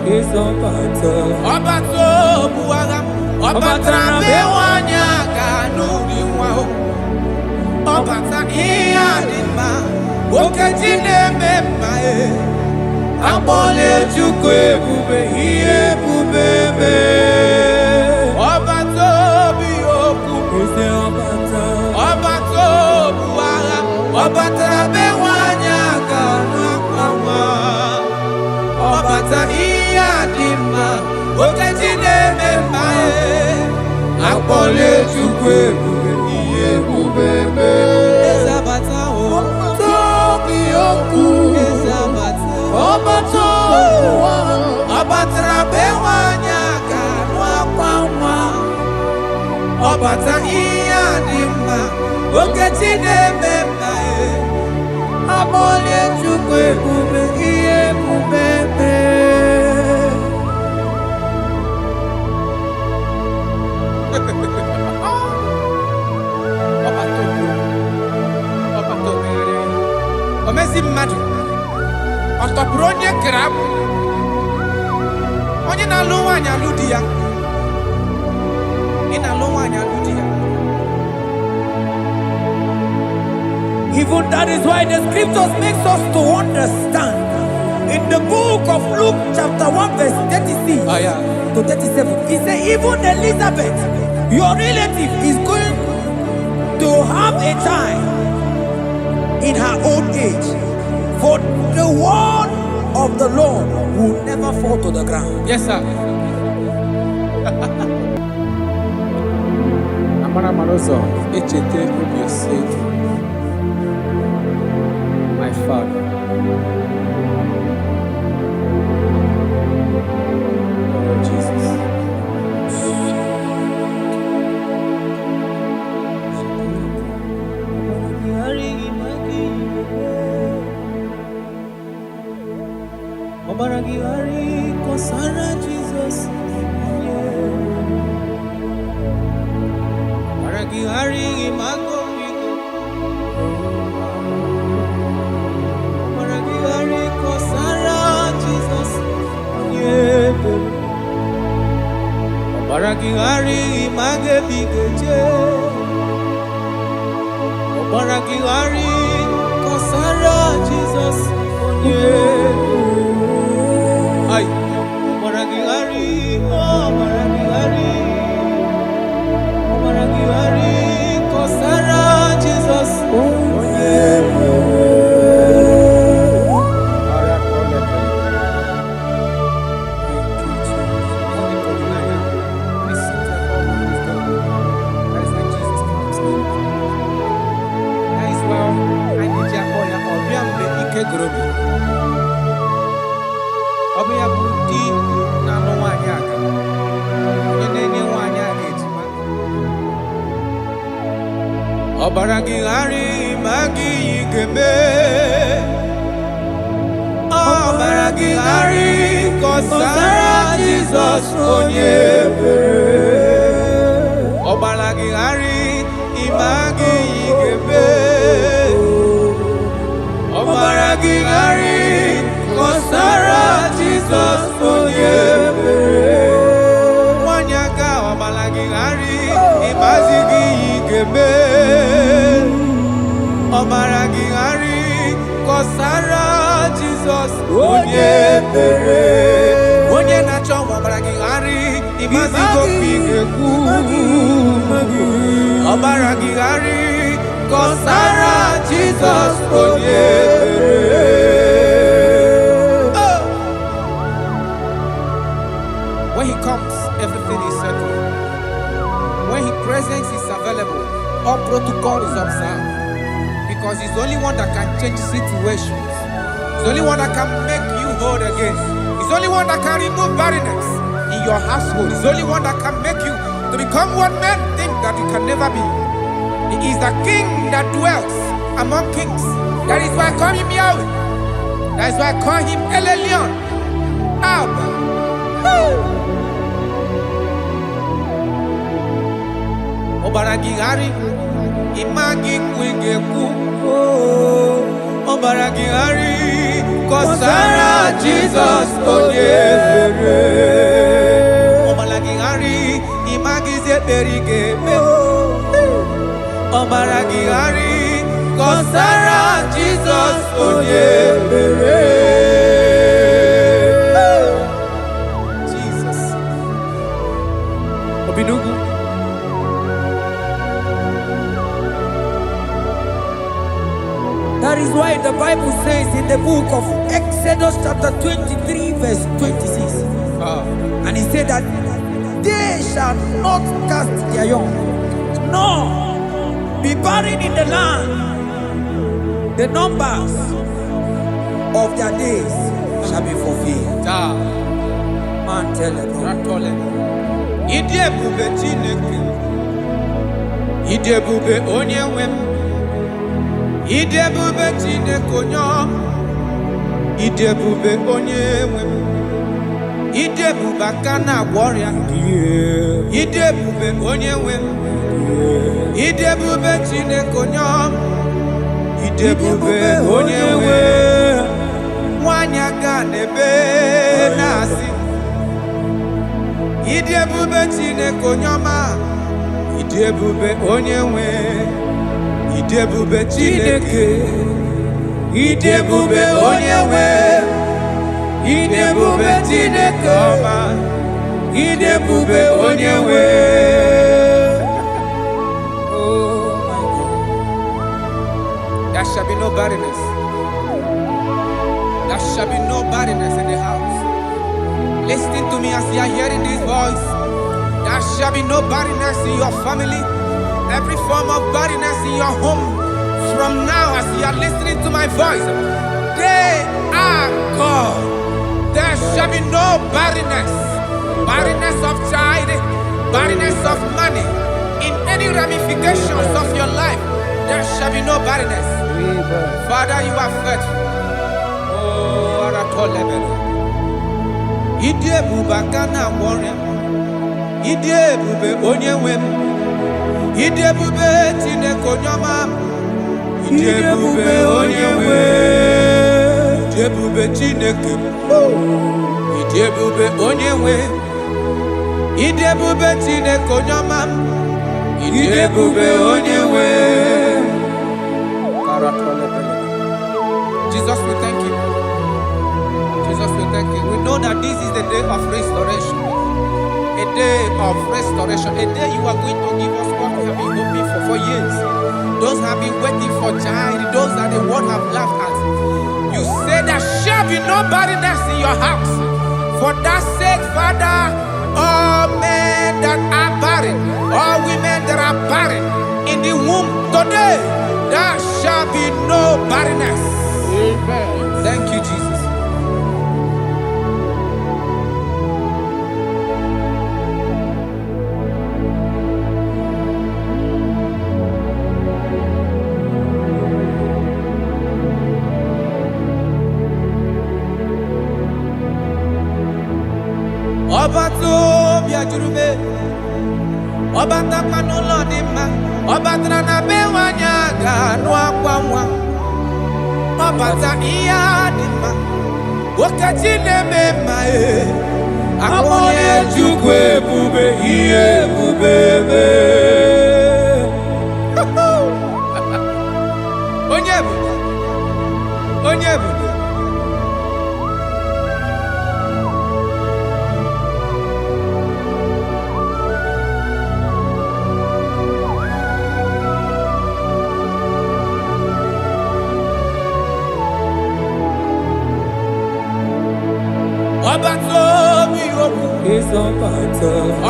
is Obato. Obato buaga. Obatra bewanya kanu diwa. Obata iya dima. Okejine memae. Abole chukwe bube iye bubebe. Obato biyoku. Is Obato. Obato buaga. Obatra bewanya kanu kwa. Obata iya dima. Okejine memae. Abole chukwe bube iye bubebe. Ezabata o. Tobiyoku. Ezabata. Obato. Obatra bewanya kanwa kwa. Obata iya dima. Okejine memae. Abole chukwe bube iye bubebe. Omezi mmadu ọtọpụrụ onye kere abụ onye na-alụ nwaanyị alụ di ya ị na-alụ nwaanyị alụ di ya. Even that is why the scriptures makes us to understand in the book of Luke chapter 1 verse 36 to 37 he said even Elizabeth your relative is going to have a child in her old age, for the word of the Lord will never fall to the ground. Yes, sir. Amara Marozo, Echete Rubio said, my father. Oh, Jesus. Obaragi hari kosara Jesus. Obaragi hari imago migo. Obaragi hari kosara Jesus. Obaragi hari image bigeje. Obaragi hari kosara Jesus. Ay, Maragihari, oh Maragihari, oh Maragihari, Kosara Jesus, oh yeah. Obiya budi na no nwanyị aka. Onye na-enye nwanyị aka ejima. Ọbara gị ghara ma gị igeme. Ọbara gị ghara kọsara Jizọs onye ebere. Ọbara gị ghara ma gị igeme. Ọbara gị ghara kọsara Jesus onye ebere. Nwanyị aka ọbara gị ghara ịmazi gị igeme. Ọbara gị ghara kọsara Jesus onye ebere. Onye na-achọ ọbara gị ghara ịmazi gị ga-ekwu. Ọbara gị ghara kọsara Jesus onye ebere. When he comes, everything is settled. When he presents, is available. All protocol is observed. Because he's the only one that can change situations. He's the only one that can make you whole again. He's the only one that can remove barrenness in your household. He's the only one that can make you to become what men think that you can never be. He is the king that dwells among kings. That is why I call him Yahweh. That is why I call him El Elyon. Abba. Obaragihari, imagi kwegeku. Obaragihari, kosara Jesus onye ebere. berigeme Ọbara gị ghara kọsara Jizọs onye mere Jesus Obinugu That is why the Bible says in the book of Exodus chapter 23 verse 26 and he said that they shall not cast their young nor be buried in the land. The numbers of their days shall be fulfilled. Man tell them. Idebube Chineke. Idebube Onyenwem. Idebube Chineke Onyom. Idebube Onyenwem. Idebube Kana warrior. Idebube Onyenwem. Idebube Chineke Onyom. Idebube Onyenwe Wanyaga nebe nasi Idebube Chineke Onyoma Idebube Onyenwe Idebube Chineke Idebube Onyenwe Idebube Chineke Oma Idebube Onyenwe There shall be no barrenness. There shall be no barrenness in the house. Listen to me as you are hearing this voice. There shall be no barrenness in your family. Every form of barrenness in your home. From now as you are listening to my voice, they are gone. There shall be no barrenness. Barrenness of child, barrenness of money. In any ramifications of your life, there shall be no barrenness. Father, you are faithful. Oh, Marital level. Idebube Kana warrior. Idebube Onyenwem. Idebube Chineke Onyoma. Idebube Onyenwe. Idebube Chineke. Idebube Onyenwe. Idebube Chineke Onyoma. Idebube Onyenwe. Jesus, we thank you. Jesus, we thank you. We know that this is the day of restoration. A day of restoration. A day you are going to give us what we have been hoping for years. Those have been waiting for child. Those that the world have laughed at. You say there shall be no barrenness in your house. For that sake, Father, all men that are barren, all women that are barren in the womb today, there shall be no barrenness. Amen. Thank you, Jesus. Obato biajurube Obata kanulo dima Obatra na bewanya ganu akwa Obata iya dima Wakachine mema Akone chukwe bube iye bubebe Onyebu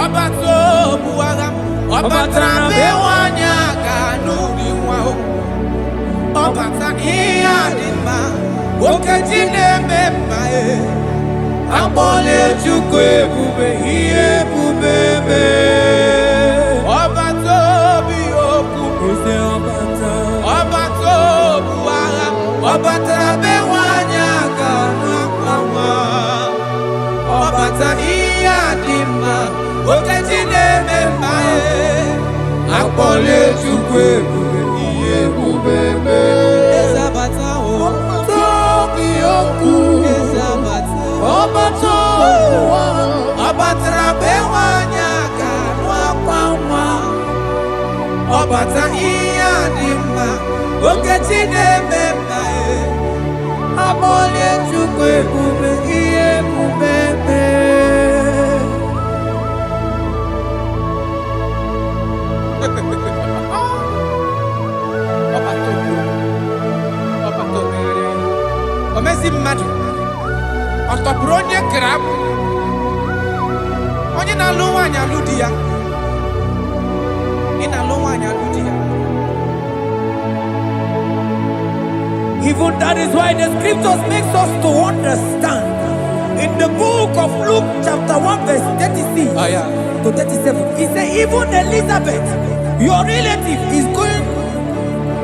Obato buwaga Obatra bewanya kanuri wao Obata iya dima Wakachine mema Akone chukwe bube iye bubebe Obato biyoku Obato buwaga Obatra bewanya kanuri Obata iya dima Okachine mema Akpole chukwe bube iye bubebe Ezabata o Tobi oku Ezabata Obato Obatra bewanya kanwa Ọbata ihe adị mma, okechi na-eme mma. Abọlie Chukwu ebube, ihe ebube eme. Omezi mmadụ ọtọpụrụ onye kere abụ, onye na-alụ nwaanyị alụ di ya, ị na-alụ nwaanyị alụ di ya. Even that is why the scriptures makes us to understand. In the book of Luke chapter 1 verse 36 to 37, it says even Elizabeth, your relative, is going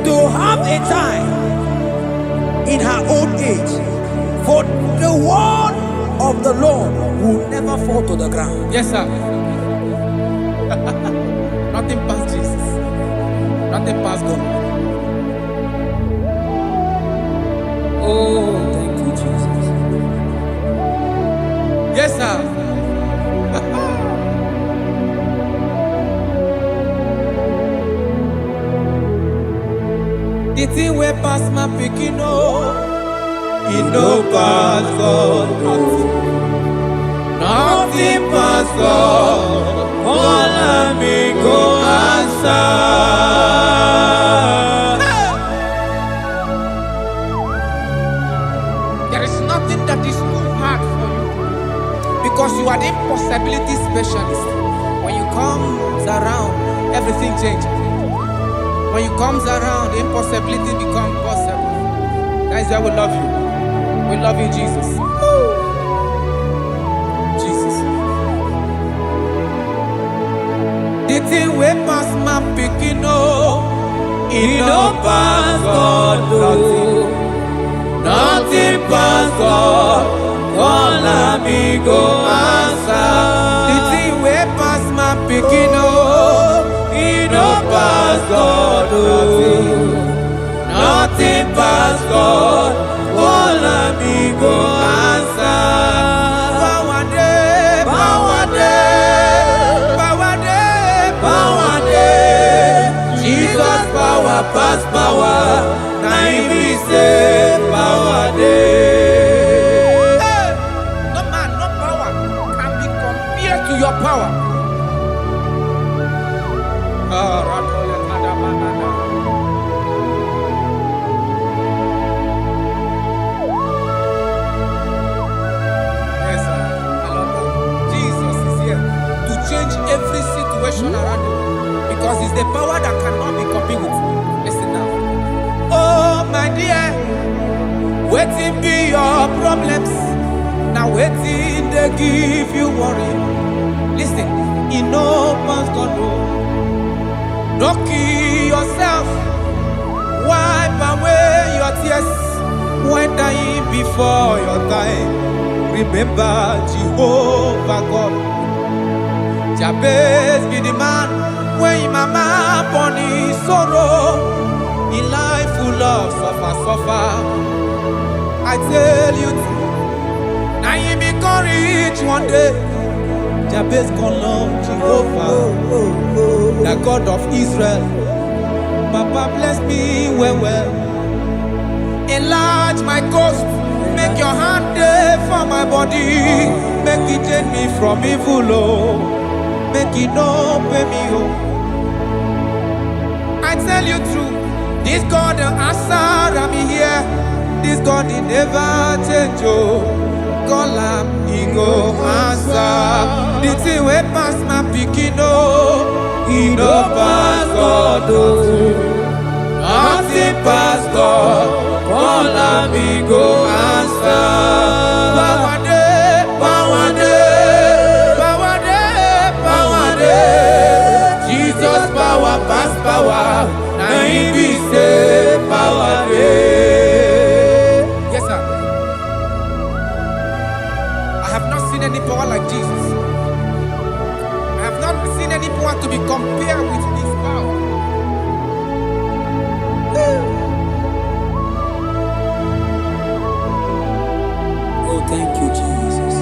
to have a child in her old age. For the word of the Lord will never fall to the ground. Yes, sir. Nothing past Jesus. Nothing past God. Oh, thank you, Jesus. Yes, sir. The thing wey pass my pikin, oh, it no pass God. Nothing pass God. All of me go answer. There is nothing that is too hard for you, because you are the impossibility specialist. When you come around, everything changes. When you comes around, the impossibility becomes possible. That is why we love you. We love you, Jesus. Jesus. The thing we pass my pikin, oh, it no pass God. Nothing pass God. All of me go answer. The thing we pass my pikin, oh, it no pass God. Nothing pass God. All of me go answer. Power day, power day, power day, power day. Jesus power pass power. Now he be say power day. Hey, no man, no power can be compared to your power. Yes, sir. I love that. Jesus is here to change every situation around you, because it's the power that cannot be copied with. Listen now. Oh, my dear, waiting be your problems. Now waiting they give you worry. Listen, you know pass God. Don't kill yourself. Wipe away your tears when dying before your time. Remember Jehovah God. Jabez be the man when his mama born his sorrow. In life full of suffer. I tell you, now you be courage one day. Jabez call on Jehovah, the God of Israel. Papa bless me well. Enlarge my coast. Make your hand there for my body. Make it take me from evil, oh. Make it no pay me, oh. I tell you true, this God the answer, I'm here. This God he never change, oh. Call him, he go answer. The thing way pass my pikin, oh, he no pass God, oh. Nothing pass God. Call him, he go answer. Power day, power day, power day, power day. Jesus power pass power. Now he be say power day. Yes, sir. I have not seen any power like Jesus. I have not seen any power to be compared with his power. Oh, thank you, Jesus.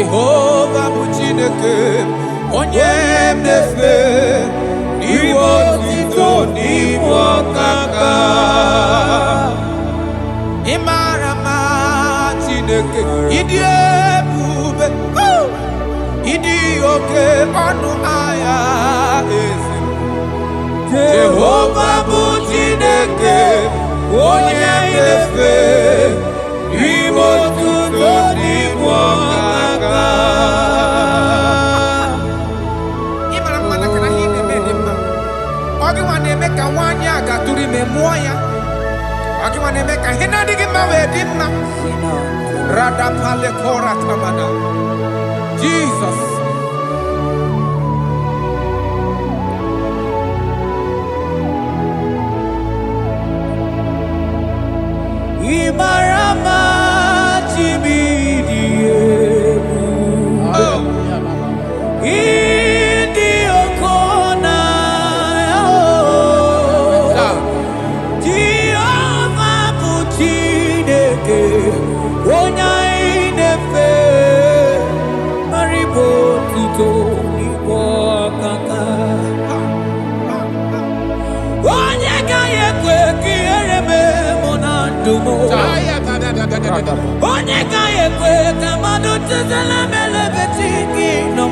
Jehovah bụ Chineke onye na-efe n'iwe otito n'iwe ọkaka. Ị mara mma Chineke, ịdị ebube, ịdị oke ọnụ ahịa eze. Jehovah bụ Chineke onye na-efe n'iwe otito n'iwe ọkaka. Ị mara mma na kana ihe na-eme dị mma. Ọ gị nwa na-eme ka nwaanyị a gatụrụ ime mụọ ya. Ọ gị nwa na-eme ka ihe na-adịghị mma wee dị mma. Radapale kora tamada. Jesus. Ibarama Chibidiebu Idi Okona Jehovah bụ Chineke onye na-efe maribo tito n'igbo ọkaka. Onye gaghị ekwe ka ihere mee mụ na ndụ m. Onye gaghị ekwe ka mmadụ tụzala m elebe chi gị nọ.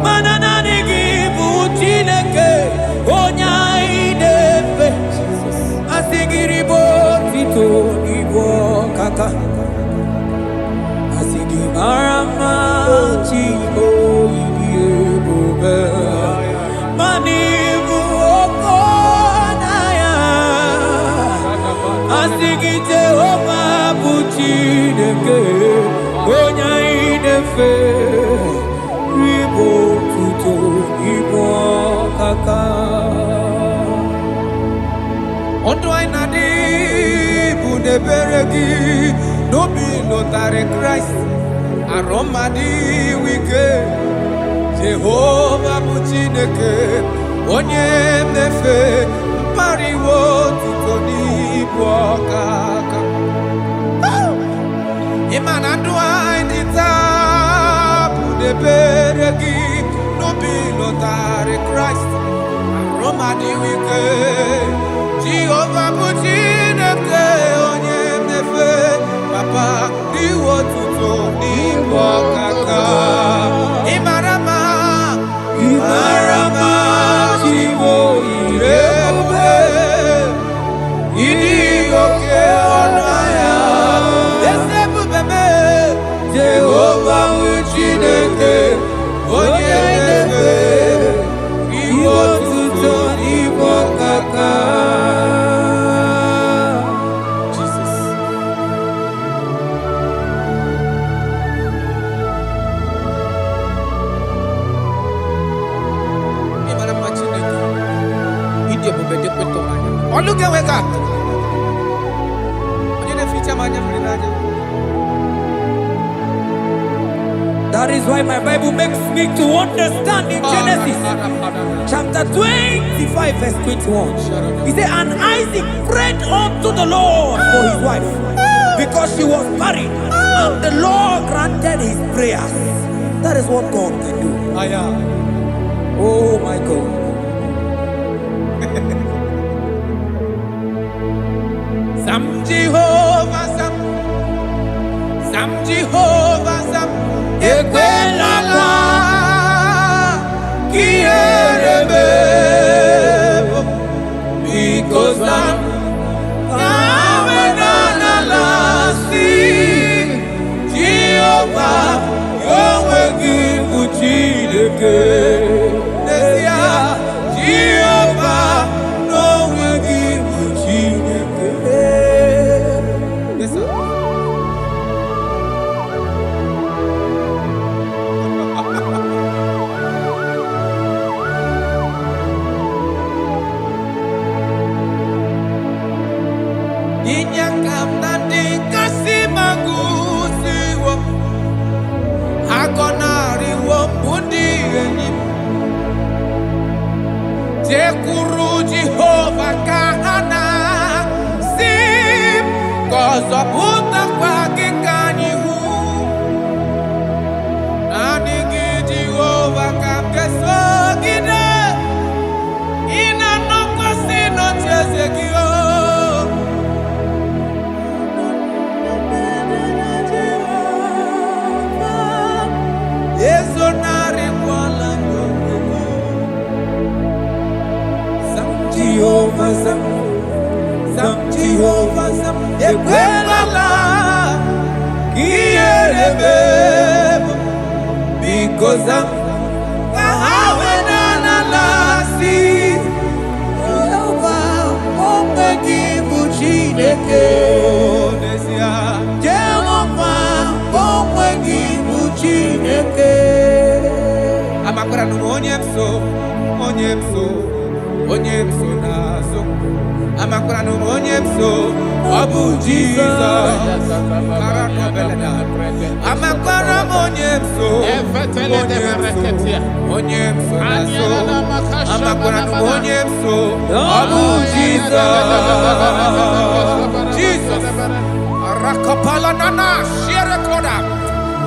Mana naanị gị bụ Chineke onye anyị na-efe. Asị gị ribo tito n'igbo ọkaka. Asị gị mara mma chi oyiyi ebube. Mana ibu okona ya. Asị gị Jehovah bụ Chineke onye anyị na-efe ribo tuto igbo ọkaka. Ndụ anyị na-adị bụ n'ebere gị n'obi lụtarị Kraịst arụ mmadụ ike. Jehovah bụ Chineke onye na-efe mpariwo tuto n'ibu ọkaka. Ịma na ndụ anyị dị taa bụ n'ebere gị n'obi lụtarị Kraịst arụ mmadụ ike. Jehovah bụ Chineke onye na-efe papa n'iwe otuto n'ibu ọkaka. Ị mara mma, ị mara mma Chiwo ebube, ịdị oke ọnụ ahịa eze ebube mee. Jehovah bụ Chineke onye na-efe n'iwe otuto n'ibu ọkaka. Look at where God. That is why my Bible makes me to understand in Genesis chapter 25 verse 21. He said, and Isaac prayed unto the Lord for his wife because she was barren, and the Lord granted his prayers. That is what God can do. Oh my God. Sam Jehovah Sam, Sam Jehovah Sam, Ekwelala, Kierebe, because Sam, Nawenanalasi, Jehovah, Yahweh Gibu Chideke, Nesia, Jehovah, Yahweh Gibu Chideke. Yes, sir. because I'm Abu Jesus,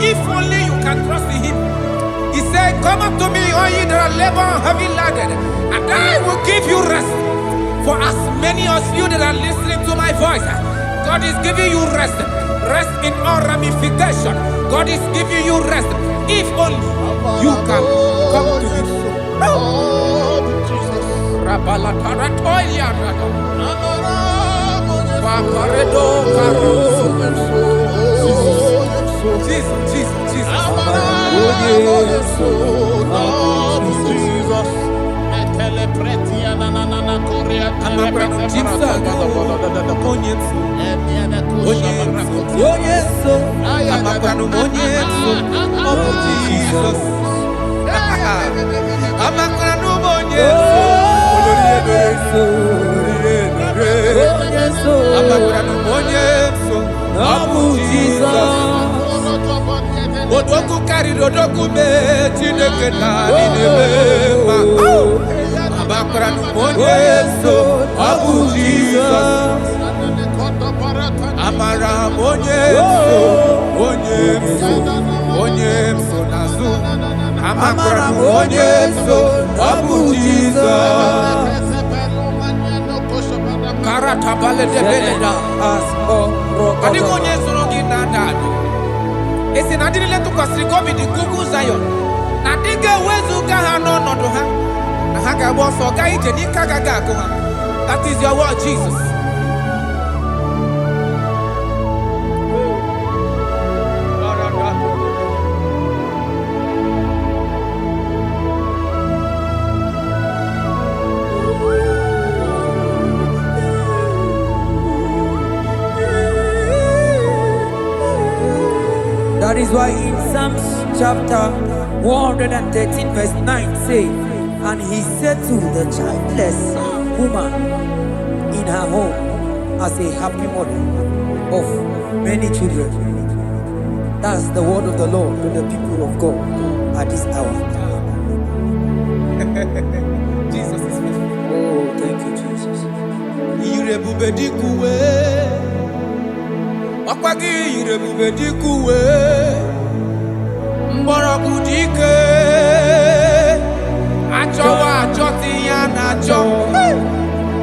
if only you can trust in him. He said, come up to me, all ye that are labor and heavy laden, and I will give you rest. For as many of you that are listening to my voice, God is giving you rest. Rest in all ramification. God is giving you rest. If only you can come to him. Jesus. Odoku carry odoku me Chineke na ninebema. Abakra numonye so Abu Jesus. Amara monye so nazu. Abakra numonye so Abu Jesus. Karata bale de beleda asko. Adi monye so no ginanda. Esi na diri letu kwa srikobi di Google Zion. Na diga wezu gaha no nodo ha. Na haga boso ga ije ni kagaga ko ha. That is your word, Jesus. That is why in Psalms chapter 113 verse 9 say, and he said to the childless woman in her home as a happy mother of many children. That's the word of the Lord to the people of God at this hour. Jesus is faithful. Oh, thank you, Jesus. Irebubedikuwe. Okwagi irebubedikuwe. Mborogu dike. Achowa achoti ya nacho.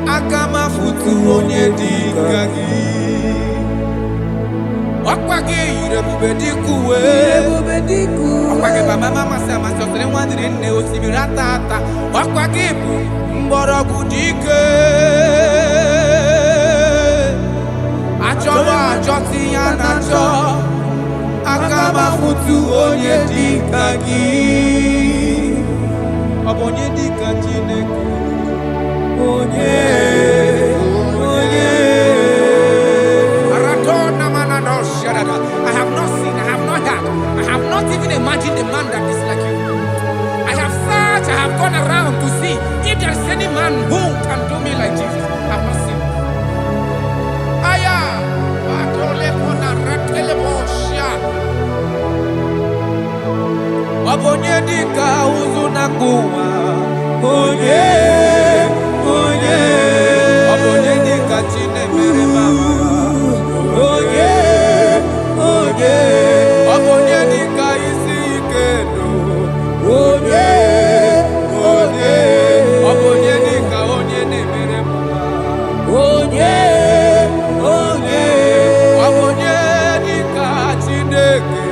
Akama futu onye dika gi. Okwagi irebubedikuwe. Okwagi baba mama sama sosere mwadire nne osibirata ata. Okwagi bu mborogu dike. Achowa achoti ya nacho. Akama futu onye dika gi. Obonye dika Chineke. I have not seen, I have not heard, I have not even imagined a man that is like you. I have searched, I have gone around to see if there is any man who can do me like Jesus. I have not seen. Aya, Atole Pona Ratele Bosha. Obonye dika uzuna kuwa. Obonye dika Chine mere mama. Obonye dika isi ikeno. Obonye dika onye ne mere mama. Obonye dika Chineke.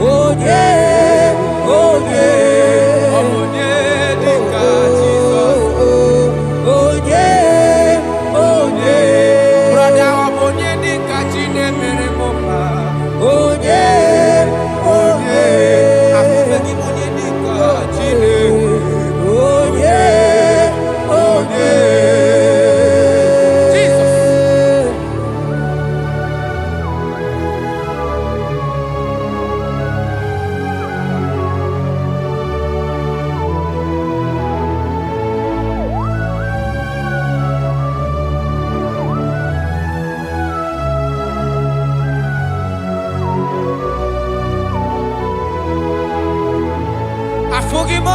Obonye dika Jesus. Brother, obonye dika Chine mere mama.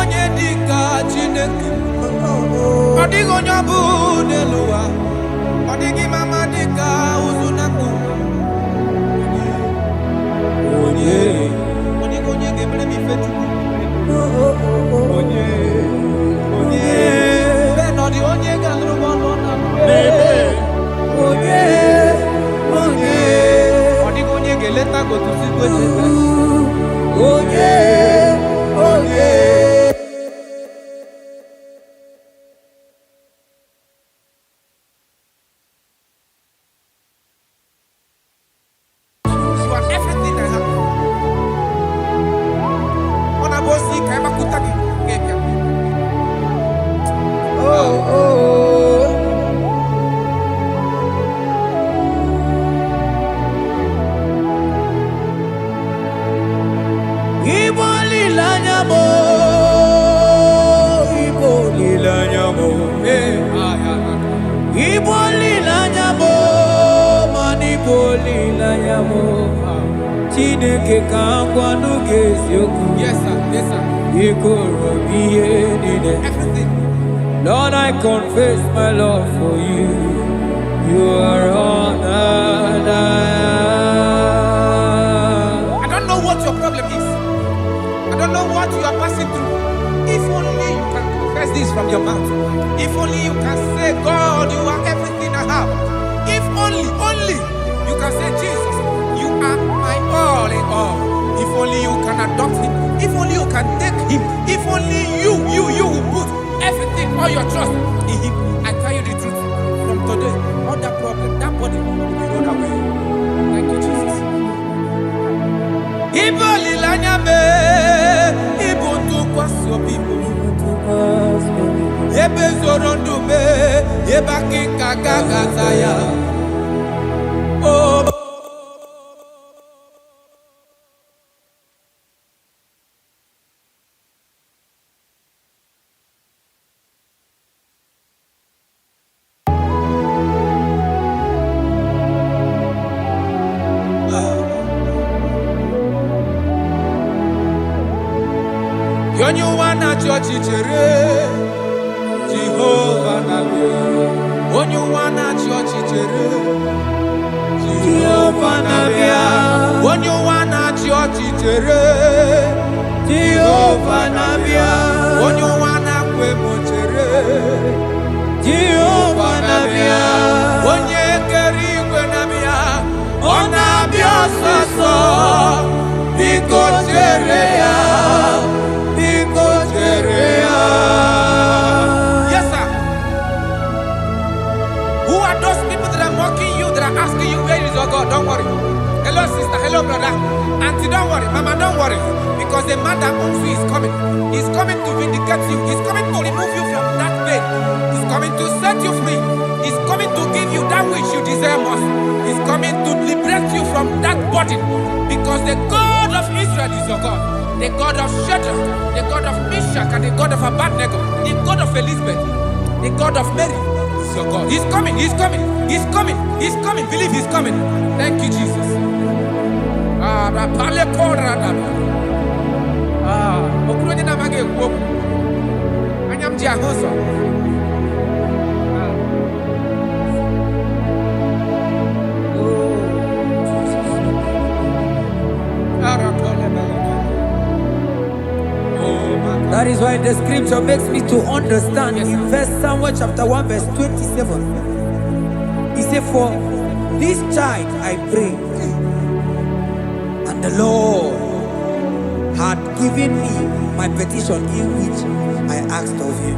onye dịka Chineke. Ọ dịghị onye ọ bụ n'elu ụwa. Ọ dịghị mama dịka ụzụ na mkpu. Onye ga-emere m ife Chukwu. Onye bẹ́ẹ̀ nọ dị onye ga-alụrụ m ọlụ na onye ọ dịghị onye ga-eleta gotuzi gwechebe onye Yes, sir. Yes, sir. Everything. Lord, I confess my love for you. You are honored. I don't know what your problem is. I don't know what you are passing through. If only you can confess this from your mouth. If only you can say, God, you are everything I have. If only you can say, Jesus, you are my all in all. If only you can adopt him. If only you can take him. If only you will put everything, all your trust in him. I tell you the truth. From today, all that problem, that body will be rolled away. Thank you, Jesus. Iboli lanyame, ibuntu kwaso people. Ebe zorondume, ebaki kagagazaya. Oh. Onye wana chọọchị chere Jehova na-abịa. Onye wana chọọchị chere Jehova na-abịa. Onye wana chọọchị chere Jehova na-abịa. Onye wana kwemo chere Jehova na-abịa. Onye kere igwe na-abịa. Ọ na-abịa ọsọsọ. Biko chere ya. Yes, sir. Who are those people that are mocking you, that are asking you, where is your God? Don't worry. Hello, sister. Hello, brother. Auntie, don't worry. Mama, don't worry. Because the man that owns you is coming. He's coming to vindicate you. He's coming to remove you from that pain. He's coming to set you free. He's coming to give you that which you desire most. He's coming to liberate you from that burden. Because the God of Israel is your God. The God of Shadrach, the God of Meshach, and the God of Abednego, the God of Elizabeth, the God of Mary is your God. He's coming, he's coming, he's coming, he's coming. Believe he's coming. Thank you, Jesus. That is why the scripture makes me to understand. Yes. In verse Samuel chapter 1 verse 27, he said, for this child I pray, and the Lord had given me my petition in which I asked of him.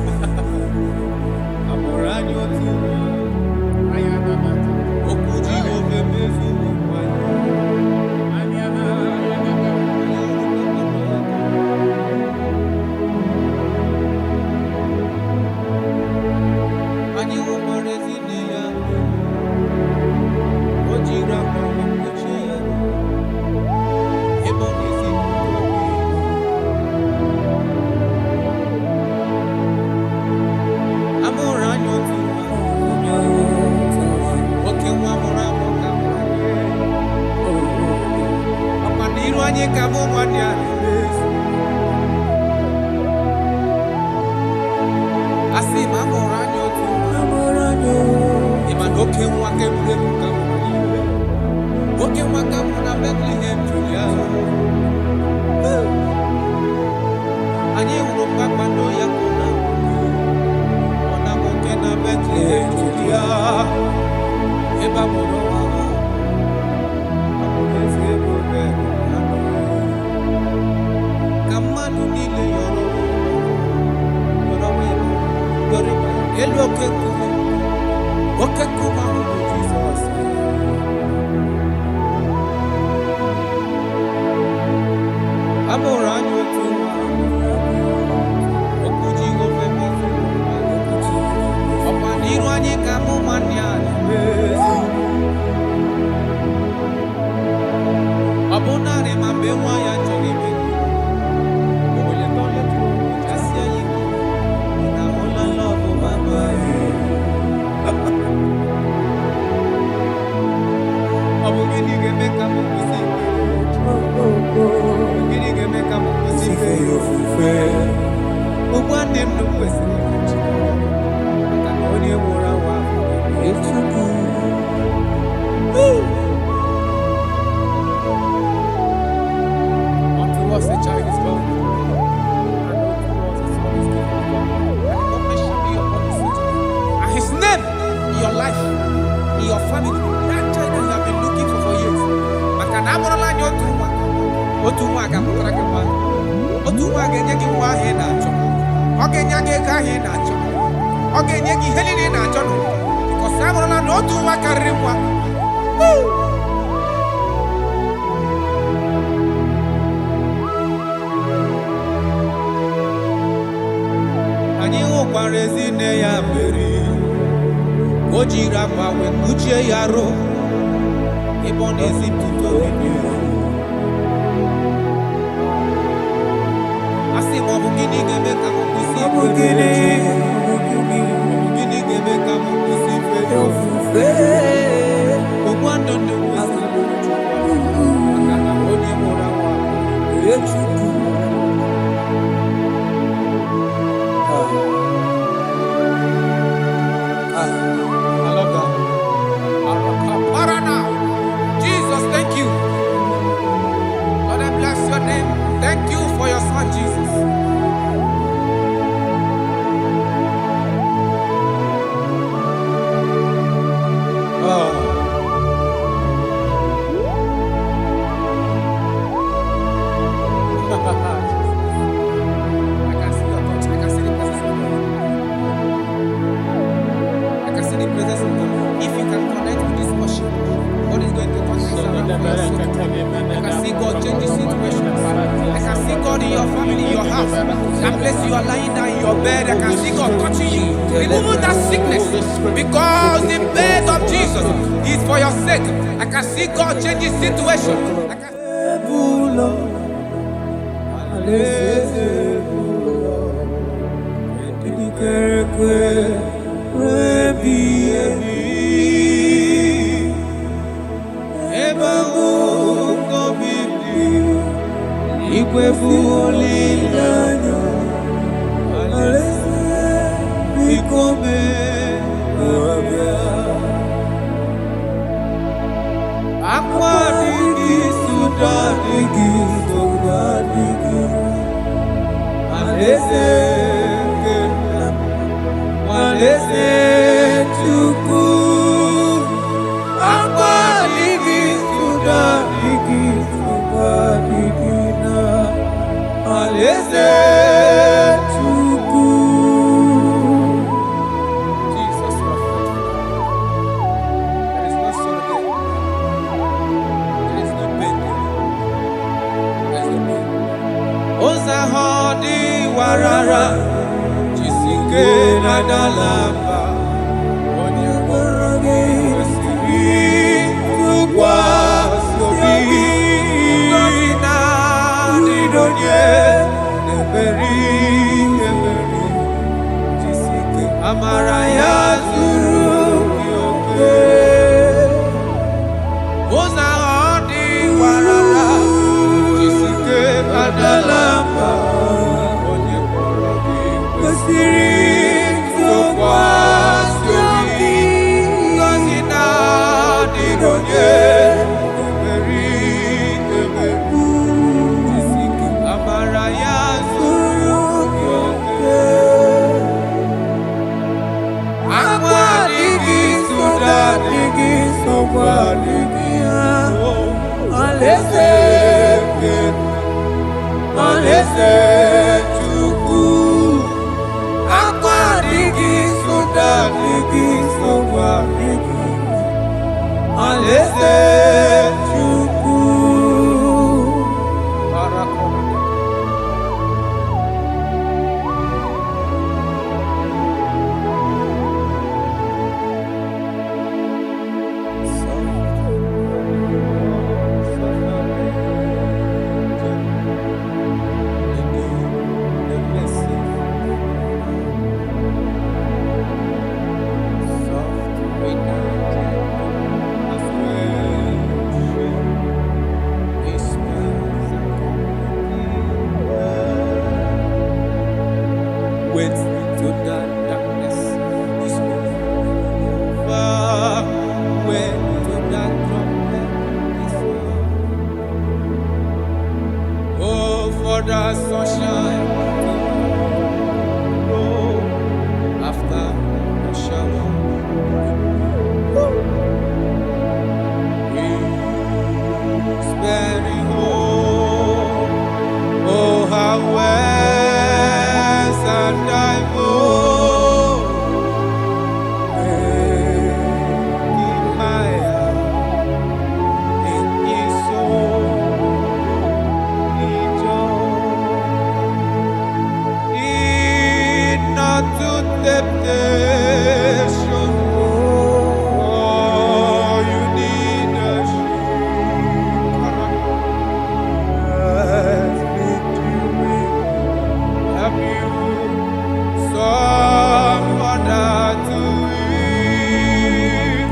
Spirit of God. the sunshine to go after the shower. He's very home. Oh, how west and I go. In my heart, in his soul, not to temptation. Oh, you need a have you someone to eat?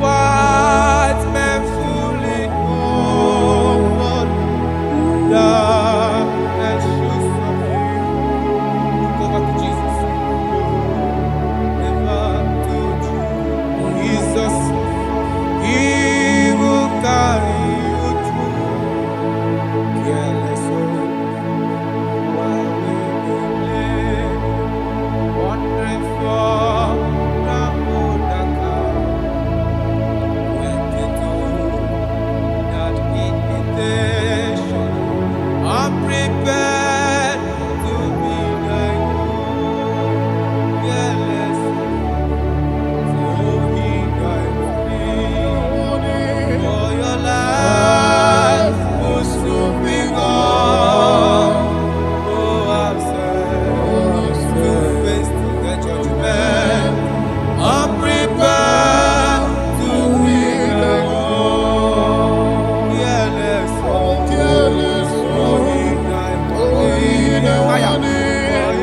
Fight men fully over darkness should subdue. Go back to Jesus. Never to Jesus. He will carry you through. Careless soul. While we live, wandering for the Buddha, waiting to that invitation. I'm prepared to be thy own. Careless soul, he guides me. For your life will soon be gone. Oh, I'm sad to face the judgment. I'm prepared to be thy own. Careless soul, he guides me. For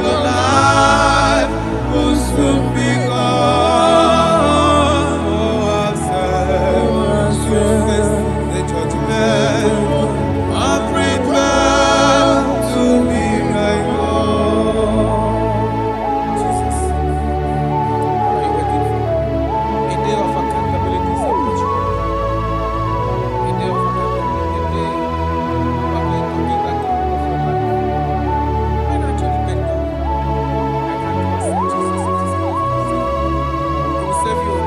your life will soon be gone. Oh, I'm sad to face the judgment. I'm prepared to be thy own. Jesus, what are you waiting for? A day of accountability is approaching. A day of accountability, a day you are going to give account of your life. When I actually bend down, I can accept Jesus as his life. He will save you.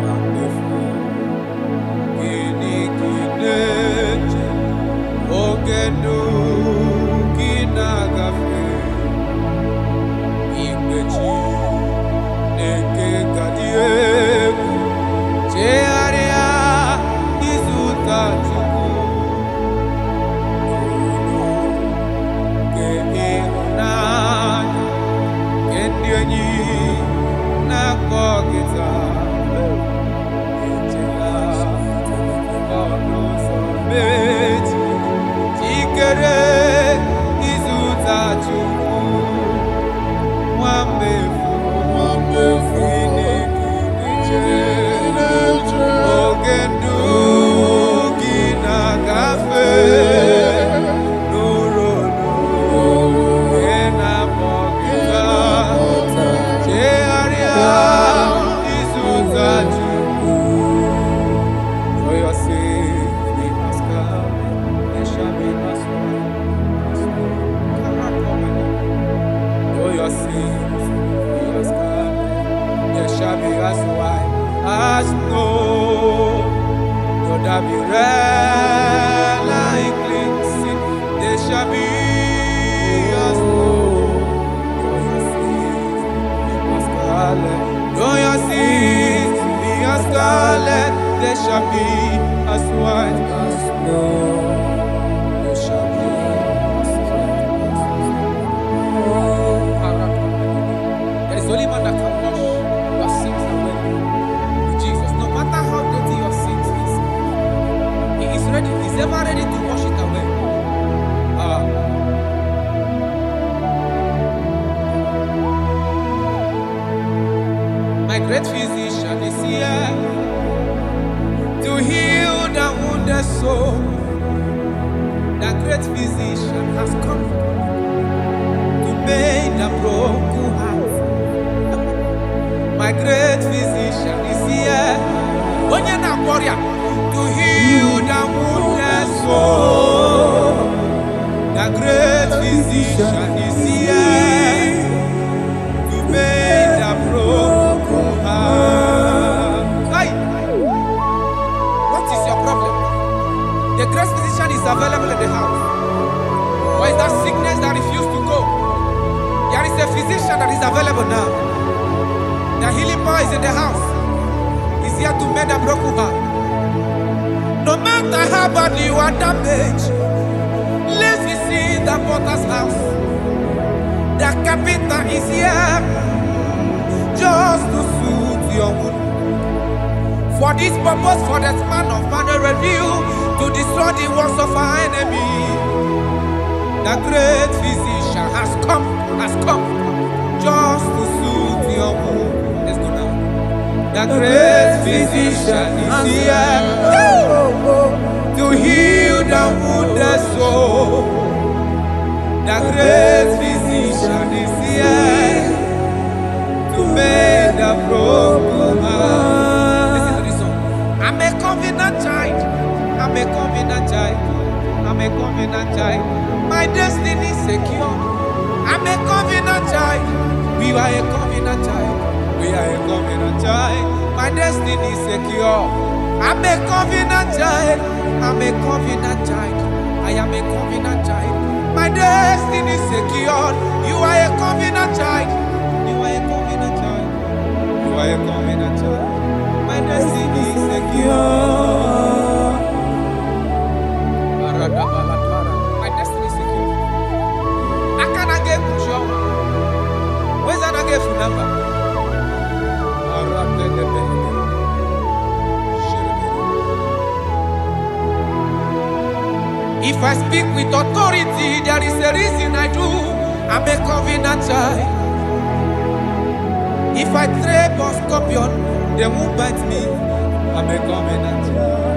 Wonderful. Gini kineche, ogenu kinagafe, ikpechi neke kadieku, chearia izuta chuku, ke ihunanya, ke ndienyi na kogita. Jikere izuta chukwu nwammefu inekineche oge ndụ gị na-agafe n'ụrụnụ nke na-akpọgịta chegharịa izuta chukwu. For your sake we ask God, there shall be no sorrow. For your sake we ask God, there shall be as white as snow. Though there be red like cleansing, there shall be as snow. For your sake we ask scarlet. Though your sins be as scarlet, there shall be as white as snow. There shall be as white as snow. There is only one that can wash your sins away. Jesus. No matter how dirty your sins is, He is ready. He's ever ready to wash it away. My great physician is here to heal the wounded soul. The great physician has come to made a broken heart. My great physician is here. When you're not warrior, to heal the wounded soul. available in the house? Or is that sickness that refused to go? There is a physician that is available now. The healing power is in the house. He's here to mend a broken heart. No matter how bad you are damaged, let's see the potter's house. The carpenter is here just to suit your mood. For this purpose, for the man of man review to destroy the works of our enemy. The great physician has come just to suit your mood. Let's go now. The great physician is here to heal the wounded soul. The great physician is here to make the broken heart. Listen to this song. I'm a covenant child. I'm a covenant child. I'm a covenant child. My destiny is secure. I'm a covenant child. We are a covenant child. We are a covenant child. My destiny is secure. I'm a covenant child. I'm a covenant child. I am a covenant child. My destiny is secure. You are a covenant child. You are a covenant child. You are a covenant child. My destiny is secure. My destiny is secure. I cannot get Kushon. Where's that I get for number? If I speak with authority, there is a reason I do. I'm a covenant child. If I tread on scorpion, they won't bite me. I'm a covenant child.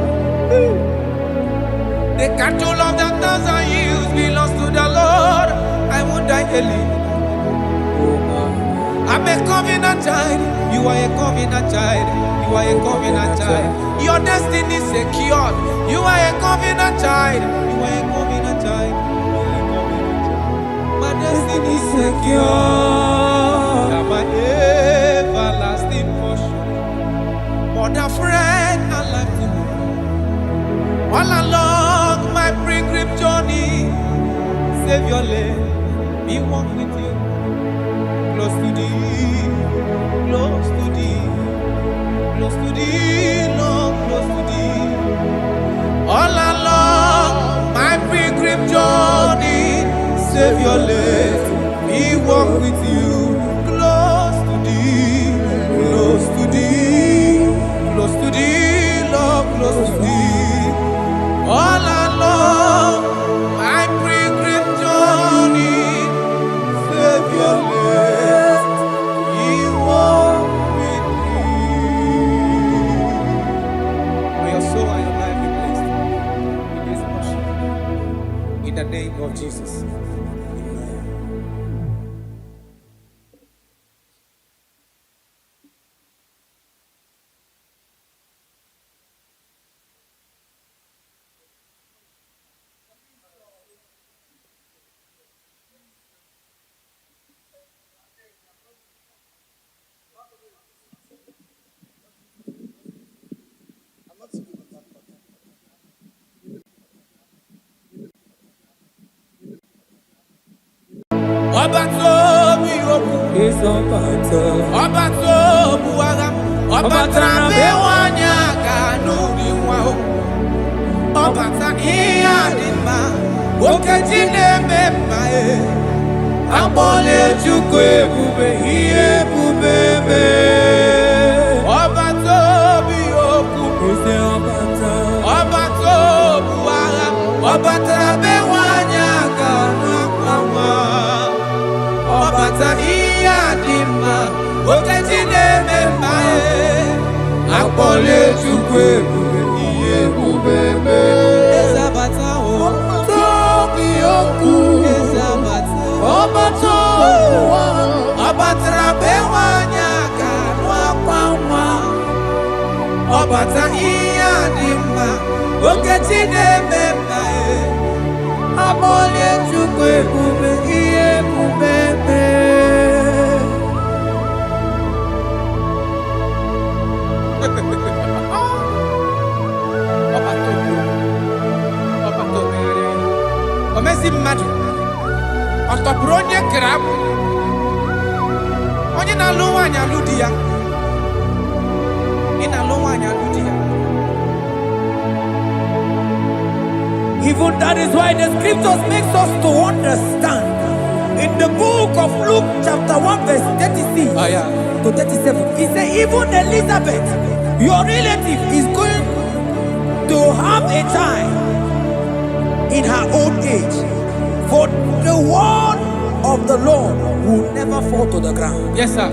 The cattle of the 1,000 years belongs to the Lord. I won't die early. I'm a covenant child. You are a covenant child. You are a covenant child. Your destiny is secured. You are a covenant child. You are a covenant child. My destiny is secure. I'm my everlasting portion. More than friend and life to me. All along my pilgrim journey, save your lane. Be one with you. Close to thee, close to thee, close to thee, Lord, close to thee. All along my pilgrim journey, save your life, we walk with you. Close to thee, close to thee, close to thee, Lord, close to thee. All along my pilgrim journey, save your life. In the name of Jesus. Obato is Obato Buaga, Obatra Bewanya Ganuri Wow, Obata Iadima, Okajine Memae, Abole Jukwe Bube, Ie Bubebe, Obato Bioku, Obato Buaga, Obatra Bewanya Ganuri. Obata Iadima, Okajine Memae, Akole Chukwe, Iye Bubebe, Ezabata, Tokioku, Ezabata, Obato, Obatra Bewanya, Kanwakwa, Obata Iadima, Okajine Memae, Akole Chukwe, Iye Bubebe. Omezi mmadụ. Ọtọpụrụ onye grab. Onye na-alụ nwaanyị alụ di ya. Ị na-alụ nwaanyị alụ di ya. Even that is why the scriptures makes us to understand. In the book of Luke chapter 1 verse 36 to 37, he said even Elizabeth, your relative, is going to have a child in her old age. For the word of the Lord will never fall to the ground. Yes, sir.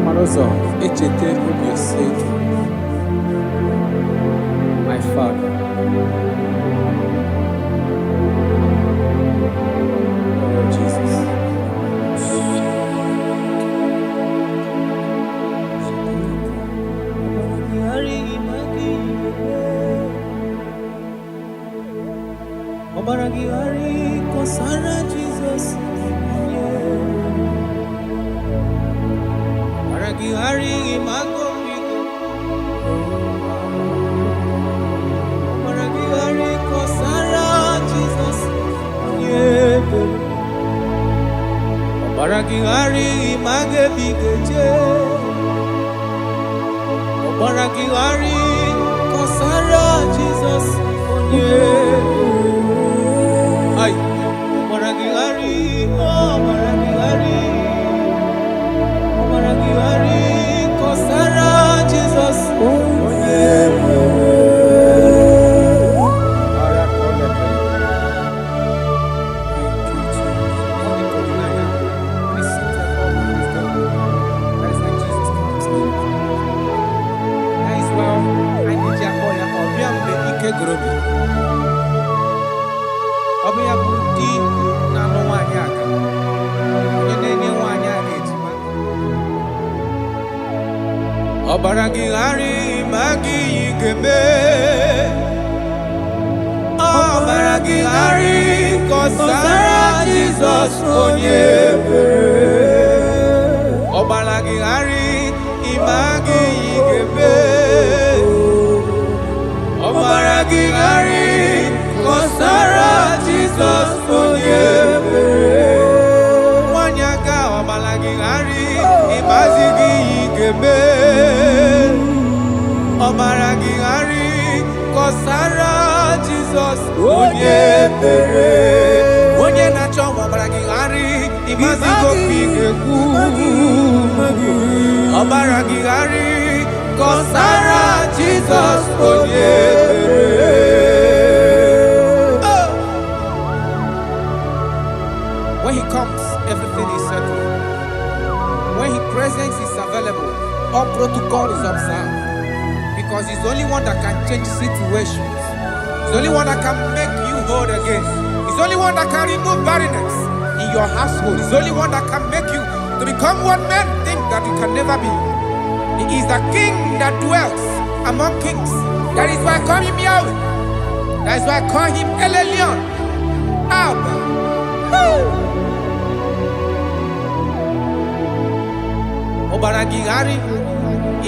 Marital, echete obi oseti. My father. Oh, Jesus. Obaragihari kosara Jesus. Obaragihari imago migo. Obaragihari kosara Jesus. Obaragihari image bigeje. Obaragihari kosara Jesus. Ay, Obaragihari, Obaragihari, kosara Jesus. Obaragihari magi igeme. Obaragihari kosara Jesus onye bere. Obaragihari imagi igeme. Obaragihari kosara Jesus onye bere. Wanyaga obaragihari imazi igeme. Obaragihari kosara Jesus onye bere. Onye na-achọ Obaragihari imazigo pigekwu. Obaragihari kosara Jesus onye bere. When he comes, everything is settled. When his presence is available, all protocol is observed. Because he's the only one that can change situations. He's the only one that can make you whole again. He's the only one that can remove barrenness in your household. He's the only one that can make you to become what men think that you can never be. He is the king that dwells among kings. That is why I call him Yahweh. That is why I call him El Elyon. Abba. Obaragihari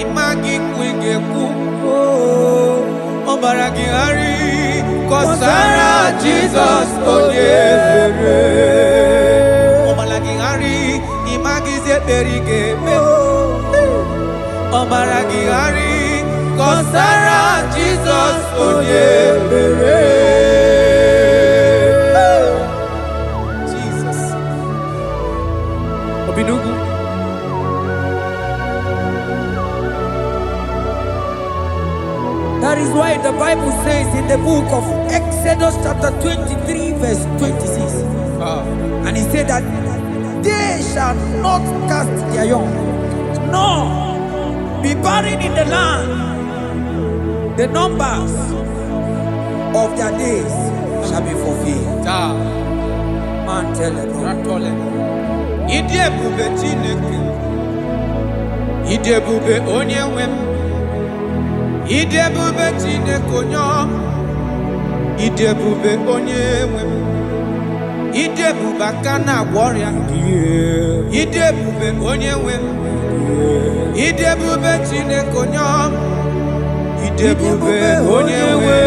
imagi kwigekwu. Obaragihari kosara Jesus onye bere. Obaragihari imagi zeberigeme. Obaragihari kosara Jesus onye bere. Jesus. Obinugu. That is why the Bible says in the book of Exodus chapter 23 verse 26. And he said that they shall not cast their young, nor be barren in the land. The numbers of their days shall be fulfilled. Man tell it. Idebube Chineke. Idebube onye nwem. Idebube Chineke onye. Idebube onye nwem. Idebube aka na-agwọ ọrịa. Idebube onye nwem. Idebube Chineke onye. ebube onye nwe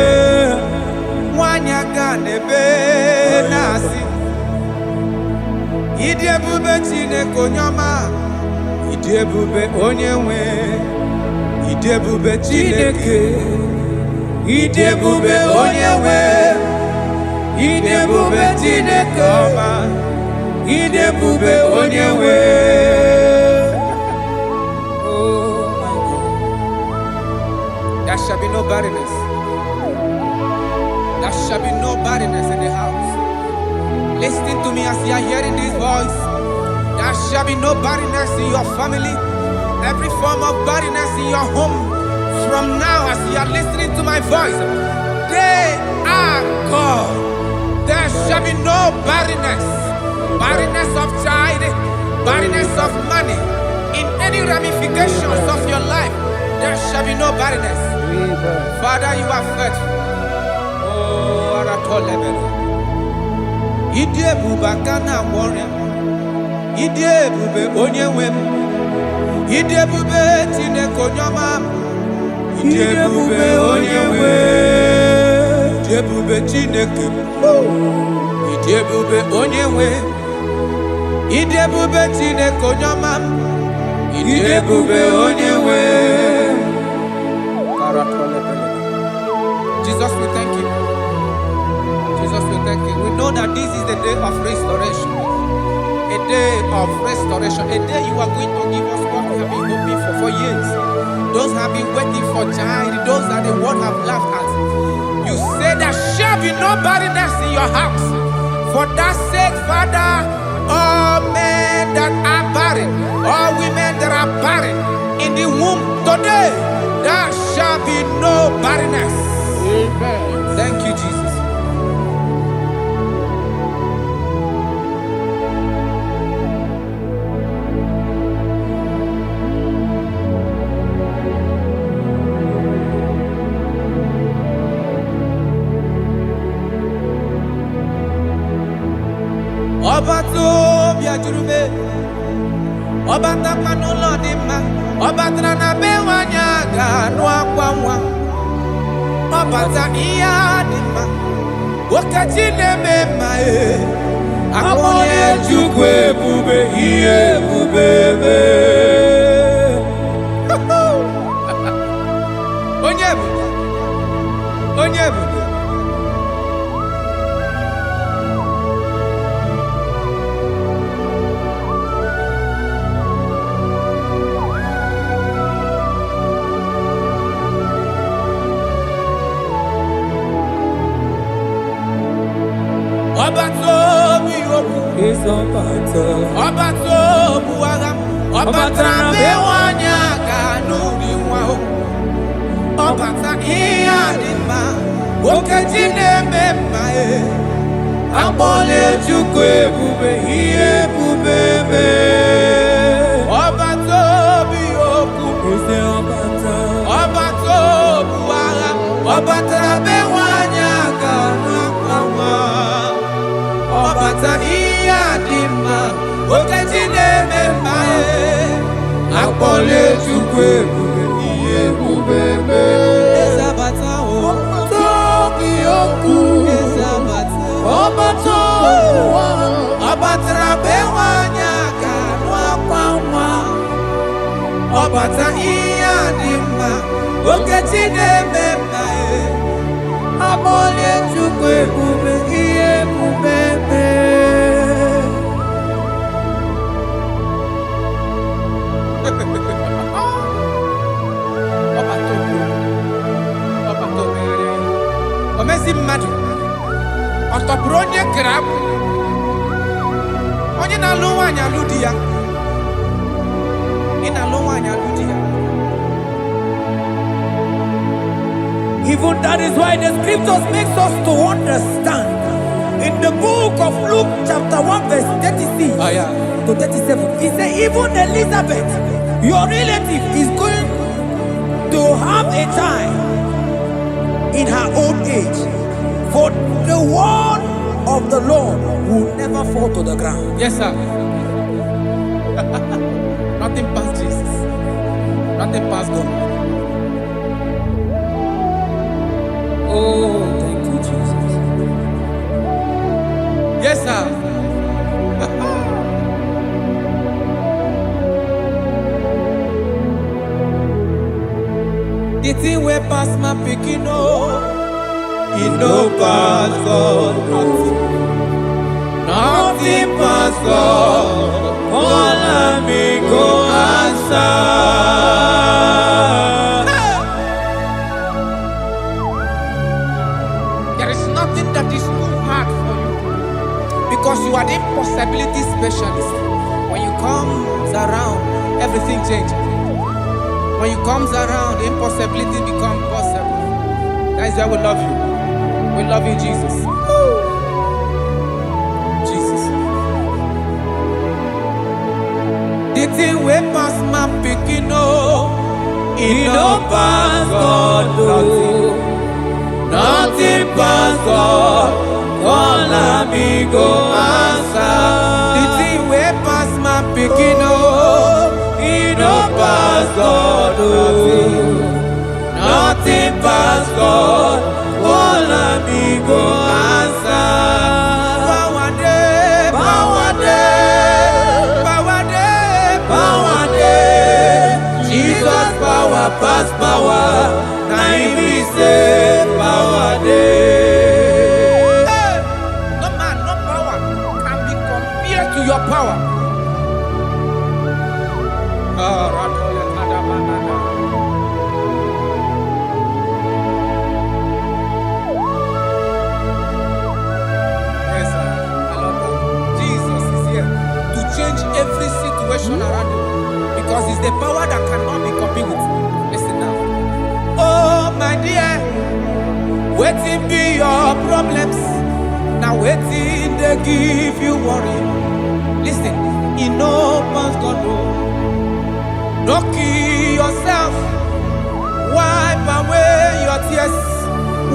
nwanyị aga n'ebe na-asị ịdị ebube Chineke onye ọma ịdị ebube onye nwe ịdị ebube Chineke ịdị ebube onye nwe ịdị ebube Chineke ọma ịdị ebube onye nwe. There shall be no barrenness. There shall be no barrenness in the house. Listen to me as you are hearing this voice. There shall be no barrenness in your family. Every form of barrenness in your home. From now, as you are listening to my voice, they are gone. There shall be no barrenness. Barrenness of child, barrenness of money. In any ramifications of your life, there shall be no barrenness. Father, you are faithful. Oh, Marital level. Ịdị ebube aka na warrior. Ịdị ebube onye nwe m. Ịdị ebube Chineke onye ọma. Ịdị ebube onye nwe. Ịdị ebube Chineke. Ịdị ebube onye nwe. Ịdị ebube Chineke onye ọma. Ịdị ebube onye nwe. Jesus, we thank you. Jesus, we thank you. We know that this is the day of restoration. A day of restoration. A day you are going to give us what we have been hoping for years. Those have been waiting for child. Those that the world have laughed at. You say there shall be no barrenness in your house. For that sake, Father, all men that are barren, all women that are barren in the womb today, there shall be no barrenness. Amen. Thank you, Jesus. Ọba tó bí ajúrúmé, ọba tápánú lọ ní ma, ọba tara na be wanya ganu akwa nwa, ọba ta iya ní ma, wakachi neme ma e, akpọnye Chukwu ebube ihe ebube me. Onye ebube, onye ebube. Ọba tó bí okú, ọba tó bu agha, ọba tara be nwanyị aga n'ụdị nwa o, ọba ta ihe dị mma, okechi na-eme mma e, akpọla Chukwu ebube ihe ebube me. Ọba tó bí okú, ọba tó bu agha, ọba tara be nwanyị aga n'akwa nwa. Ọbata ihe dị mma, okechi na-eme mma e, akpọla Chukwu ebube ihe ebube me. Eze abata o, tobi okwu, eze abata, ọbata ụwa, ọbatara be nwanyị aga n'akwa nwa. Ọbata ihe dị mma, okechi na-eme mma e, akpọla Chukwu ebube ihe ebube me. Omezi mmadụ ọ tọpụrụ onye kere abụ, onye na-alụ nwaanyị alụ di ya, ị na-alụ nwaanyị alụ di ya. Even that is why the scriptures makes us to understand. In the book of Luke chapter 1 verse 36 to 37, he said even Elizabeth, your relative, is going to have a child in her old age. For the word of the Lord will never fall to the ground. Yes, sir. Nothing past Jesus. Nothing past God. The thing way pass my picking, oh, it no pass God. Nothing pass God. All me go answer. There is nothing that is too hard for you because you are the impossibility specialist. When you comes around, everything changes. When you comes around, the impossibility becomes possible. That is why we love you. We love you, Jesus. Jesus. The thing way past my picking, oh, it no pass God, nothing pass God. All me go answer. The thing way past my picking, oh, it no pass God, nothing pass God. All me go answer. Power day, power day, power day, power day. Jesus power pass power. Now he say power day. Hey, no man, no power can be compared to your power. Yes, sir. I love that. Jesus is here to change every situation around you because it's the power that cannot be copied with. Listen now. Oh, my dear, waiting be your problems. Now waiting they give you worry. Listen, you know man's God. Don't kill yourself. Wipe away your tears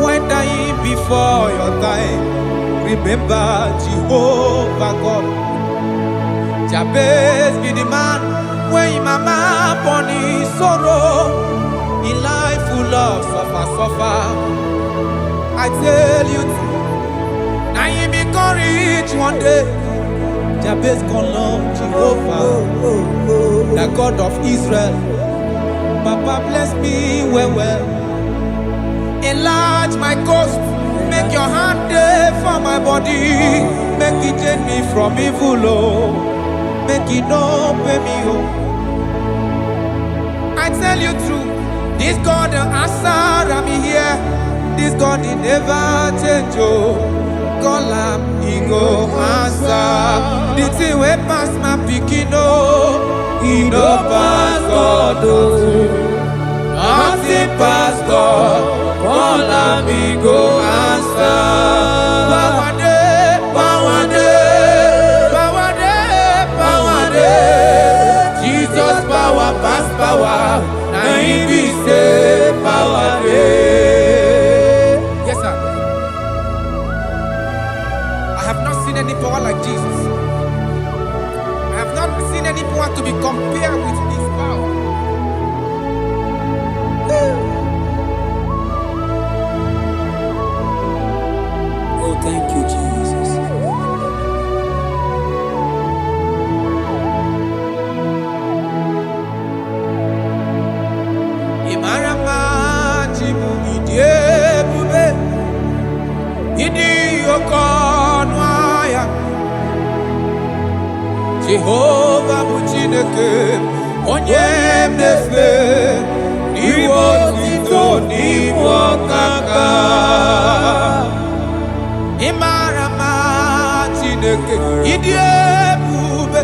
when dying before your time. Remember Jehovah God. Jabez be the man when your mama born his sorrow. In life full of suffer. I tell you, now you be courage one day. Jabez call on Jehovah, the God of Israel. Papa bless me well. Enlarge my coast. Make your hand there for my body. Make it change me from evil, oh. Make it no pay me, oh. I tell you true, this God the answer I'm here. This God he never change, oh. Call him, he go answer. The thing way pass my picking, oh, he no pass God, oh. Nothing pass God. Call him, he go answer. Power day, power day, power day, power day. Jesus power pass power. Now he be say power day. Yes, sir. I have not seen any power like Jesus. I have not seen any power to be compared with his power. Oh, thank you, Jesus. Imarama chimu idiebube idi okonwaya Jehovah bụ Chineke onye mnefe n'iwe otito n'iwe ọkaka. Imarama Chineke ịdị ebube,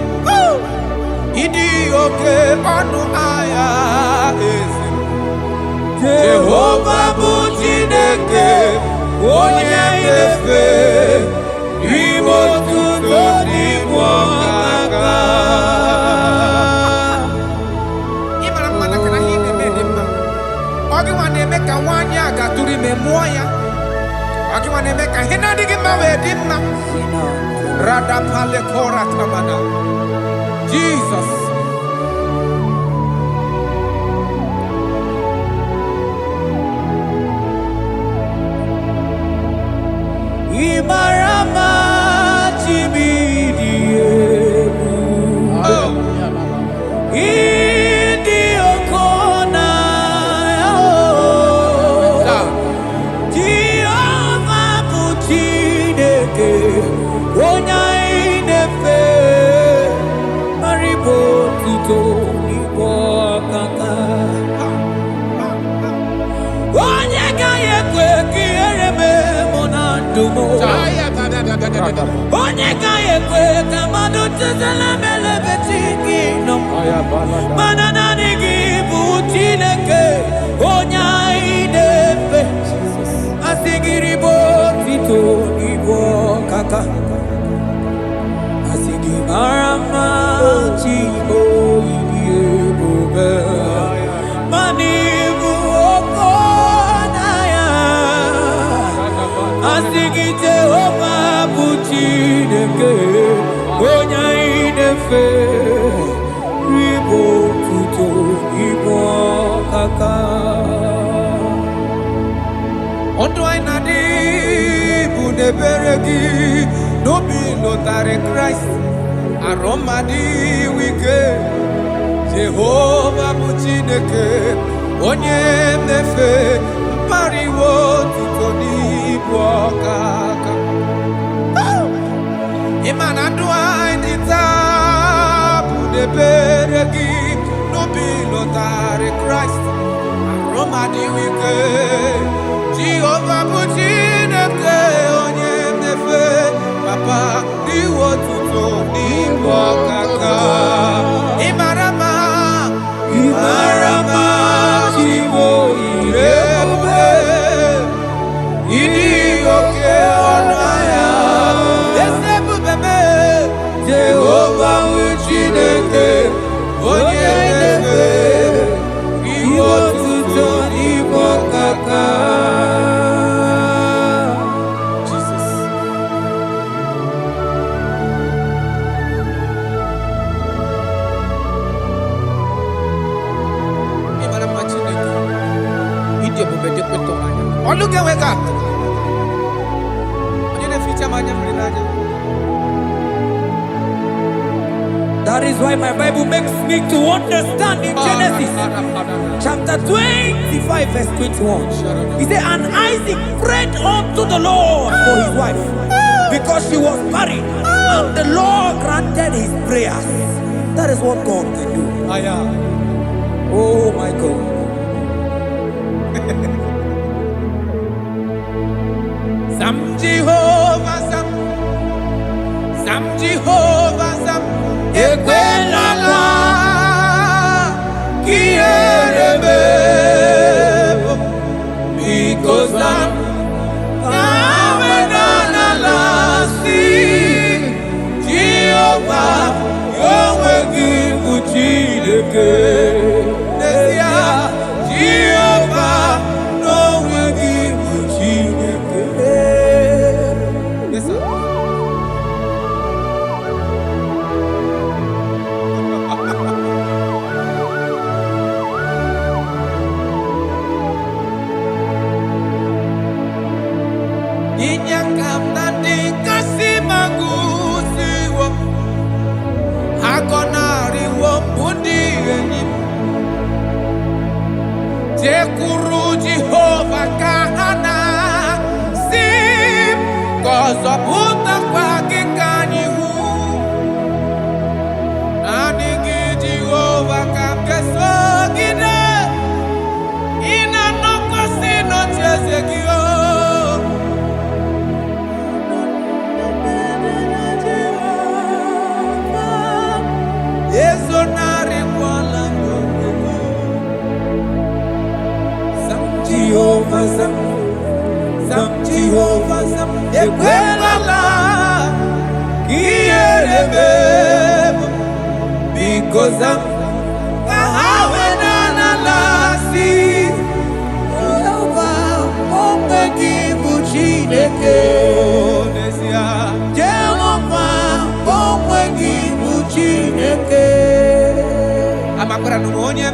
ịdị oke ọnụ ahịa eze. Jehovah bụ Chineke onye mnefe n'iwe otito n'iwe ọkaka. Ịmara mma na kana ihe na-eme dị mma. Ọ gị nwa na-eme ka nwaanyị a gatụrụ ime mụọ ya. Ọ gị nwa na-eme ka ihe na-adịghị mma wee dị mma. Radapale kora tamana. Jesus. Imarama chimidiyebu. Idi okona. dumo. Onye ga-ekwe ka mmadụ tụtara melebe Chineke. Mana gị bụ Chineke onye anyị na-efe. Asị gị ribo tito ibo kaka. Asị gị mara mma Chibo ihe obe. Mani bụ oko na ya. Asị gị Jehova bụ Chineke onye anyị na-efe. Ribo tito ibo kaka. Ondo anyị na-adị bụ n'ebere gị n'obi lụtara Kraịst arụmadị wike. Jehova bụ Chineke onye mmefe mpariwo tuto n'ibu ọkaka. Ịma na ndụ anyị dị taa bụ n'ebere gị n'obi lụtara Kraịst arụmadị wike. Jehova bụ Chineke onye mmefe papa iwo tuto n'ibu ọkaka. Ịmara mma Chibo ire ebube ịdị oke ọnụ ahịa. Eze ebube m Jehova bụ Chineke onye mmefe iwo tuto n'ibu ọkaka. Look at wake up. That is why my Bible makes me to understand in Genesis chapter 25 verse 21. He said, and Isaac prayed unto the Lord for his wife because she was barren, and the Lord granted his prayers. That is what God can do. Oh my God. Sam Jehovah Sam Ekwelala Kierebe because Sam Awenala si Jehovah Yahweh Gibu Chineke Nesia Jehovah Yahweh Gibu Chineke. Yes, sir. Inyakam nandi kasi magusiwo Hakonari wo budi eni Tekuru Jehovah kahana Sim Kozo puta kwa kikanyiwu Nanigi Jehovah kamkeso gide Ina noko sino chezekio Sam Jehovah Sam Ekwelala Kierebe because Sam Awenala si Jehovah Omegi Chineke Nesia Jehovah Omegi Chineke. Amakwara onye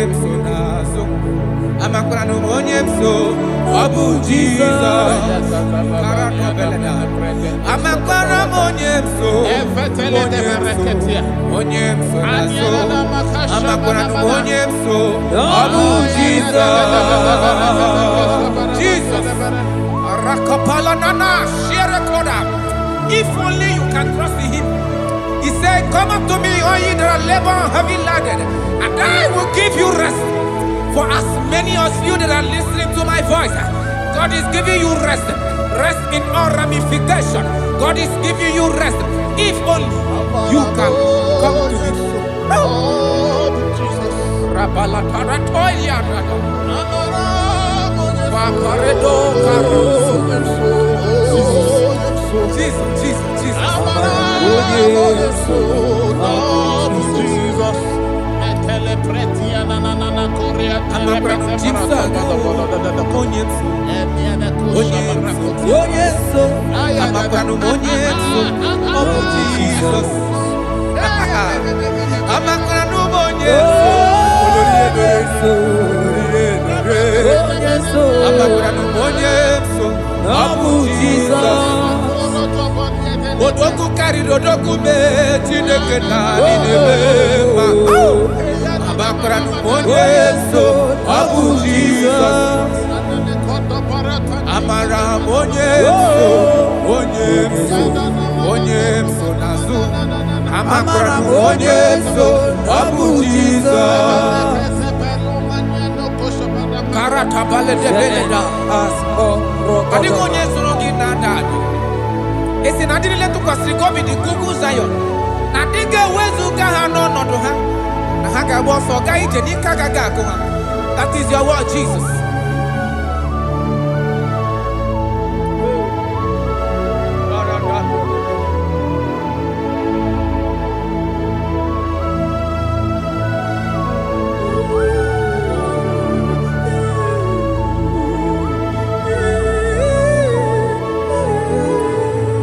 mso nazo amakwara onye mso ọbụ Jesus amakwara onye mso nazo amakwara onye mso ọbụ Jesus rakapala nana share koda. If only you can trust in him. He said, come up to me, all ye that are labor and heavy laden, and I will give you rest. For as many of you that are listening to my voice, God is giving you rest. Rest in all ramification. God is giving you rest. If only you can come to Him. Oh, Jesus. Odoku carried Odoku me Chineke na ninebema. Amakra numonye so Abu Jesus. Amara monye so nazu. Amakra numonye so Abu Jesus. Karata bale de beleda asko. Kadi monye so nogi nada. Esi na diri letu kwa sikobi di kuku Zion. Na dige wezu ka ha no nodo ha. Na ha ga bo so ga ije ni kaga ga ko ha. That is your word, Jesus.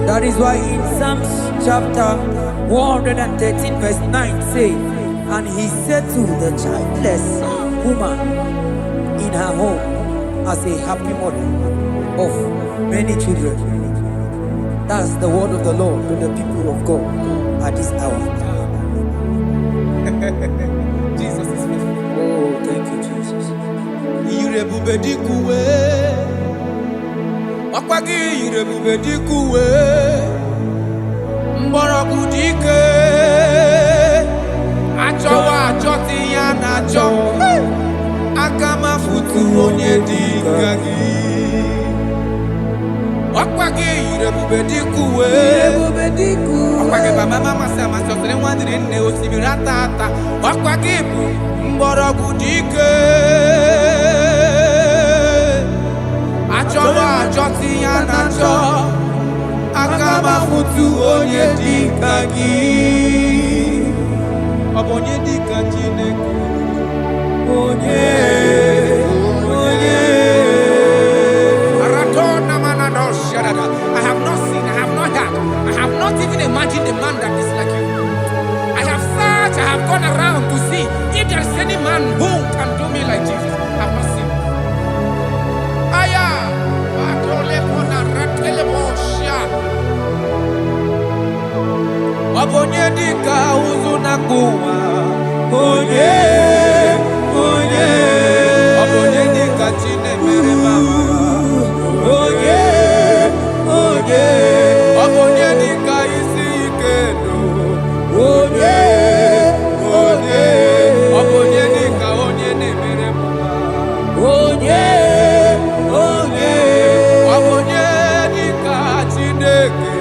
That is why in Psalms chapter 113 verse 9 says, and he said to the childless woman in her home as a happy mother of many children. That's the word of the Lord to the people of God at this hour. Jesus is faithful. Oh, thank you, Jesus. Irebube dikuwe. Wakwagi irebube dikuwe. Mborogu dike. Achowa achoti ya nacho. Akama futu onye dikagi. Wakwagi irebube dikuwe. Wakwagi baba mama sama sosere wadiri nne osimira tata. Wakwagi mborogu dike. Achowa achoti ya nacho. Akama futu onye dikagi. Onye dika Chineke. I have not seen, I have not heard, I have not even imagined a man that is like you. I have searched, I have gone around to see if there is any man who can do me like Jesus. I have not seen. Abonye dika uzuna kuwa. Abonye dika chine mere mama. Abonye dika isi ikeno. Abonye dika onye ne mere mama. Abonye dika Chineke.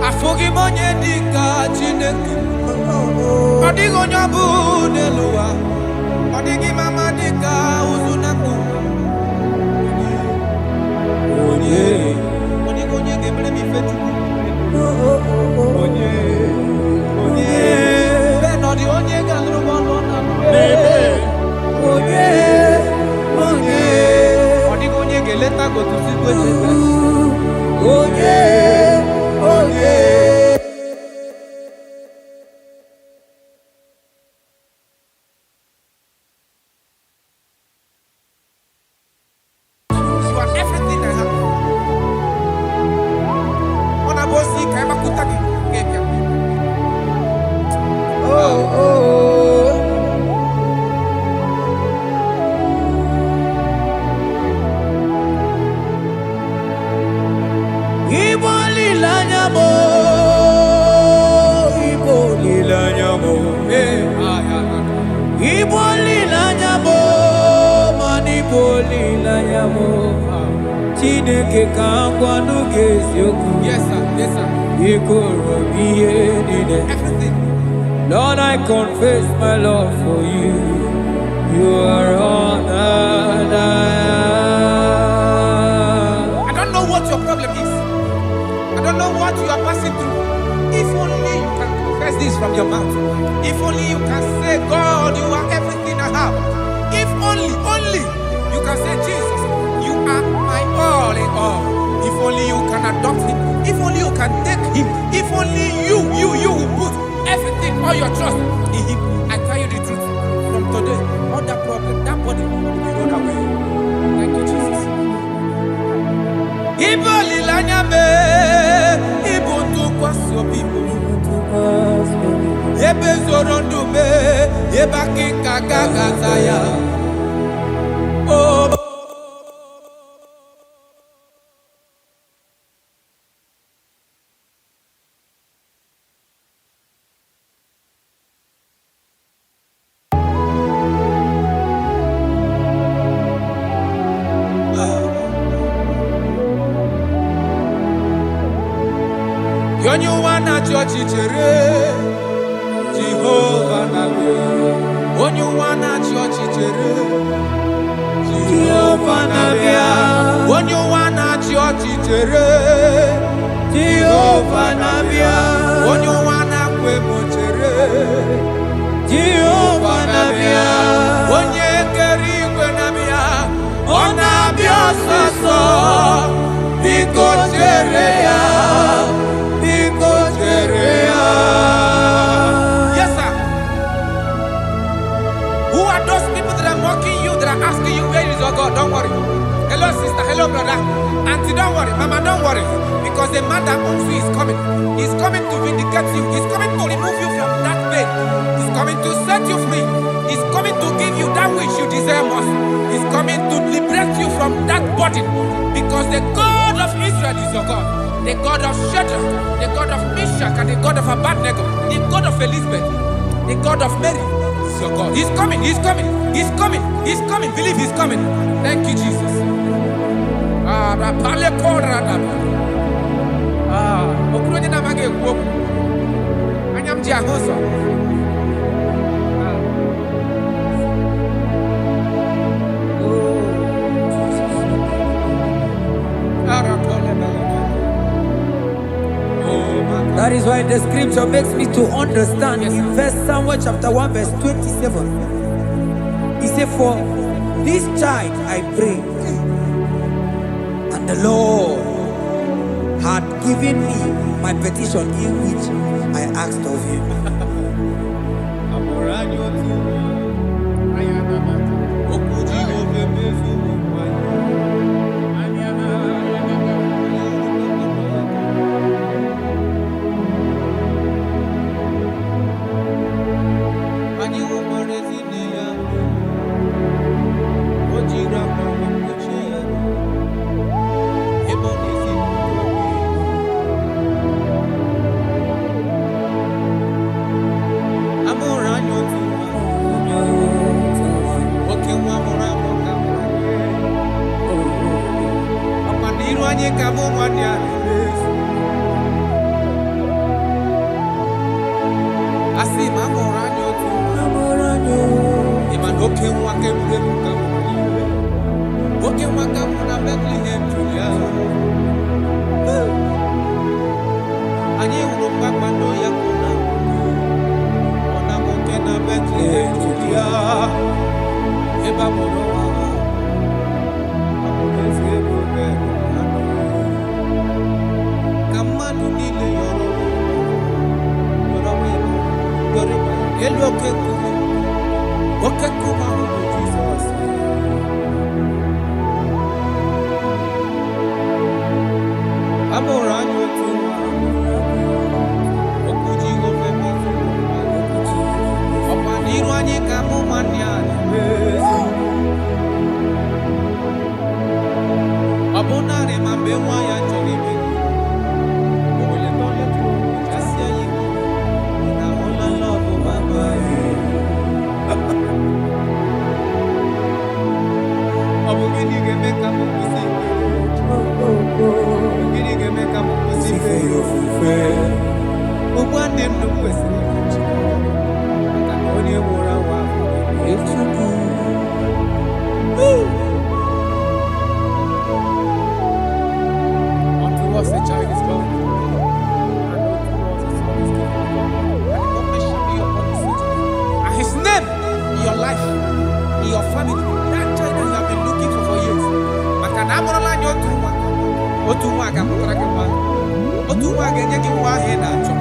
Afogi monye dika Chineke. Odigo nyabu neluwa. Odigi mama dika uzunaku. Odigo nye gebre mi fetu. Ben odi onye galru bono na. Ibolilanya mo, manibolilanya mo. Chineke kangwa nugesioku. Yes, sir. Yes, sir. Everything. Lord, I confess my love for you. You are all that I don't know what your problem is. I don't know what you are passing through. If only you can confess this from your mouth. If only you can say, God, you are everything I have. If only you can say, Jesus, you are my all in all. If only you can adopt him. If only you can take him. If only you will put everything, all your trust in him. I tell you the truth. From today, all that problem, that body will be rolled away. Thank you, Jesus. Ibolilanya me, ibuntu kwasio people. Ebe zorondu me, ebaki kagagazaya. Oh. Yonyu wana chochi chere, Jehovah nabe. Onyu wana chochi chere, Jehovah nabe. Onyu wana chochi chere, Jehovah nabe. Onyu wana kwe mochere, Jehovah nabe. Onye keri kwe nabe, onabia soso, biko chere ya. Yes, sir. Who are those people that are mocking you, that are asking you, where is your God? Don't worry. Hello, sister. Hello, brother. Auntie, don't worry. Mama, don't worry. Because the man that owns you is coming. He's coming to vindicate you. He's coming to remove you from that pain. He's coming to set you free. He's coming to give you that which you desire most. He's coming to liberate you from that burden. Because the God of Israel is your God. The God of Shadrach, the God of Meshach, and the God of Abednego, the God of Elizabeth, the God of Mary is your God. He's coming, he's coming, he's coming, he's coming. Believe he's coming. Thank you, Jesus. That is why the scripture makes me to understand. Yes, in verse Samuel chapter 1 verse 27. He said, for this child I pray, and the Lord had given me my petition in which I asked of him. life, in your family, that child that you have been looking for years. Makana amorola nyo otu nwa ga-amụtara gị nwa. Otu nwa ga-enye gị nwa ahụ ị na-achọ.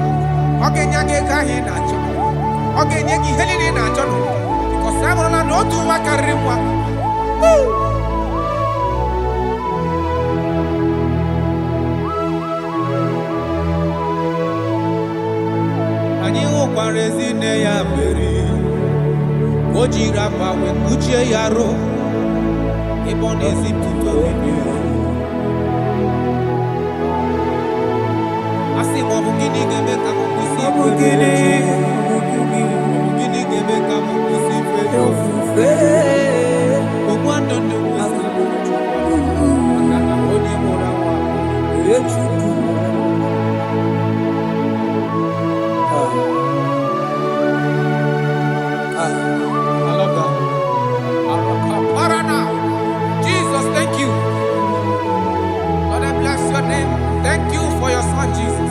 Ọ ga-enye gị ego ahụ ị na-achọ. Ọ ga-enye gị ihe niile ị na-achọ n'ụwa. Because amụrụla na otu nwa karịrị nwa. Anyị hụkwara ezinne ya mere o jiri akwa wee kpuchie ya arụ ebe ọ na-ezipụta obibi. Asị m ọ bụ gịnị ga-eme ka m kwụsị gịnị ga-eme ka m kwụsị ofufe ogbu ndụ ndụ maka na onye mụrụ anwa Chukwu. I love that. Jesus, thank you. Lord, I bless your name. Thank you for your son, Jesus.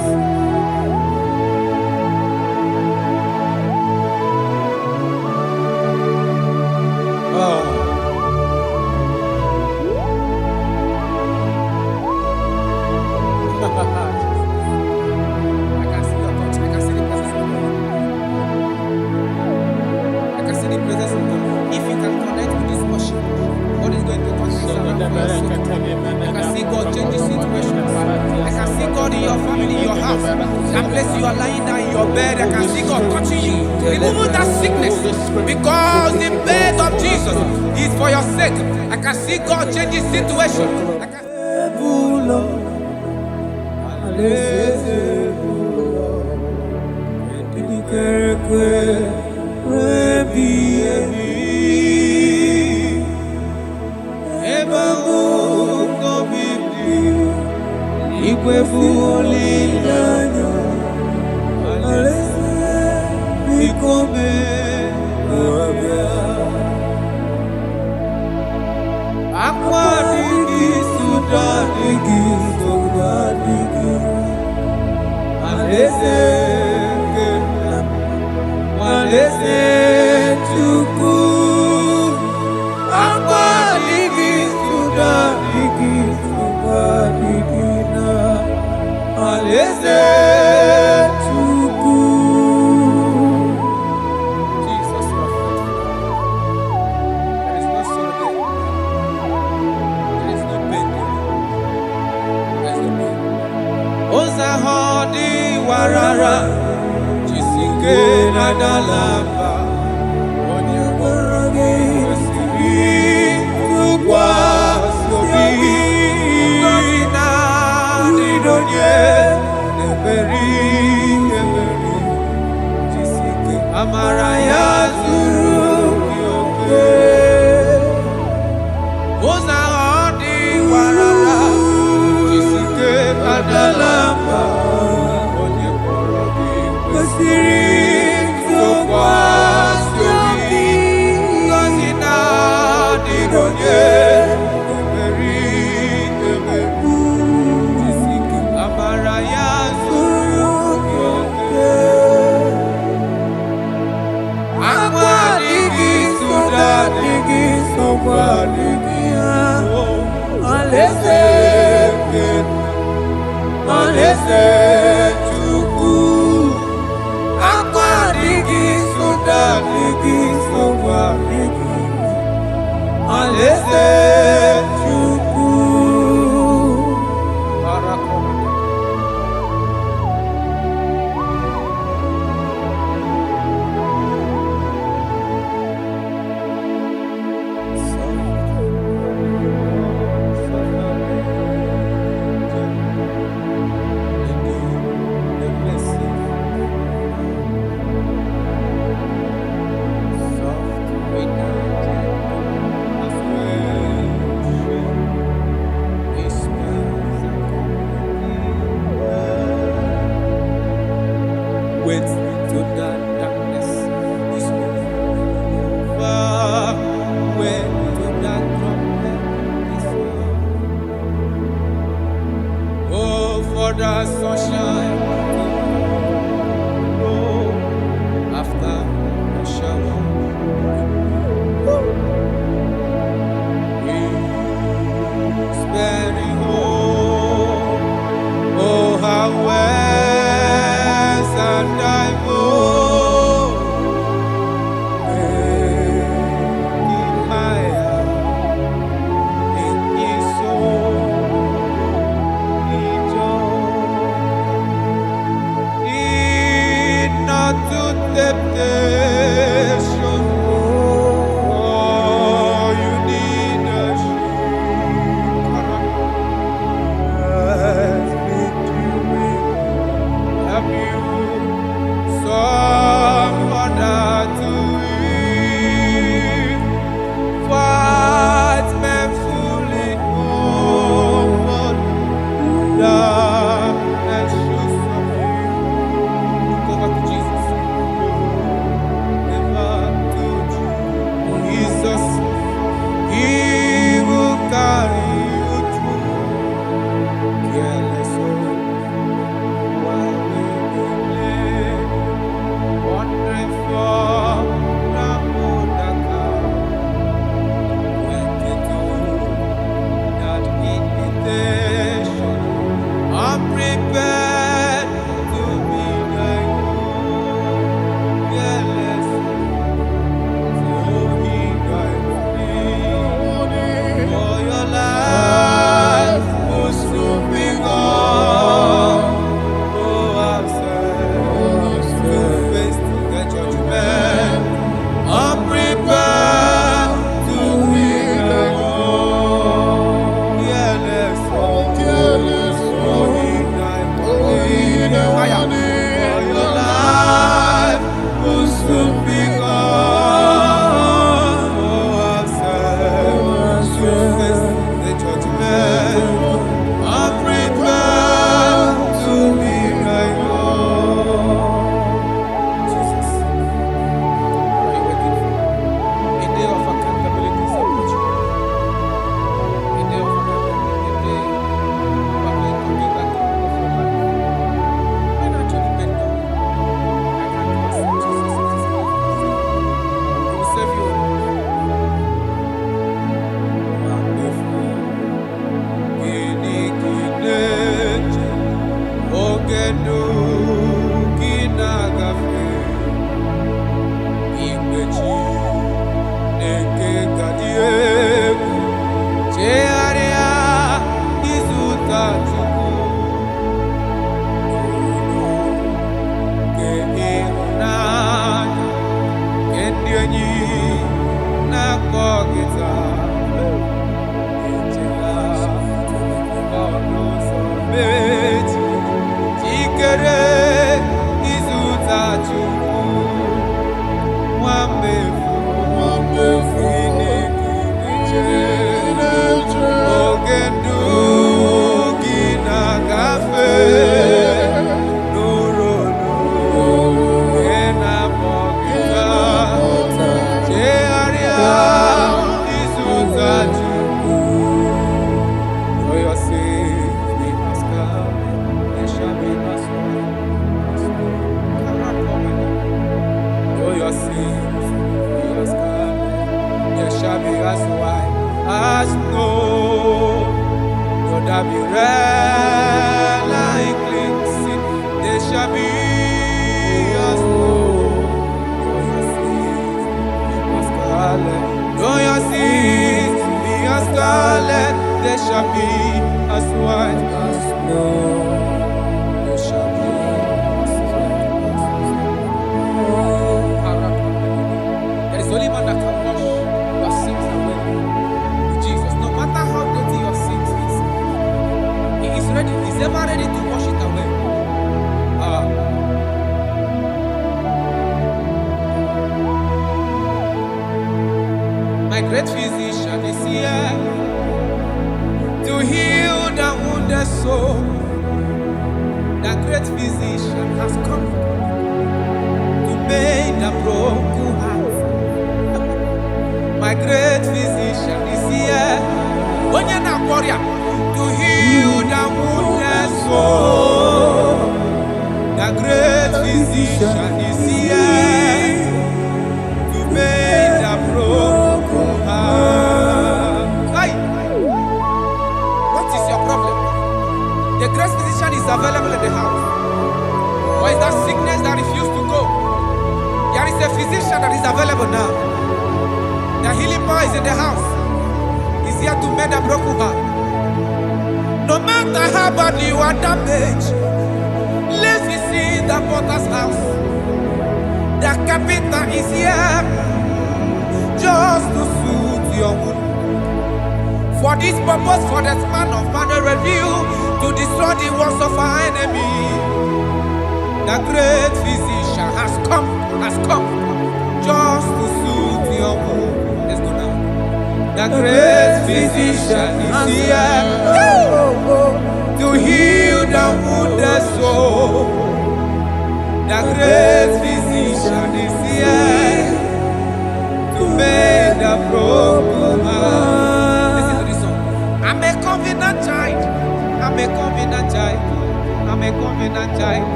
Because the birth of Jesus is for your sake. I can see God change the situation.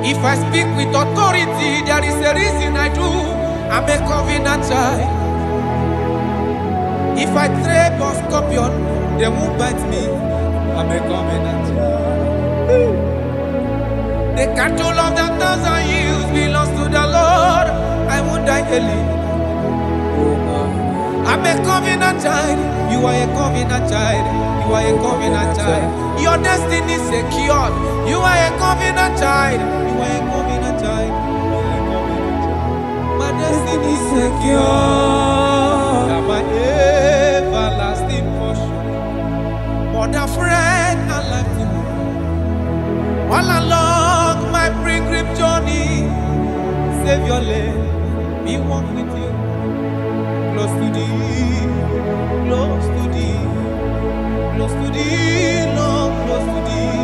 If I speak with authority, there is a reason I do. I'm a covenant child. If I tread on scorpion, they won't bite me. I'm a covenant child. The cattle of the 1,000 years belongs to the Lord. I won't die early. I'm a covenant child. You are a covenant child. You are a covenant child. Your destiny is secured. You are a covenant child. You are a covenant child. My destiny is secure. I'm my everlasting portion. More than friend and life to me. All along my pilgrim journey, save your lane. Be one with you. Close to thee, close to thee, close to thee, Lord, close to thee.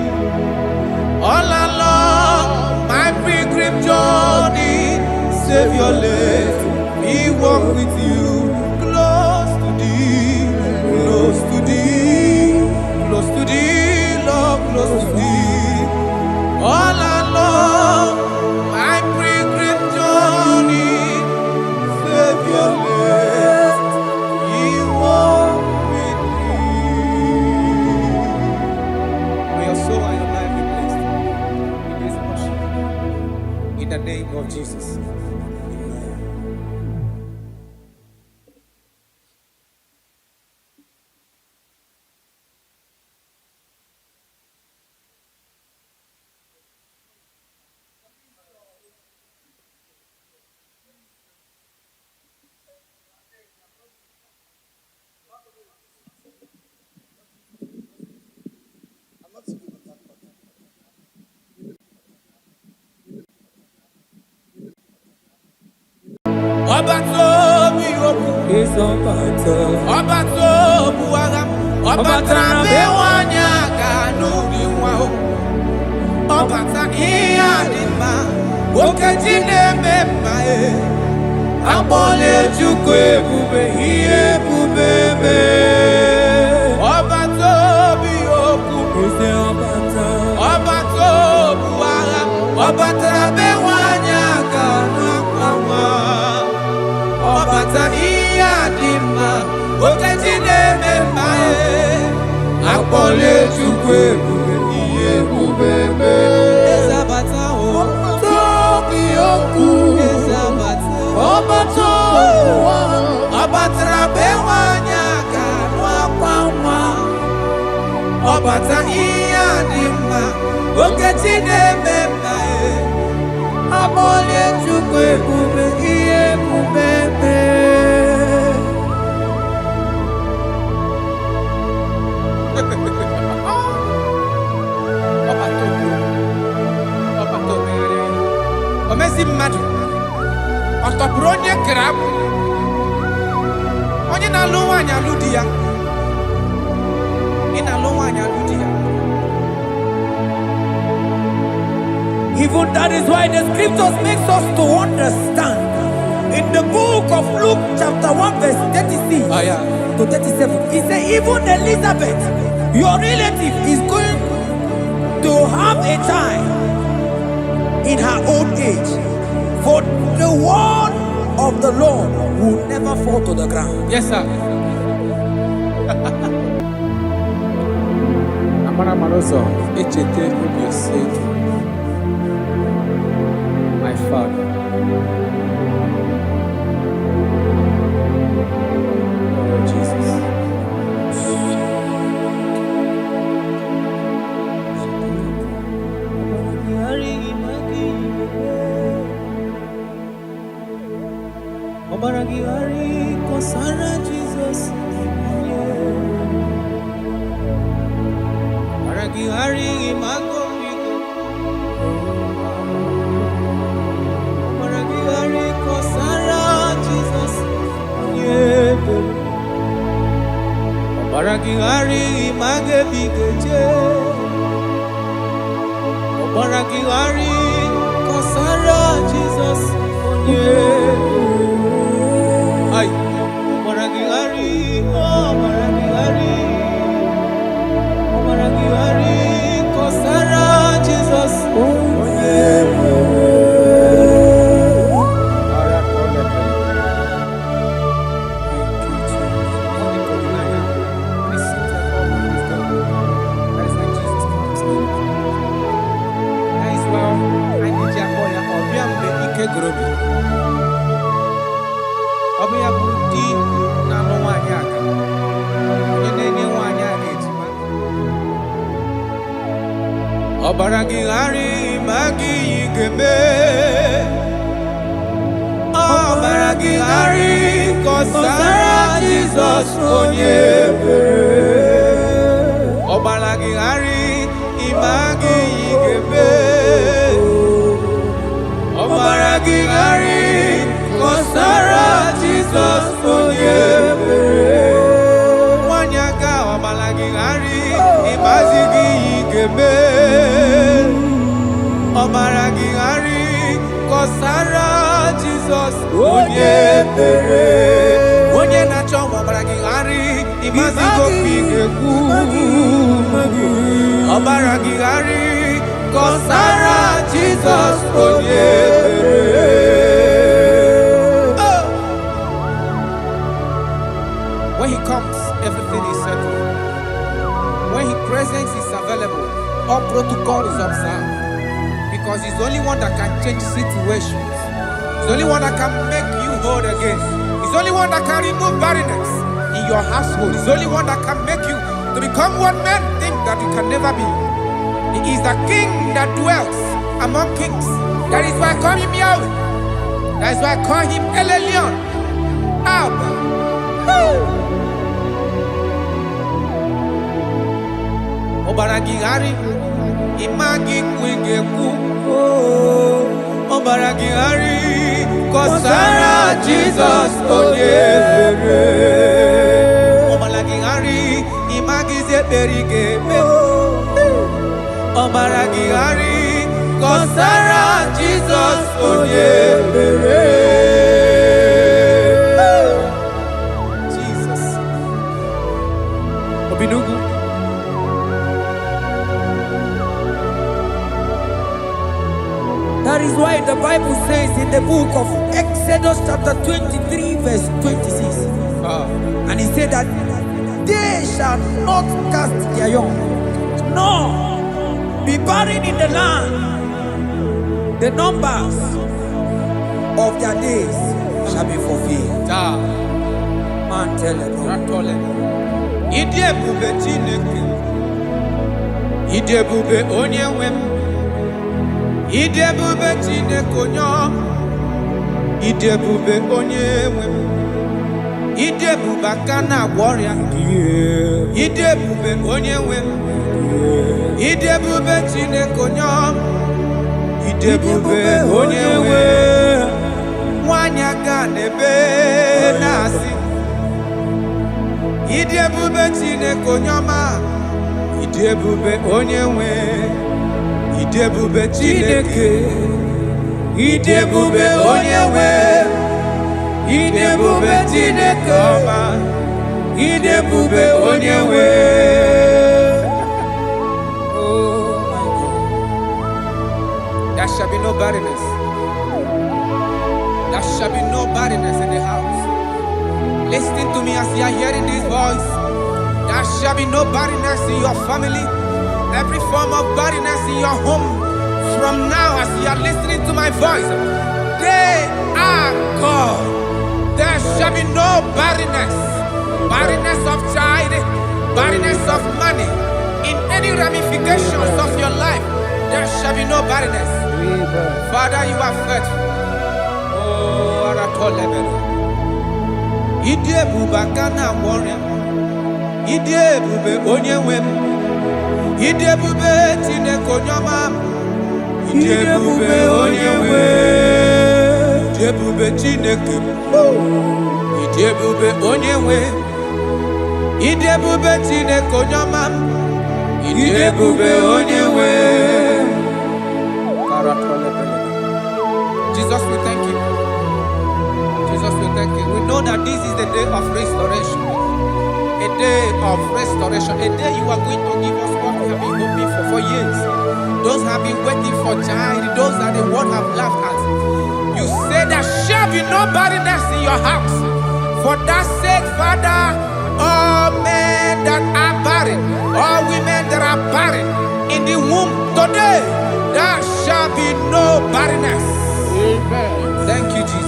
All along my pilgrim journey, save your life, we walk with you, close to thee. Obato biyoku is Obata. Obato buaga Obata bewanya kanuni wao Obata iya dima Okejine memae Abole chukwe bube iye bubebe Obato biyoku Is Obata. Obato buaga Obata bewanya kanuni Obata iya dima Okejine memae Abole chukwe bube iye bubebe Ezabata o Tobiyoku Ezabata Obato Obatra bewanya kanwa kwamwa Obata iya dima Okejine memae Abole chukwe bube iye bubebe Omezi mmadu Ọtọpụrụ onye krab Onye na-alụ nwaanyị alụ di ya Ị na-alụ nwaanyị alụ di ya Even that is why the scriptures makes us to understand. In the book of Luke chapter 1 verse 36 to 37, it says even Elizabeth, your relative, is going to have a child in her old age. For the word of the Lord will never fall to the ground. Yes, sir. Amara Marozo, echete obi ose. My Father. Oh, Jesus. Obaragihari kosara Jesus. Obaragihari imagomigo. Obaragihari kosara Jesus. Obaragihari imagebigeje. Obaragihari Kosara Jesus. Ay, Obaragihari, Obaragihari, Obaragihari kosara Jesus. Obaragihari magi igeme Obaragihari kosara Jesus onyebe Obaragihari imagi igeme Obaragihari kosara Jesus onyebe Wanyaga Obaragihari imazigi igeme Obaragihari kosara Jesus onyebere Onye na-achọ Obaragihari imazigo kpigekwu Obaragihari kosara Jesus onyebere When he comes, everything is settled. When his presence is available, all protocol is observed. Because he's the only one that can change situations. He's the only one that can make you whole again. He's the only one that can remove barrenness in your household. He's the only one that can make you to become what men think that you can never be. He is the king that dwells among kings. That is why I call him Yahweh. That is why I call him El Elyon. Abba. Obaragihari imagi kwingeku Obaragihari Kosara Jesus Onyebere. Omalagi hari imagize berige. Omalagi hari Kosara Jesus Onyebere. Jesus. Obinugu. That is why the Bible says in the book of Exodus chapter 23 verse 26. And he said that they shall not cast their young, nor be barren in the land. The numbers of their days shall be fulfilled. Man tell them. Idebube Chineke. Idebube Onyewem. Idebube Chineke Onyom. Idebube Onyewem. Idebube Kana warrior. Idebube Onyewem. Idebube Chineke Onyom. Idebube Onyewem. Wanyaga nebe nasi. Idebube Chineke Onyoma. Idebube Onyewem. Idebube Chineke. Idebube Onyewem. Idebube Chineke Oma. Idebube Onyewem. Oh my God. There shall be no barrenness. There shall be no barrenness in the house. Listen to me as you are hearing this voice. There shall be no barrenness in your family. Every form of barrenness in your home. From now as you are listening to my voice, they are gone. There shall be no barrenness. Barrenness of child, barrenness of money. In any ramifications of your life, there shall be no barrenness. Father, you are faithful. Oh, Aratolebele. Idebube Kana warrior. Idebube Onyewem. Idebube Chineke Onyoma. Idebube Onyewem. Idebube Chineke. Idebube Onyewem. Idebube Chineke Onyoma. Idebube Onyewem. Jesus, we thank you. Jesus, we thank you. We know that this is the day of restoration. A day of restoration. A day you are going to give us what we have been hoping for years. Those have been waiting for child. Those are the world have laughed at. You say there shall be no barrenness in your house. For that sake, Father, all men that are barren, all women that are barren in the womb today, there shall be no barrenness. Amen. Thank you, Jesus.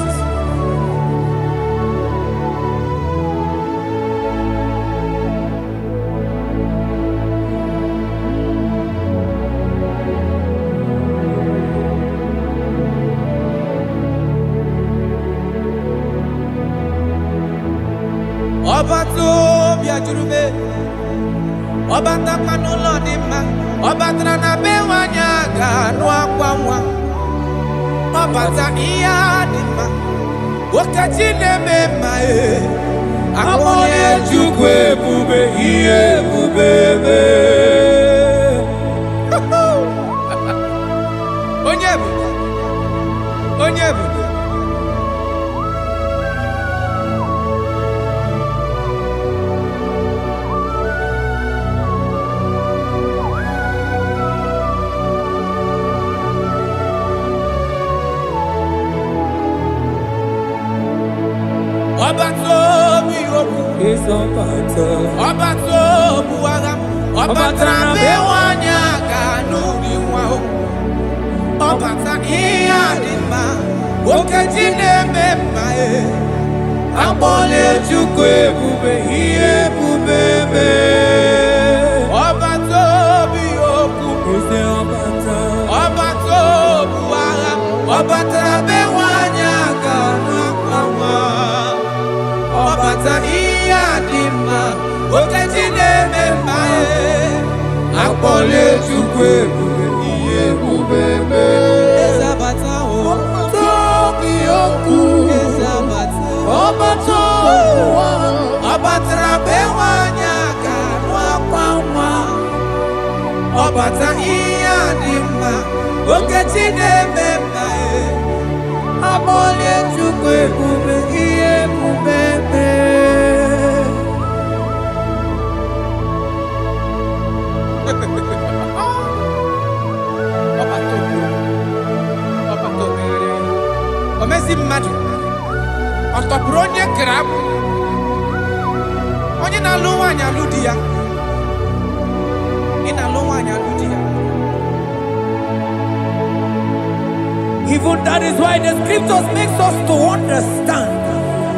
Obato biajurube, obata kanulo dima, obatra na bewanya ganu akwanwa, obata iya dima, wakachine mema akone chukwe bube iye bubebe. Onyebu, onyebu. Obato buwaga, obatra bewanya kanu diwa. Obata iya dima, wakachine mema akone chukwe bube iye bubebe. Obato biyoku, obato buwaga, obatra bewanya kanu akwa. Obata iya dima, wakachine mema akone chukwe bube iye bubebe. Ezabata o, toki oku. Ọbata ihe adị mma, okechi na-eme mma. Abọlie Chukwu ebube, ihe ebube mee. Omezi mmadụ ọ tọpụrụ onye kere abụ, onye na-alụ nwaanyị alụ di ya, ị na-alụ nwaanyị alụ di ya. Even that is why the scriptures makes us to understand.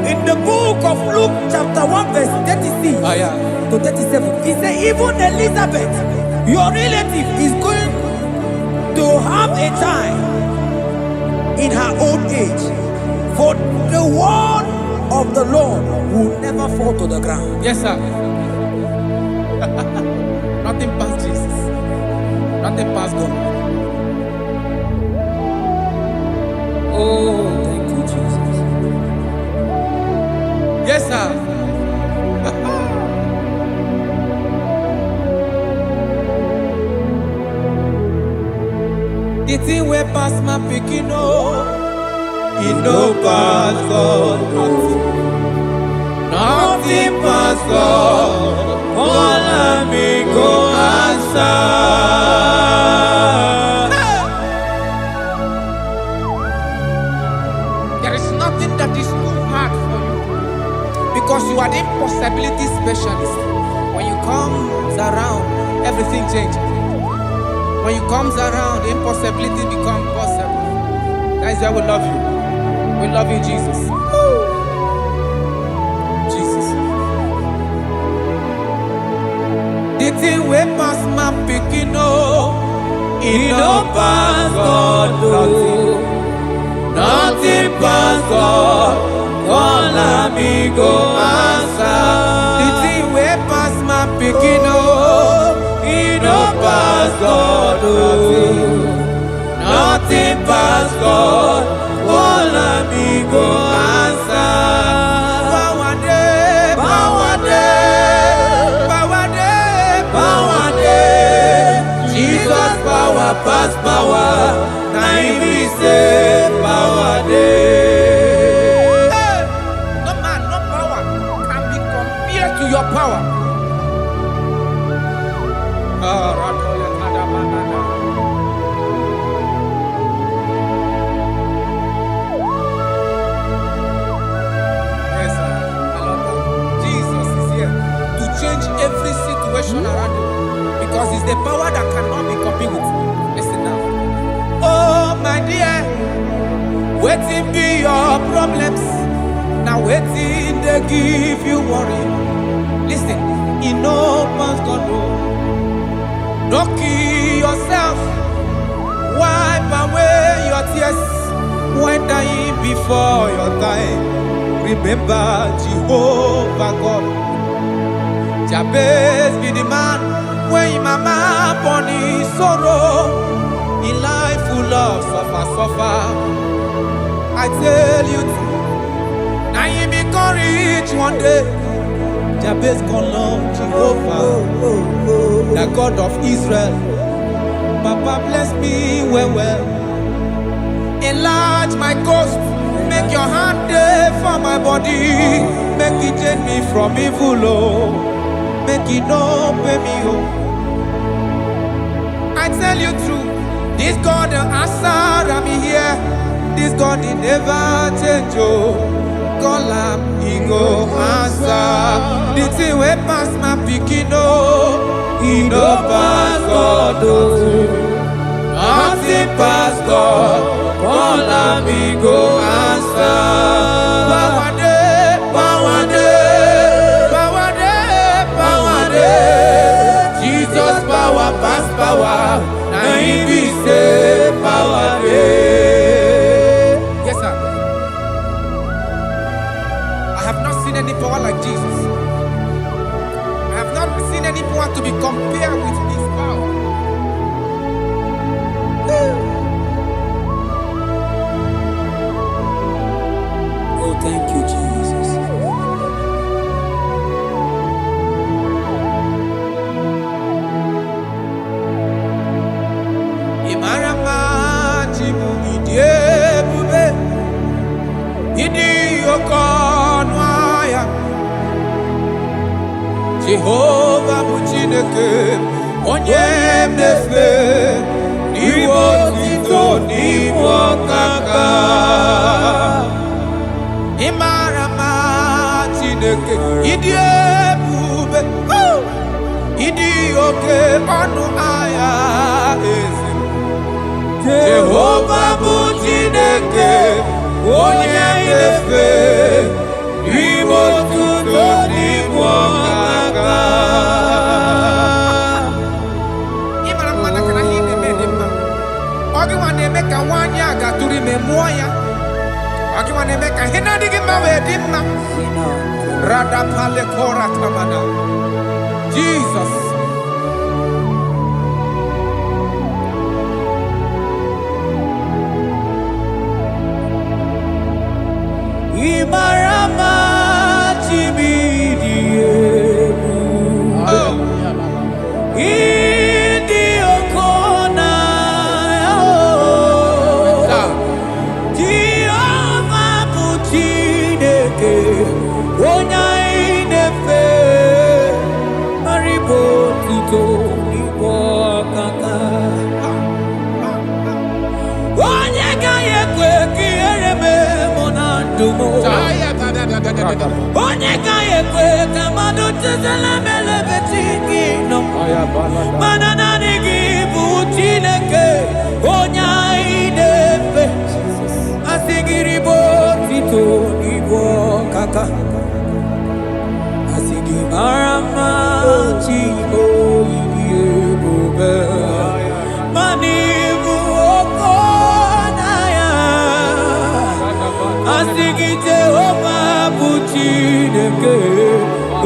In the book of Luke chapter 1 verse 36 to 37, he said even Elizabeth, your relative, is going to have a child in her old age. For the word of the Lord will never fall to the ground. Yes, sir. Nothing past Jesus. Nothing past God. Oh, thank you, Jesus. Yes, sir. The thing way past my picking it no pass God. Nothing past God. All me go answer. There is nothing that is too hard for you, because you are the impossibility specialist. When you come around, everything changes. When you come around, the impossibility becomes possible. That is why we love you. We love you, Jesus. Jesus. The thing way past my picking it no pass God. Nothing pass God. All me go answer. The thing way past my picking it no pass God. Nothing pass God. All me go answer. Power day, power day, power day, power day. Jesus power pass power. Now he say power day. Hey, no man, no power can be compared to your power. Every situation around you, because it's the power that cannot be copied with. Listen now. Oh my dear, waiting be your problems. Now waiting they give you worry. Listen, you know man's God know. Don't kill yourself. Wipe away your tears when dying before your time. Remember Jehovah God. Jabez be the man when his mama born his sorrow. In life full of suffer. I tell you, now he be rich one day. Jabez gonna love Jehovah, the God of Israel. Papa bless me well. Enlarge my coast, make your hand there for my body, make it change me from evil. Make it no pay me I tell you true, this God the answer I'm here. This God he never change Call him, he go answer. The thing way pass my picking he no pass God. Nothing pass God. Call him, he go answer. Power day, power day, power day, power day. Jesus power pass power. Now he be say power day. Yes, sir. I have not seen any power like Jesus. I have not seen any power to be compared with his power. Oh, thank you, Jesus. Jehovah bụ Chineke onye na-efe iwe otito n'ibu ọkaka. Ị mara mma Chineke, ịdị ebube, ịdị oke ọnụ ahịa eze. Jehovah bụ Chineke onye na-efe iwe otito n'ibu ọkaka. Ị mara mma na kana ihe na-eme dị mma. Ọ gị nwa na-eme ka nwaanyị a gatụrụ ime mụọ ya. Ọ gị nwa na-eme ka ihe na-adịghị mma wee dị mma. Radapale kora tamana. Jesus. Imarama chimidiyebu. Idi okona. Jehovah bụ Chineke onye na-efe maribo tito n'igbo ọkaka. Onye gaghị ekwe ka ihere mee mụ na ndụ m. Onye gaghị ekwe ka mmadụ tụzala m elebeti gị nọ. Mana naanị gị bụ Chineke onye anyị na-efe. Asị gị ribo tito n'igbo ọkaka. Asị gị mara mma Chimo ịdị ebube. Mana ịbụ oke ọnụahịa. Asị gị Jehovah bụ Chineke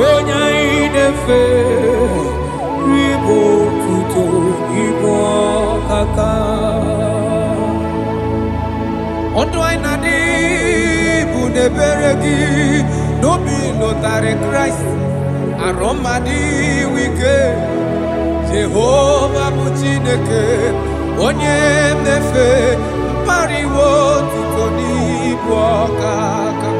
onye anyị na-efe ribo tito n'igbo ọkaka. Ọdụ anyị na-adị bụ n'ebere gị n'obi lụtarị Kraịst arụ mmadụ ike. Jehovah bụ Chineke onye na-efe mpariwo otito n'ibu ọkaka.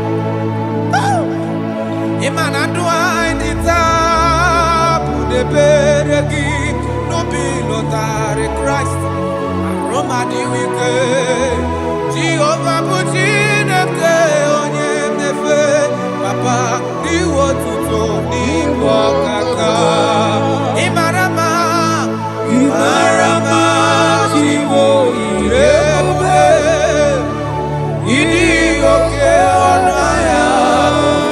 Ịma na ndụ anyị dị taa bụ n'ebere gị n'obi lụtarị Kraịst arụ mmadụ ike. Jehovah bụ Chineke onye na-efe papa iwe otito n'ibu ọkaka. Ị mara mma, ị mara mma Chimo ịdị ebube, ịdị oke ọnụ ahịa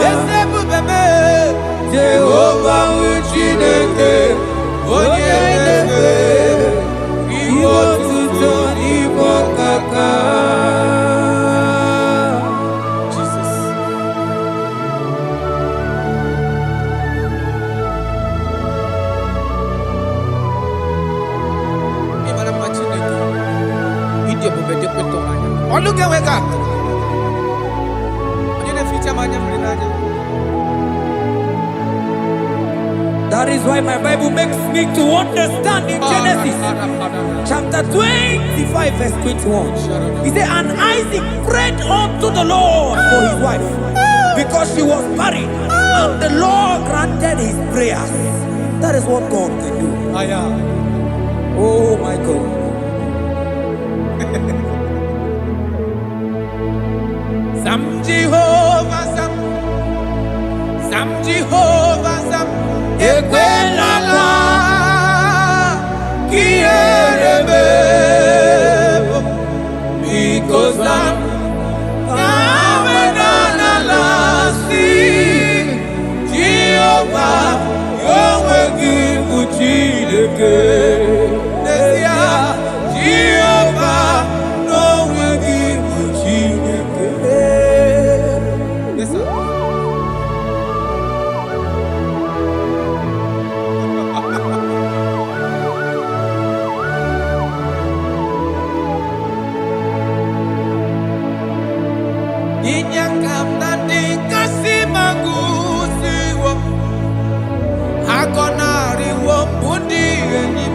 eze ebube mee. Jehovah bụ Chineke onye na-efe iwe otito n'ibu ọkaka. That is why my Bible makes me to understand in Genesis chapter 25 verse 21. He said, and Isaac prayed unto the Lord for his wife because she was barren, and the Lord granted his prayers. That is what God can do. Oh my God. Sam Jehovah Sam, Sam Jehovah Sam, Ekwelala Kierebe, because Sam Avenana Lasti Jehovah Yahweh Gibu Chideke Nesia Jehovah Yahweh Gibu Chideke. Yes, sir. Inyakam nandi kasi magusiwo, hakonari wo bundi enyi.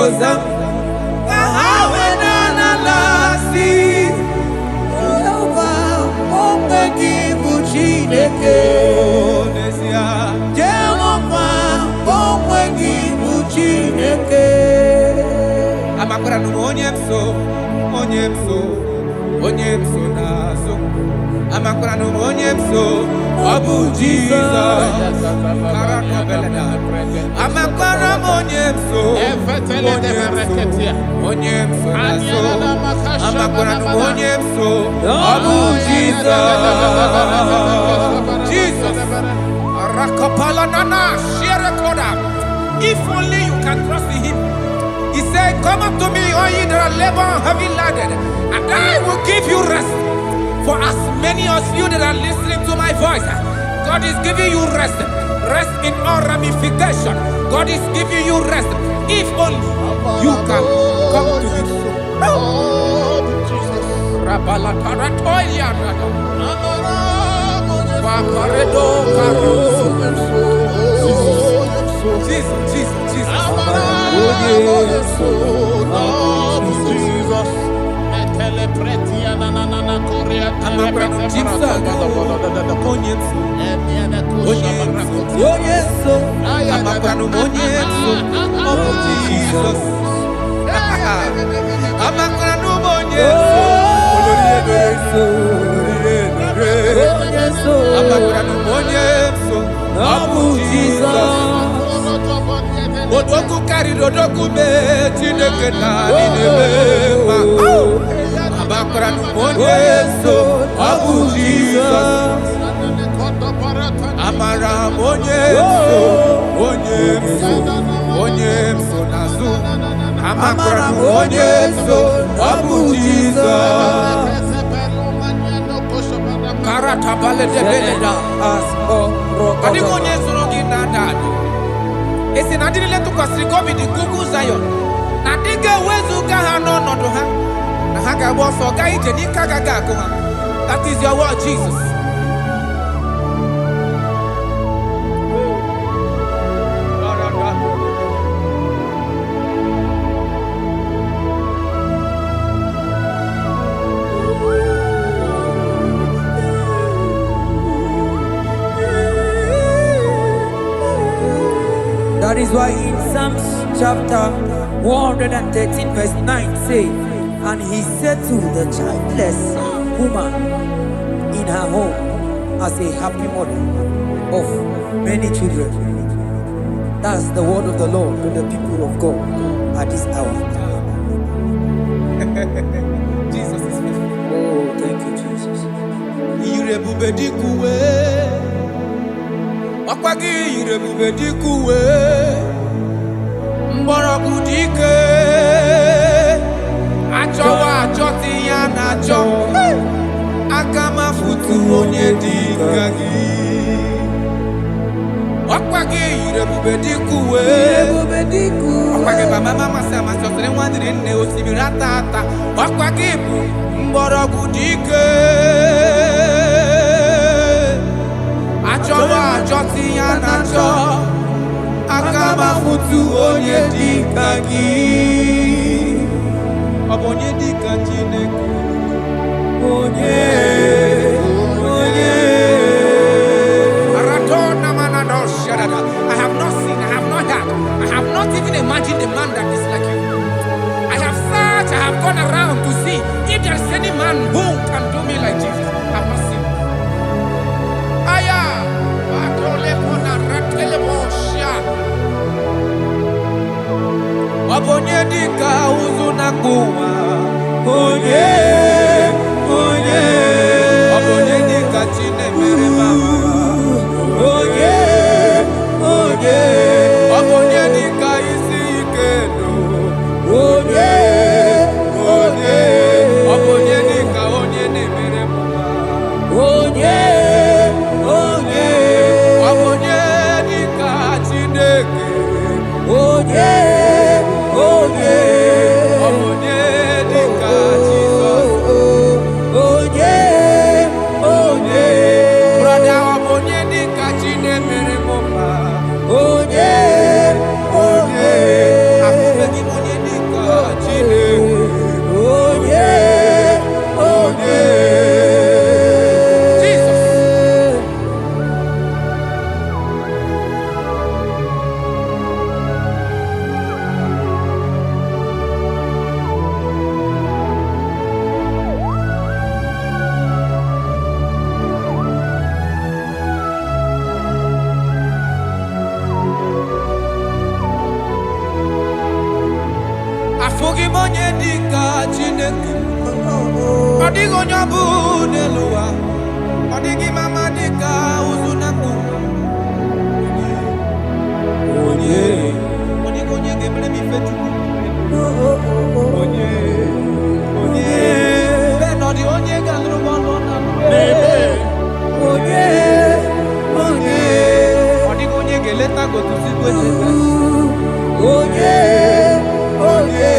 Gozam, Ahawena Lasi, Omegi Buchineke, Jehovah, Omegi Buchineke. Amakora no onyemso nazo. Amakora no onyemso, Abu Jesus. Amakora onyemso nazo. Amakora no onyemso, Abu Jesus. Jesus. Rakapala nana, share koda. If only you can trust in him. He said, come up to me, all ye that are labor and heavy laden, and I will give you rest. For as many of you that are listening to my voice, God is giving you rest. Rest in all ramification. God is giving you rest. If only you can come to him. Oh, Jesus. Jesus. Odoku carry odoku me Chineke na ninebema. Abakra no monyeso, Abu Jesus. Amara monyeso nazu. Amakra no monyeso, Abu Jesus. Karata bale de beleda asko roko. Adi monyeso rogi nandado. Esi na dile to kwasiri go be the Google Zion. Na diga wezu ga ha no nodo ha. Na ha ga bo so ga ije ni kaga ga ko ha. That is your word, Jesus. That is why in Psalms chapter 113 verse 9 say, and he said to the childless woman in her home as a happy mother of many children. That's the word of the Lord to the people of God at this hour. Jesus is faithful. Oh, thank you, Jesus. Irebubedikuwe. Wakwagi irebubedikuwe. Mborogu dike. Achowa achoti ya nacho. Akama futu onye dikagi. Wakwagi irebubedikuwe. Wakwagi mama sama sosere mwandire nne osibiratata. Wakwagi mborogu dike. Achowa achoti ya nacho. Akama futu onye dikagi. Onye dikagi neku. Onye. I have not seen, I have not heard, I have not even imagined a man that is like you. I have searched, I have gone around to see if there is any man who can do me like Jesus. I have not seen. Aya, Obonye dika uzuna kuwa. Onye. Obonye dika chine mere mama. Onye. Obonye dika isi ikeno. Onye. Obonye dika onye ne mere mama. Onye. Obonye dika chineke. Onye dika Jesus. Amugi monye dika chineke. Odigo nyabu neluwa. Odigi mama dika uzunaku. Onye. Odigo nye gemle mi fetu. Onye. Onye. Benodi onye gandru bono na. Onye. Onye. Odigo nye geleta go to see Onye. Onye.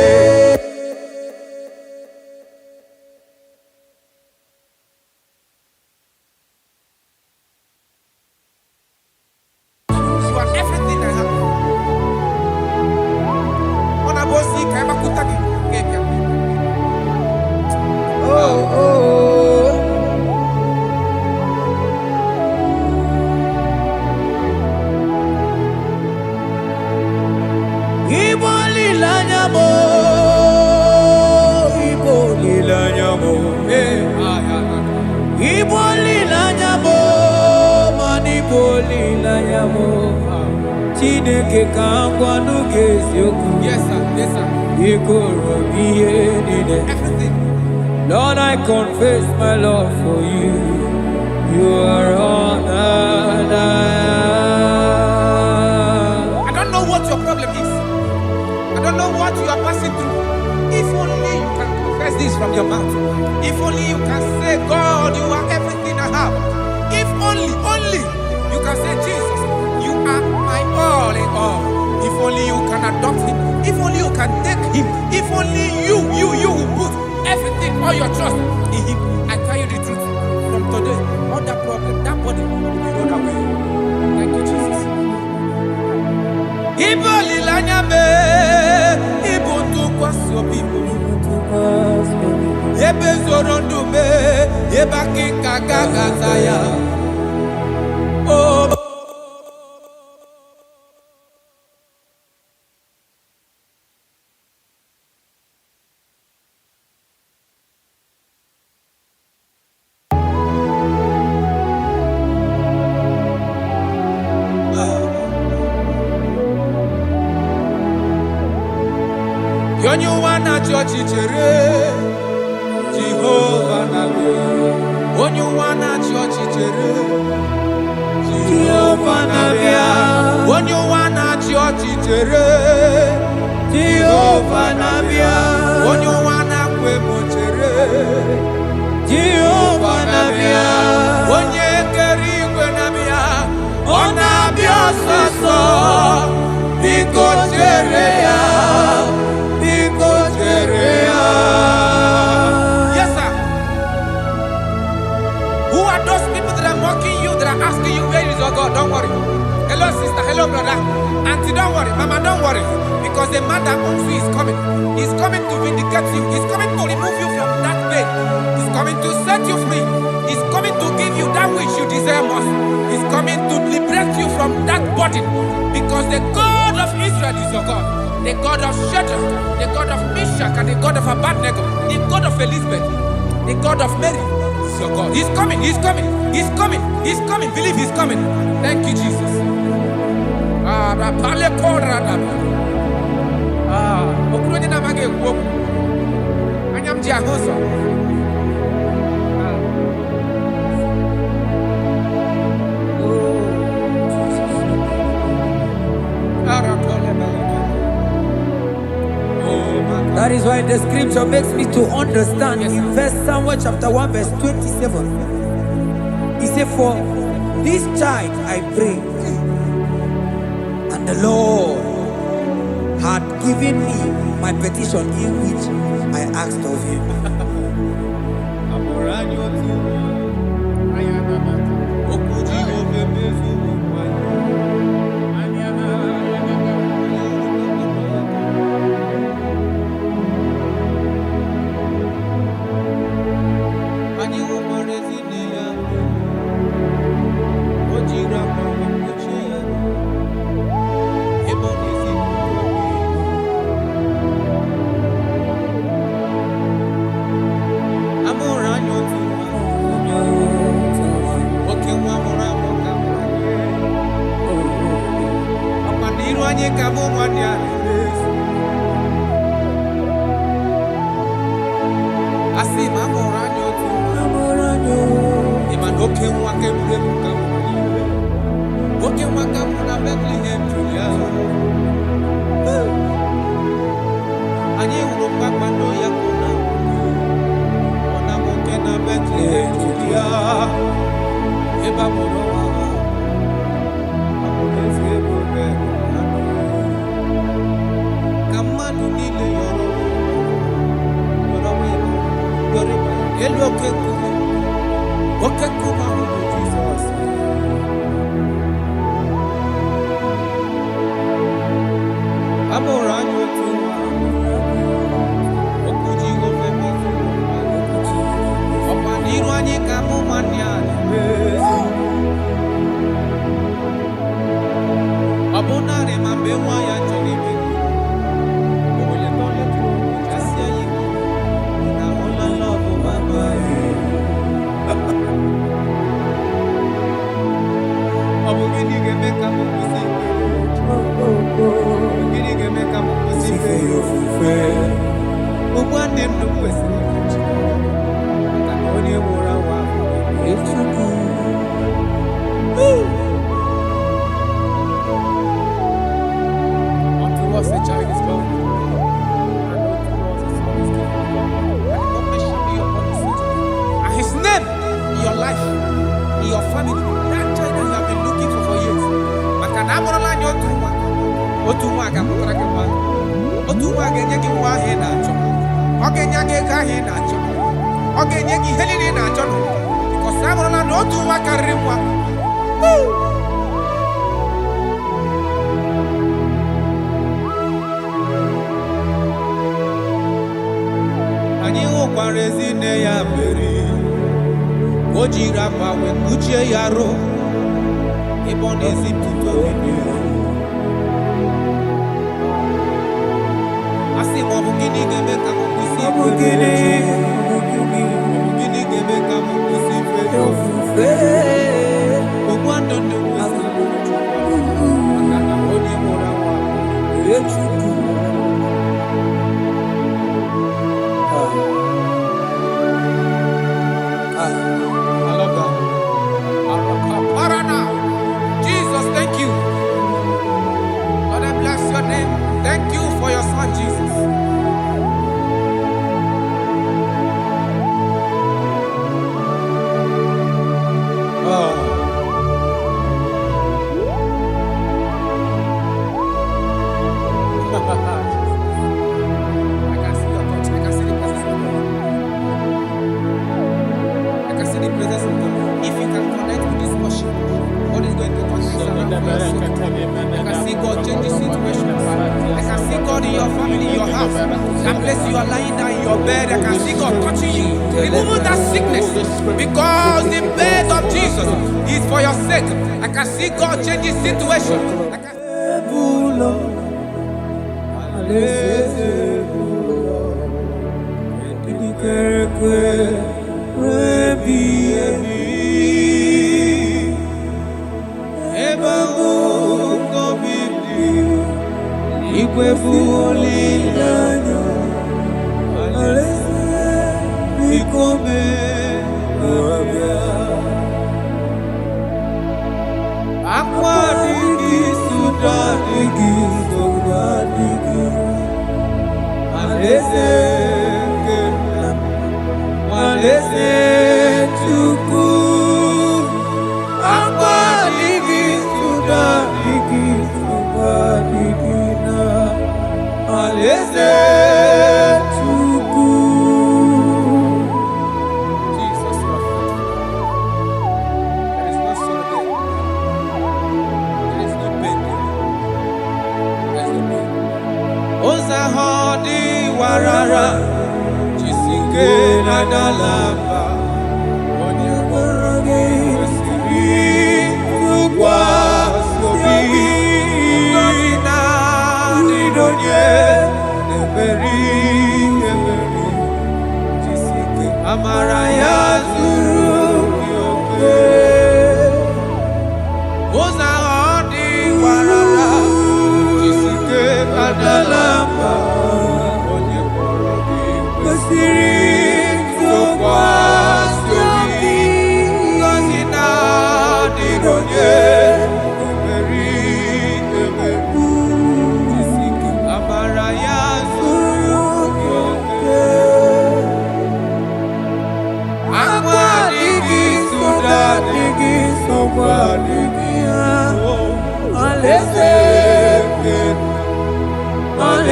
Yes, sir. Yes, sir. Everything. Lord, I confess my love for you. You are all that I am. I don't know what your problem is. I don't know what you are passing through. If only you can confess this from your mouth. If only you can say, God, you are everything I have. If only you can say, Jesus, you are my all in all. If only you can adopt him. If only you can take him. If only you will put everything, all your trust in him. I tell you the truth. From today, all that problem, that body will be rolled away. Thank you, Jesus. Iboli lanyame, ibutu kwaso bibu. Ebe zorondume, ebaki kagagazaya. Oh. Onye wana chọọchị chere Jehova na-abịa. Onye wana chọọchị chere Jehova na-abịa. Onye wana chọọchị chere Jehova na-abịa. Onye wana kwemo chere Jehova na-abịa. Onye kere igwe na-abịa. Ọ na-abịa ọsọsọ. Biko chere ya. Yes, sir. Who are those people that are mocking you, that are asking you, where is your God? Don't worry. Hello, sister. Hello, brother. Auntie, don't worry. Mama, don't worry. Because the man that owns you is coming. He's coming to vindicate you. He's coming to remove you from that pain. He's coming to set you free. He's coming to give you that which you desire most. He's coming to liberate you from that burden. Because the God of Israel is your God. The God of Shadrach, the God of Meshach, and the God of Abednego, the God of Elizabeth, the God of Mary is your God. He's coming, he's coming, he's coming, he's coming. Believe he's coming. Thank you, Jesus. That is why the scripture makes me to understand. Yes. In First Samuel chapter 1 verse 27, he said, for this child I pray, and the Lord had given me my petition in which I asked of him.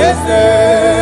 Listen.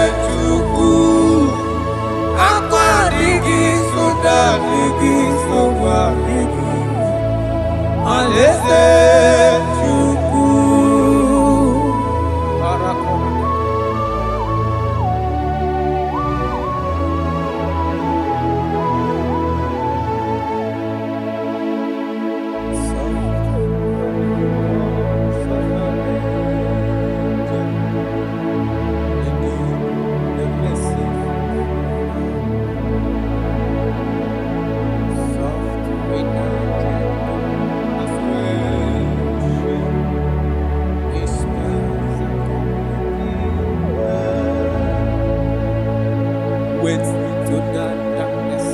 Wait to that darkness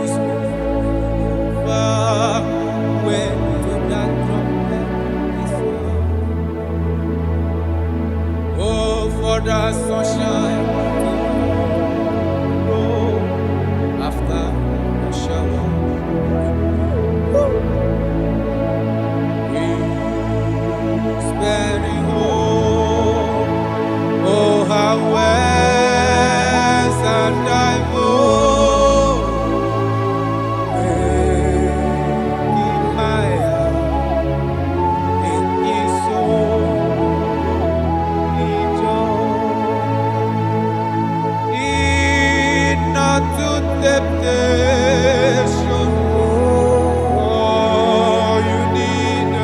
is over. Wait to that trumpet is over. Oh, for the sunshine to grow after the shower. Spending home, oh how west and I making higher in his soul, in not to temptation. Oh, you need a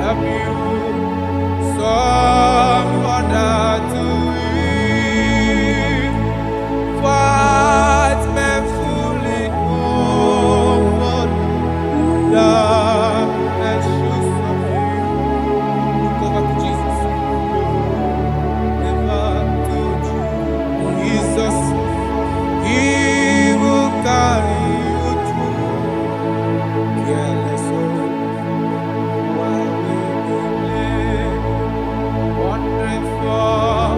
have you someone to eat? What men fully over darkness should submit. Look over to Jesus. Never to Jesus. He will carry you through. Careless soul. Wandering from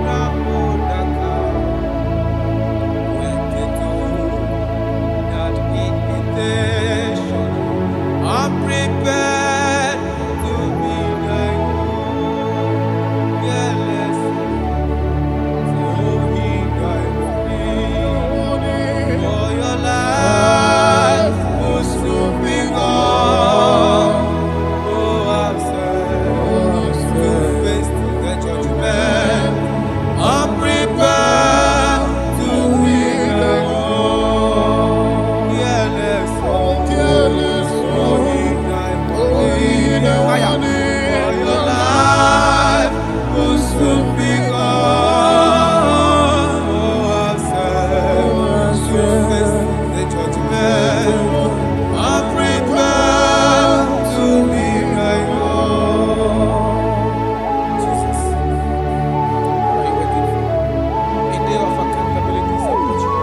the moon that went into that invitation. I'm prepared to be like you. Yes, so he guides me. For your life will soon be gone. Oh, I've said to face the judgment. I'm prepared to be alone. Careless, oh, he died for me. For your life will soon be gone. Oh, I've said to face the judgment. I'm prepared to be like Jesus. What are you waiting for? A day of accountability is approaching.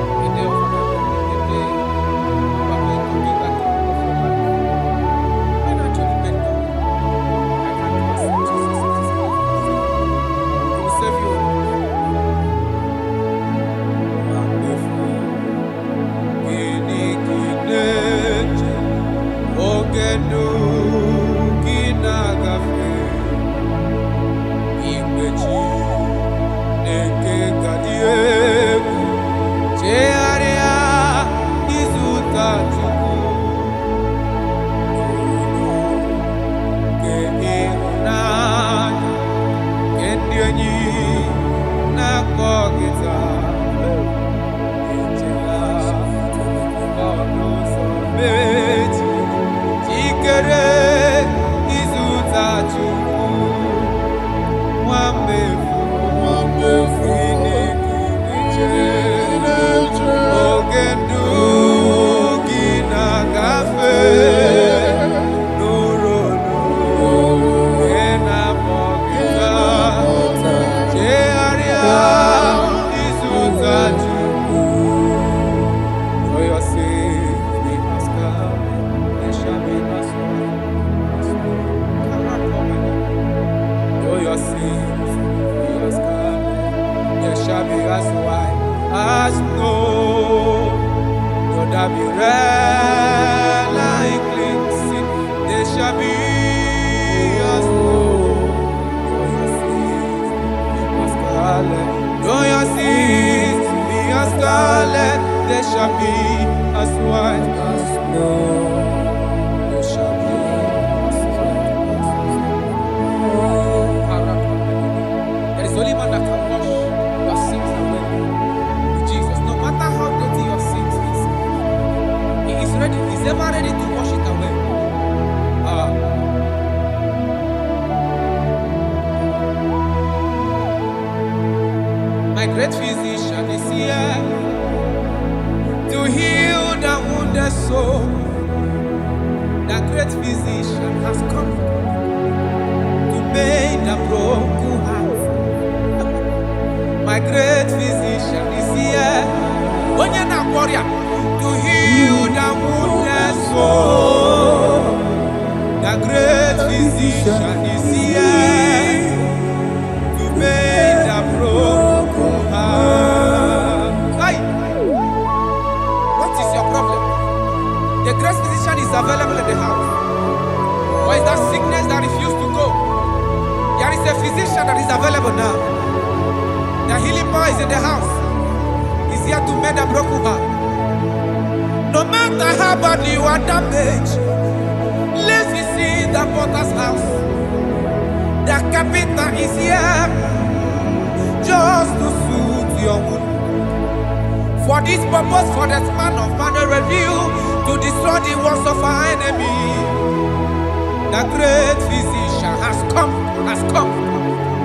A day of accountability. A day you are going to give account of your life. When actually made God, I can't accept Jesus as his Lord. He will save you. Wonderful. Gini kineche. Ogenu kinagafe. Igbechi neke gadieku. Chearia izuta chuku. Ke ihunanya. Kendienyi nakogita. Echela ọdún sọ̀bẹ́jì. Jikere izuta chukwu. Nwammefu Inekineche. Oge ndụ gị na-agafe n'ụrụnụ nke na-akpọgịta. Chegharịa izuta Chukwu. For your sake we must come, there shall be no for your sins we must come, there shall be as white as snow. Though there be red like cleansing, there shall be as snow. For your sins we must scarlet. Though your sins be as scarlet, there shall be as white as snow. There shall be as white as snow. There is only one that can wash your sins away. Jesus, no matter how dirty your sins is, He is ready. He's ever ready to wash it away. My great physician is here to heal the wounded soul. The great physician has come mend the broken heart. My great physician is here. When you're not warrior, to heal the wounded soul. The great physician is here to mend the broken heart. Hey, what is your problem? The great physician is available in the house. Or is that sickness that refused to go? There is a physician that is available now. The healing power is in the house. He's here to mend a broken heart. No matter how bad you are damaged, let's visit the potter's house. The carpenter is here just to soothe your wound. For this purpose, for the man of man review to destroy the works of our enemy. The great physician has come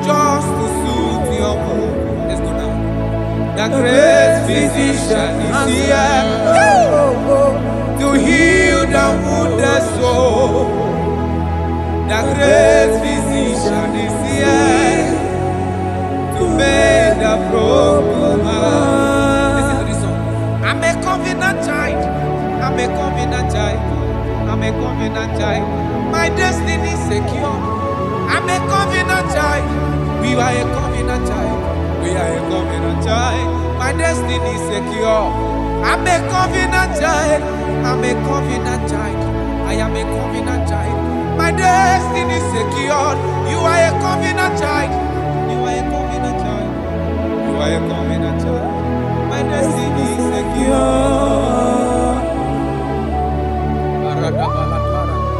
just to soothe your wound. Let's go now. The great physician is here to heal the wounded soul. The great physician is here to mend the broken heart. Listen to this song. I'm a covenant child. I'm a covenant child. I'm a covenant child. My destiny is secure. I'm a covenant child. We are a covenant child. We are a covenant child. My destiny is secure. I'm a covenant child. I'm a covenant child. I am a covenant child. My destiny is secure. You are a covenant child. You are a covenant child. You are a covenant child. My destiny is secure.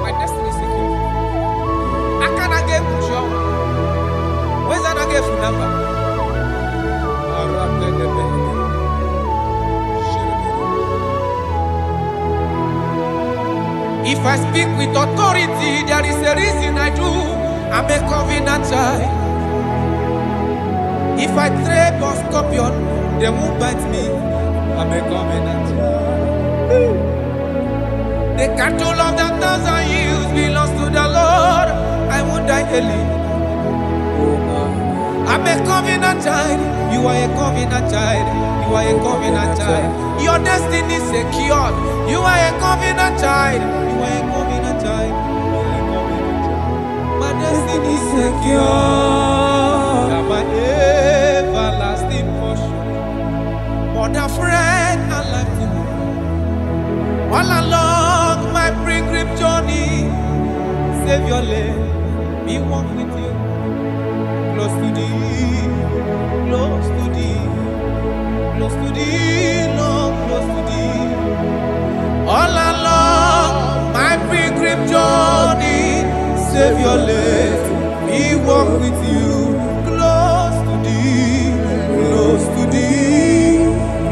My destiny is secure. I cannot get sure. Where's that I get from number? If I speak with authority, there is a reason I do. I'm a covenant child. If I trap a scorpion, they won't bite me. I'm a covenant child. The cattle of the 1,000 years belongs to the Lord. I won't die early. I'm a covenant child. You are a covenant child. You are a covenant child. Your destiny is secured. You are a covenant child. You are a covenant child. My destiny is secure. I'm my everlasting portion. More than friend and life to me. All along my pilgrim journey, save your lane. Be one with you. Close to thee, close to thee, close to thee, Lord, close to thee. All along my pilgrim journey, save your life, we walk with you. Close to thee, close to thee,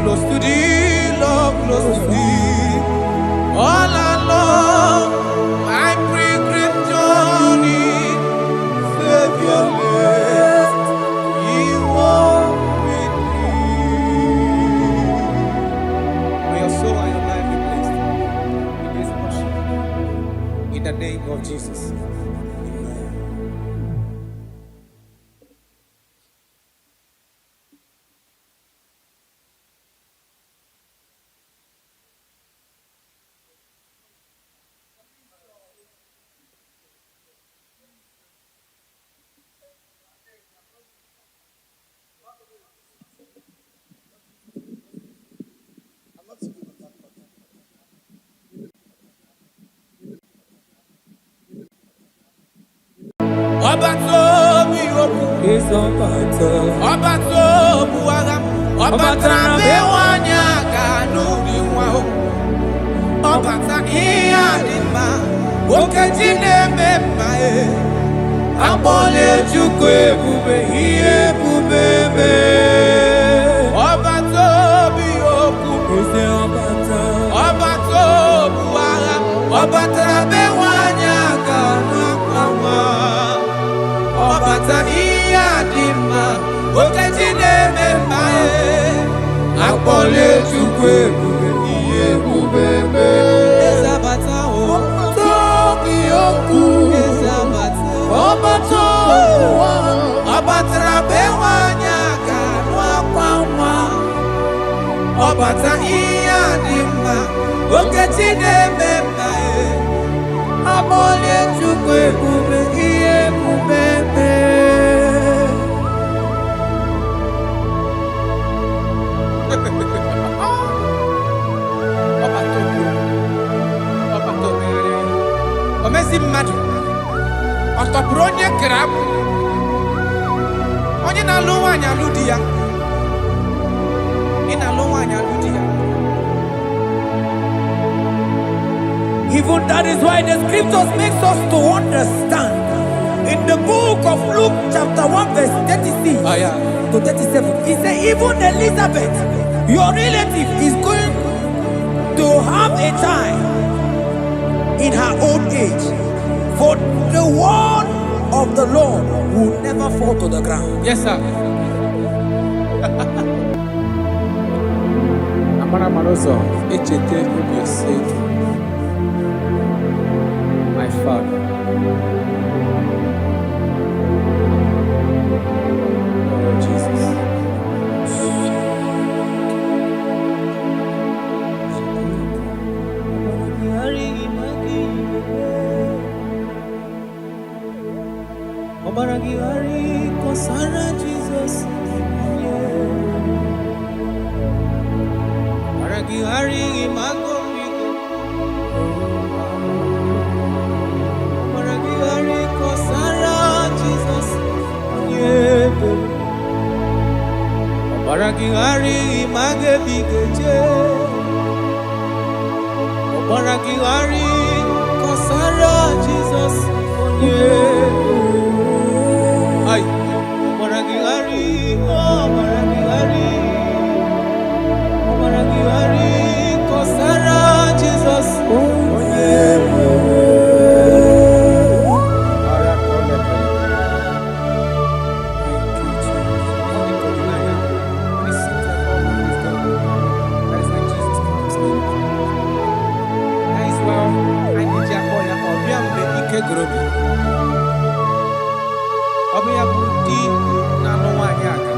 close to thee, Lord, close to thee. All along my pilgrim journey, save your life. In the name of Jesus. Obato Ọbatara bewanya ga nwa Ọbata ihe dị mma oke Chineke mma Amole Chukwu ebube ihe ebube Omezi mmadụ ọtọpụrụ onye kere abụ onye na-alụ nwaanyị alụ di ya ị na-alụ nwaanyị alụ di ya. Even that is why the scriptures makes us to understand in the book of Luke chapter 1 verse 36 to 37 he said even Elizabeth your relative is going to have a child in her old age, for the word of the Lord will never fall to the ground. Yes, sir. Amara Marozo, echete obi ose. My father. Oh, Jesus. Obaragihari kosara Jesus. Obaragihari imago migo. Obaragihari kosara Jesus. Obaragihari image bigeje. Obaragihari kosara Jesus. Ay, Obaragihari, Obaragihari, Obaragihari kosara Jesus. Ọbịa bụ di na-alụ nwaanyị aka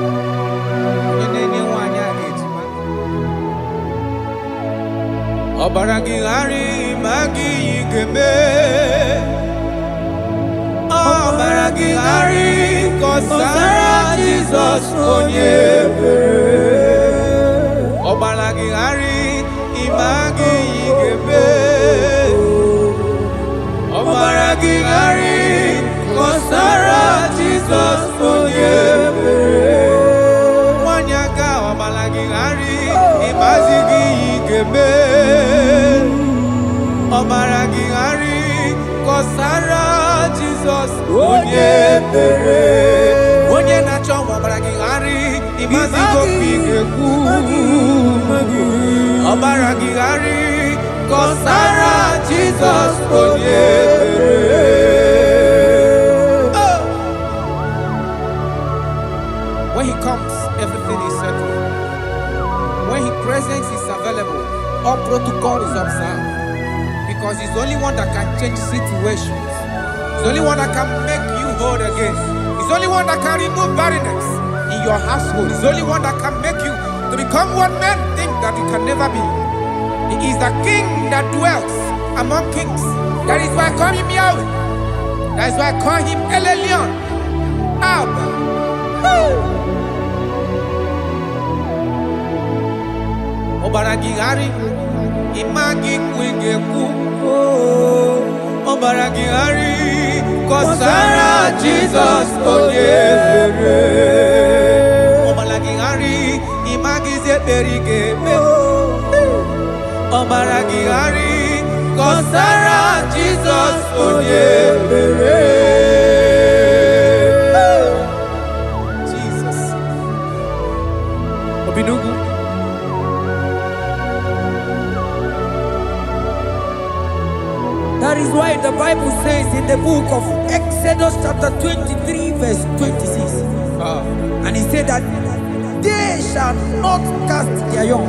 onye na-enye nwaanyị a ejima. Ọbaragihari ma gị ga-eme. Ọbaragihari kọsara Jizọs onye ebere. Ọbaragihari ma gị ga-eme. Ọbaragihari kọsara Jizọs onye ebere. Nwanyị aga ọbaragihari ịmazi gị ga-eme. Ọbaragihari kọsara Jizọs onye ebere. Onye na-achọ ọbaragihari ịmazi gị ga-ekwu. Ọbaragihari kọsara Jizọs onye ebere. When he comes, everything is settled. When he presents is available, all protocol is observed. Because he's the only one that can change situations. He's the only one that can make you whole again. He's the only one that can remove barrenness in your household. He's the only one that can make you to become what men think that you can never be. He is the king that dwells among kings. That is why I call him Yahweh. That is why I call him El Elyon. Abba. Obaragihari imagi kwegekwu. Obaragihari kọsara Jizọs onye ebere. Obaragihari imagi zekperi ga-eme. Obaragihari kọsara Jizọs onye ebere. Jesus. Obinugu. That is why the Bible says in the book of Exodus chapter 23 verse 26. And he said that they shall not cast their young,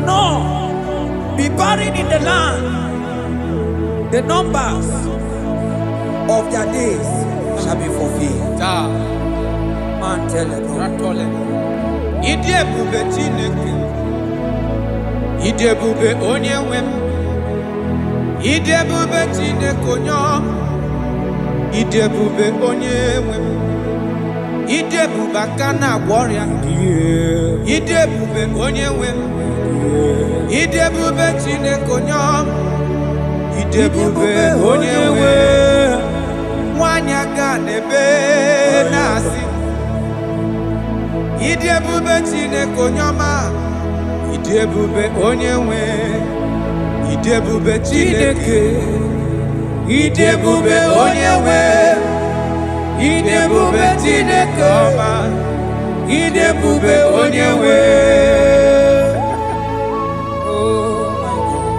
nor be buried in the land the numbers of their days. shall be fulfilled. Man tell the Lord. Idebube Chineke, Idebube Onyewem, Idebube Chineke Onyom, Idebube Onyewem, Idebube Kana Warrior, Idebube Onyewem, Idebube Chineke Onyom, Idebube Onyewem, Wanyaga Nebe Nasi. Idebube Chineke Onyoma, Idebube Onyewe, Idebube Chineke, Idebube Onyewe, Idebube Chineke Oma, Idebube Onyewe. Oh my God.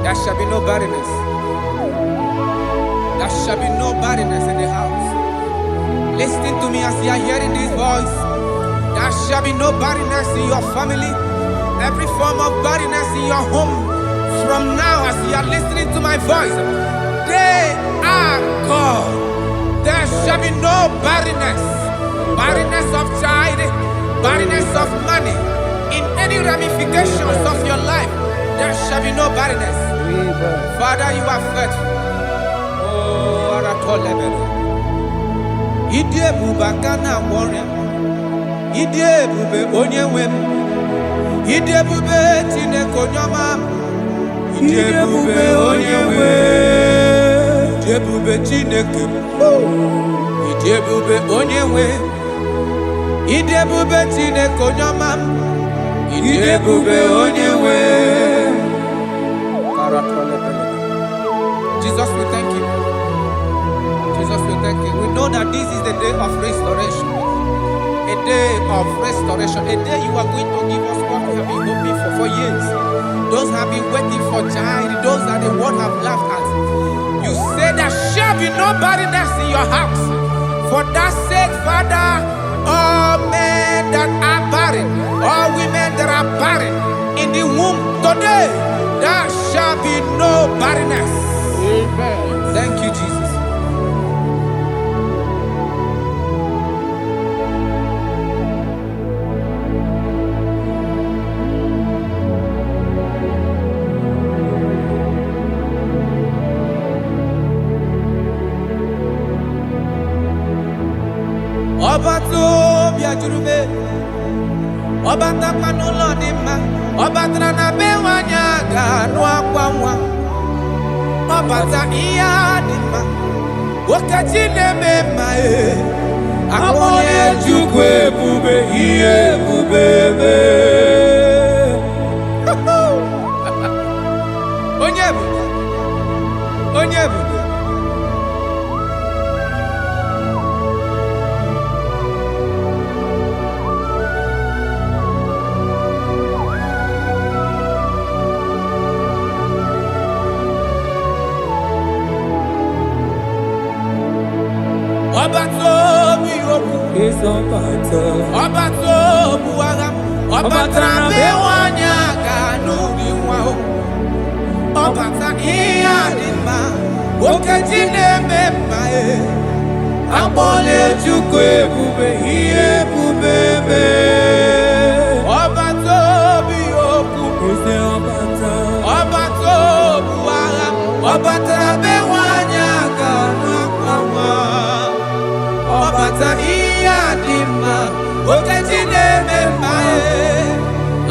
There shall be no barrenness. There shall be no barrenness in the house. Listen to me as you are hearing this voice. There shall be no barrenness in your family. Every form of barrenness in your home. From now, as you are listening to my voice, they are gone. There shall be no barrenness. Barrenness of child, barrenness of money. In any ramifications of your life, there shall be no barrenness. Father, you are faithful. Oh, Marital level. Idebube Kana Warrior, Idebube Onyewem, Idebube Chineke Onyoma, Idebube Onyewe, Idebube Chineke, Idebube Onyewe, Idebube Chineke Onyoma, Idebube Onyewe. Jesus, we thank you. Jesus, we thank you. We know that this is the day of restoration. A day of restoration. A day you are going to give us what we have been hoping for years. Those have been waiting for child. Those that the world have laughed at. You say there shall be no barrenness in your house. For that sake, Father, all men that are barren, all women that are barren in the womb today, there shall be no barrenness. Amen. Thank you, Jesus. Obato biajurube, obata panulo nima, obatra na bewanya ganwa kwamwa, obata iya nima, wakachine mema akone chukwe bube iye bubebe. Onyebu, onyebu. Obato biyoku Isopato, Obato buwaga Obatra bewanya kanuri wao Obata iya lima Okajine memae Abole chukwe bube iye bubebe Obato biyoku Obato buwaga Obatra bewanya kanuri Obata iya dima, okajine memae,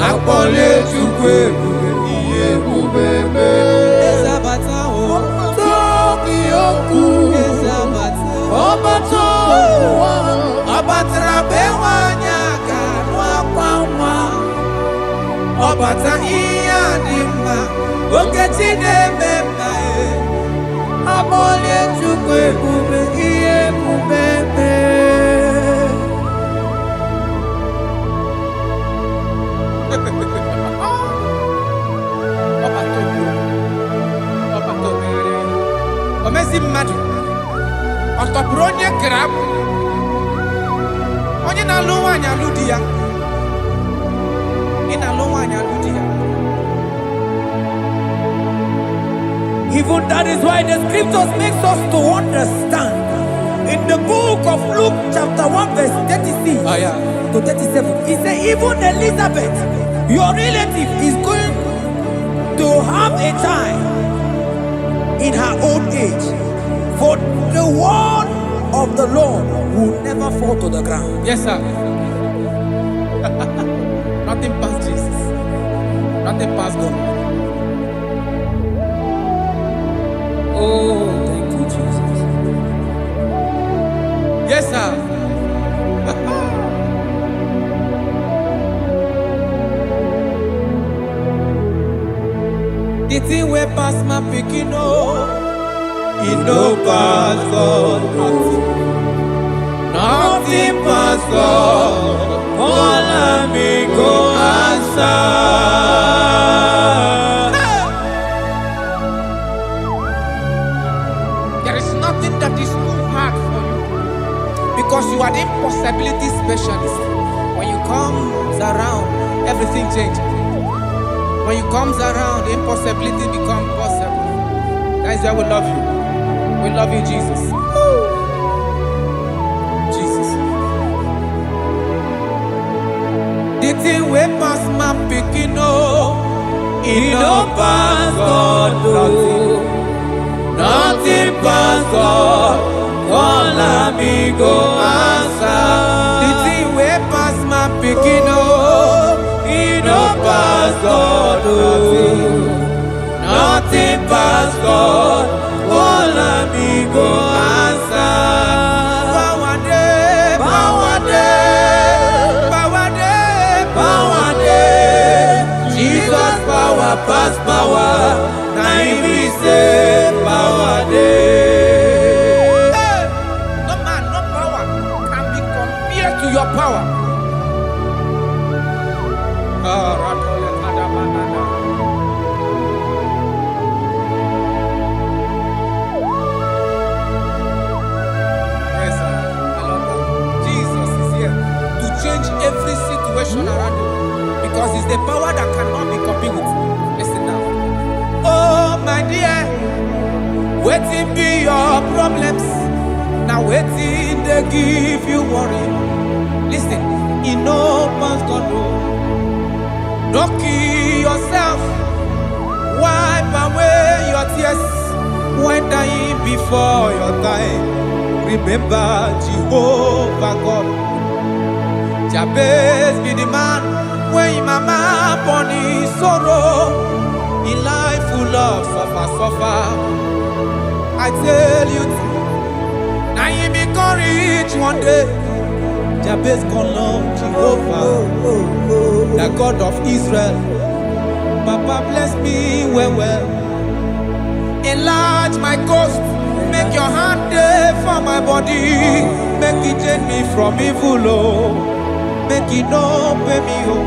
akpole chukwe bube iye bubebe. Ezabata o, tobi oku. Ezabata, obato, obatra bewanya kanwa kwamwa. Obata iya dima, okajine memae, akpole chukwe bube iye bubebe. Omezi mmadu ọtọpụrụ onye grab onye na-alụ nwaanyị alụ di ya ị na-alụ nwaanyị alụ di ya Even that is why the scriptures makes us to understand. In the book of Luke chapter 1 verse 36 to 37, it says even Elizabeth, your relative, is going to have a child in her old age. For the word of the Lord will never fall to the ground. Yes, sir. Nothing past Jesus. Nothing past God. Oh, thank you, Jesus. Yes, sir. The thing way past my picking, He no pass God. Nothing pass God. All me go answer. there is nothing that is too hard for you because you are the impossibility specialist. When you comes around, everything changes. When you comes around, the impossibility becomes possible. That is why we love you. We love you, Jesus. Jesus. The thing way past my picking, He no pass God. Nothing pass God. All me go answer. the thing way past my picking, He no pass God. Nothing pass God. All me go answer. power day, Power day, power day, power day. Jesus power pass power. Now He be say power day. Hey! No man, no power can be compared to your power. Yes, sir. I love that. Jesus is here to change every situation around you because it's the power that cannot be copied with. Listen now. Oh, my dear, waiting be your problems. Now waiting they give you worry. Listen, you know pass God. Don't kill yourself. Wipe away your tears when dying before your time. Remember Jehovah God. Jabez be the man when your mama born his sorrow. In life full of suffer. I tell you, now you be courage one day. Jabez call on Jehovah, the God of Israel. Papa bless me well. Enlarge my coast. Make your hand there for my body. Make it change me from evil. Oh. Make it no pay me. Oh.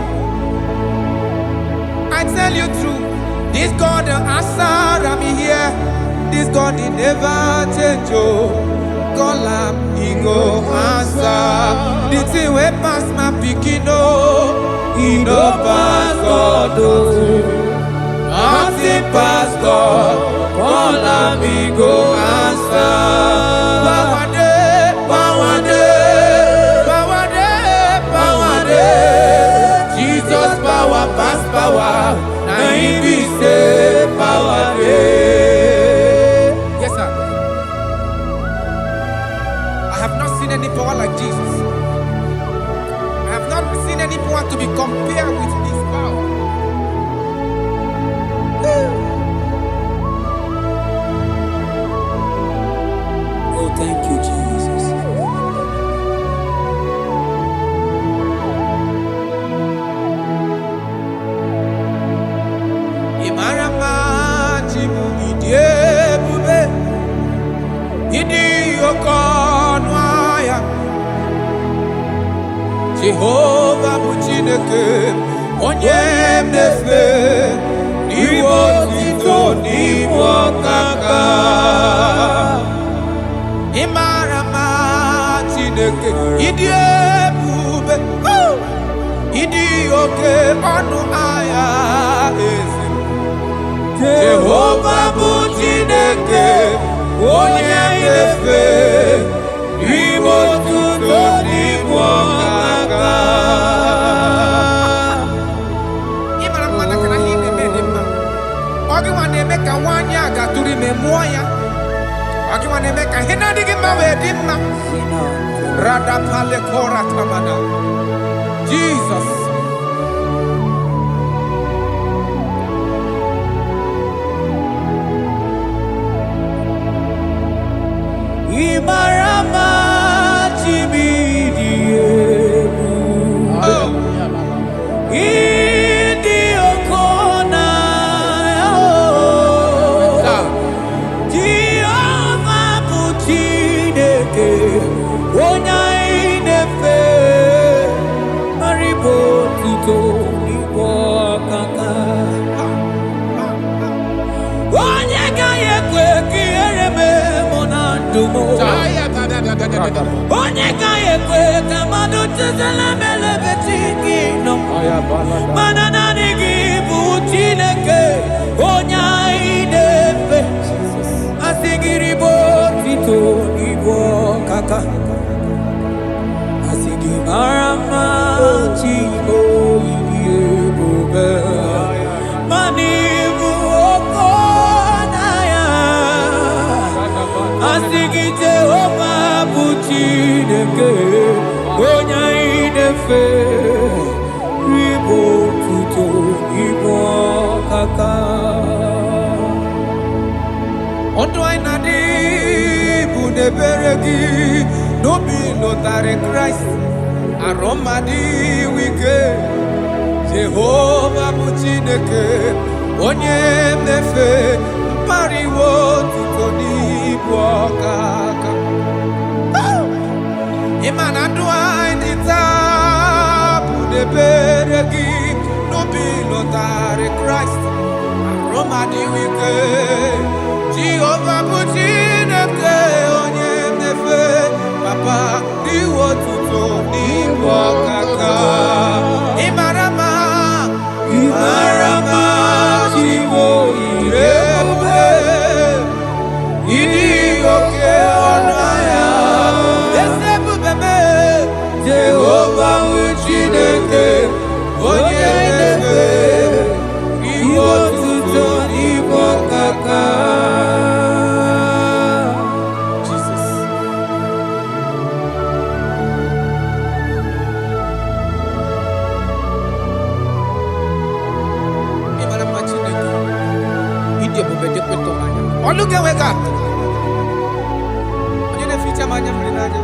I tell you true. This God the answer I'm here. This God he never change. Oh. Call him, he go answer. The thing way pass my picking. Oh. He no pass God. Nothing pass God. All me go answer. Power day, Power day, power day, power day. Jesus power pass power. Now He be say power day. Yes, sir. I have not seen any power like Jesus. I have not seen any power to be compared with this power. Oh, thank you, Jesus. Imarama chimu idiebube idi okonwaya Jehovah bụ Chineke onye mnefe Ibo tito n'ibu ọkaka. Imarama Chineke ịdị ebube ịdị oke ọnụ ahịa eze Jehovah bụ Chineke onye nefe imo tuto n'imo kaka. Imara mwana kana hine medima. Ogi wane meka wanya gaturi memoya. Ogi wane meka hina digi mawe dimma. Rada pale kora tamana. Jesus. Imarama chibidiebu Idi okona Jehova buchineke Onya inefe Maribo tuto Ibo kaka Onye gaye kwe kiereme monandumo Onye gaye kwe kamado tuzela mele betikino Manana nigi buchineke Onya inefe Asigiribo tito Ibo kaka Asigimarama chibo Idiebobe Manibu okonaya Asigi Jehova buchineke Onya inefe Ribo tuto Ibo kaka Ondo ainadi buneberegi nobi lotare Christ aromadi wike Jehova buchineke onye nefe mpariwo tutoni bwakaka Imana dua inita buneberegi nobi lotare Christ aromadi wike Jehovah buchineke onye nefe papa diwo tuto ni wakaka Imarama chibo irebe Idi oke onaya Esebu bebe Jehova buchineke Onye nefe Ibo tuto Ibo kaka Jesus. Imarama chineke Idi ebubede kweto manya Oluge wega Onye neficha manya mrinanya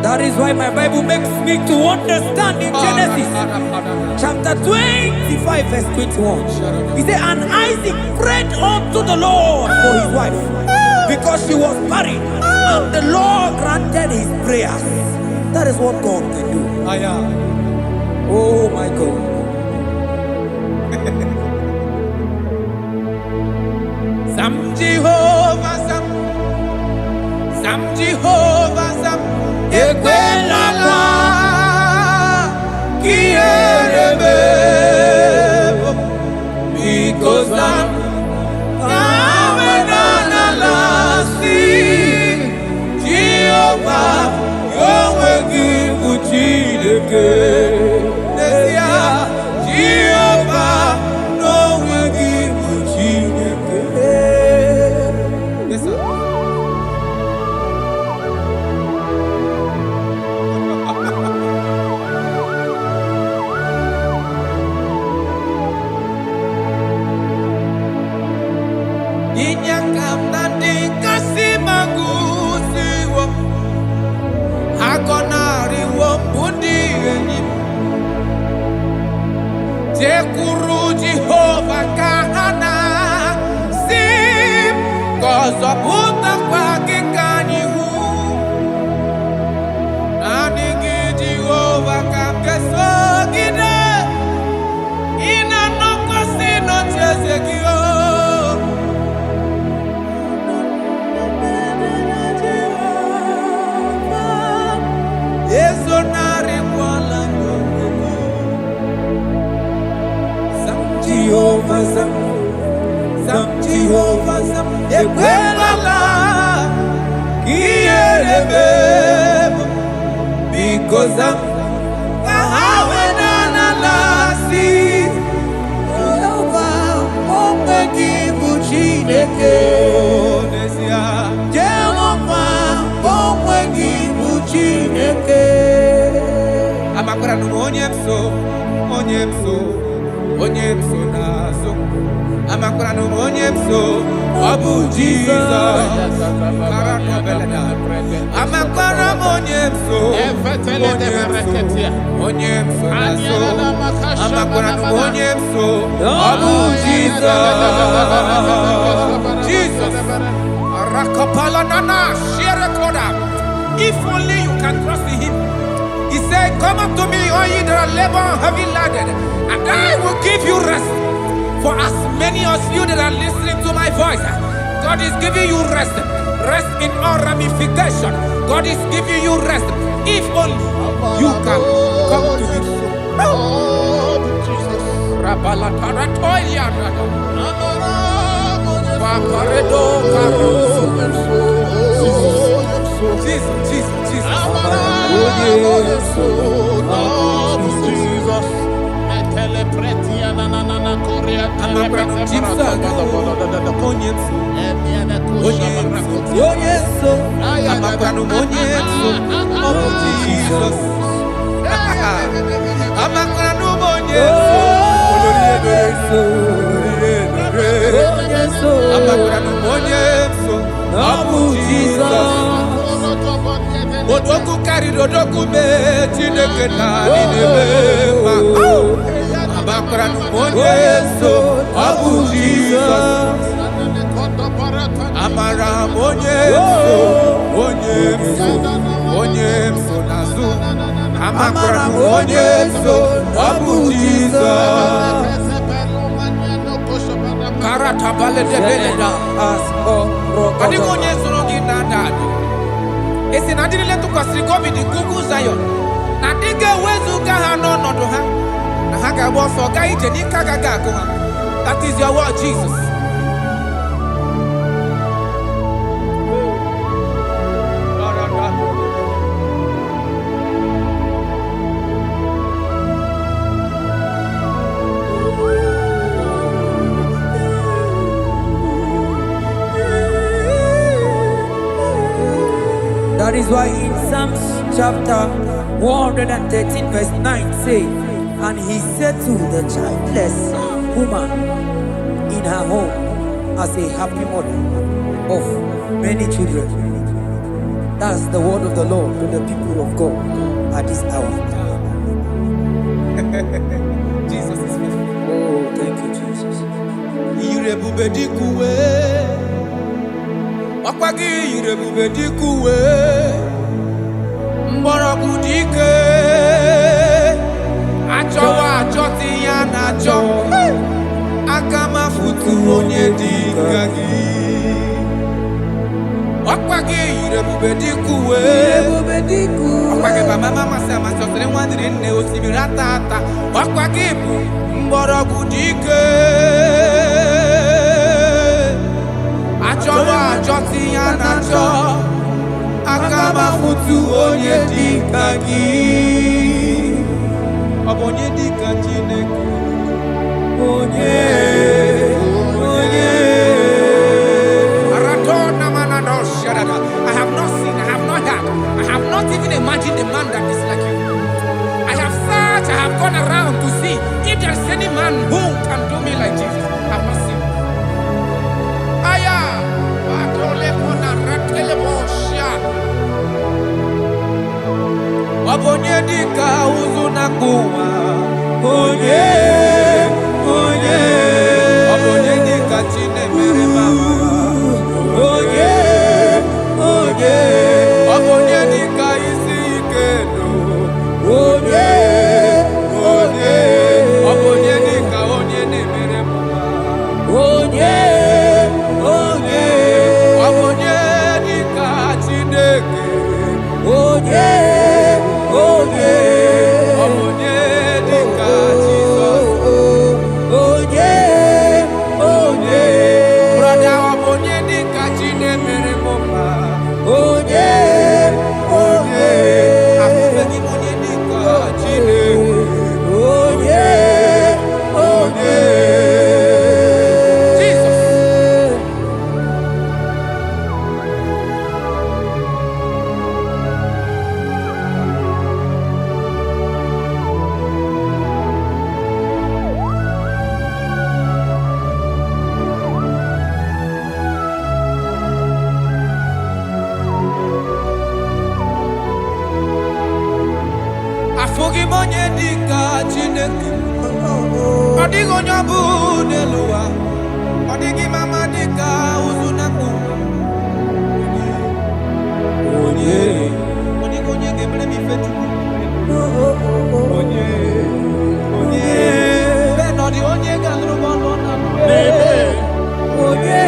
That is why my Bible makes me to understand in Genesis chapter 25 verse 21. He said, and Isaac prayed unto the Lord for his wife because she was barren, and the Lord granted his prayers. That is what God can do. Oh my God. Sam Jehovah Sam Jehovah Sam Ekwelala Kierebe because I'm Nawenanalasi Jehovah Yahweh Gibuchideke Nesia Jehovah Nowe Gibuchideke Yes sir Inyakam nandi kasimagusiwo Akonari wo bundi eni Tekuru Jehovah kahana Sim Kozo puta kwa kikanyihu Nanigi Jehovah kamkeso gide Ina noko sino chezekio Sam Jehovah, ekwelala iyerebe because I'm if only you can trust in him. He said, come up to me, all ye that are labor and heavy laden, and I will give you rest. For as many of you that are listening to my voice, God is giving you rest. Rest in all ramification. God is giving you rest. If only you can come to him. Oh, Jesus. Odoku carry odoku me chineke na ninebe amakra no monye so abu Jesus amara monye so nazu amakra no monye so abu Jesus karata bale de beleda asko adi monye so ngi nada. Esi na dile to kwasiri gobi di gugu Zion. Na diga wezu ga ha no nodo ha. Na ha ga bo so ga ije ni ka ga ko ha. That is your word, Jesus. That is why in Psalms chapter 113 verse 9 say, and he said to the childless woman in her home as a happy mother of many children. That's the word of the Lord to the people of God at this hour. Jesus is faithful. Oh, thank you, Jesus. Irebube dikuwe Akwagi irebube dikuwe Mborogu dike Achowa achoti ya nacho Akama futu onye dikagi Akwagi irebube dikuwe Akwagi baba mama sama chosere wandiri nne osibirata ata Akwagi bu mborogu dike Achowa achoti ya nacho Akama futu onye dikagi Obonye dikagi neku Onye Aratona manado shadada. I have not seen, I have not heard, I have not even imagined a man that is like you. I have searched, I have gone around to see if there is any man who can do me like Jesus. I have not seen. Aya, Atole Kona Ratele Bosha. Wabonye dika uzuna kuwa. Onye. onye dịka Chineke. Ọ dịghị onye ọ bụ n'elu ụwa. Ọ dịghị mama dịka ụzụ na mkpu. Onye ga-emere m ife Chukwu. Onye bẹ́ẹ̀ nọ dị onye ga-alụrụ m ọlụ na onye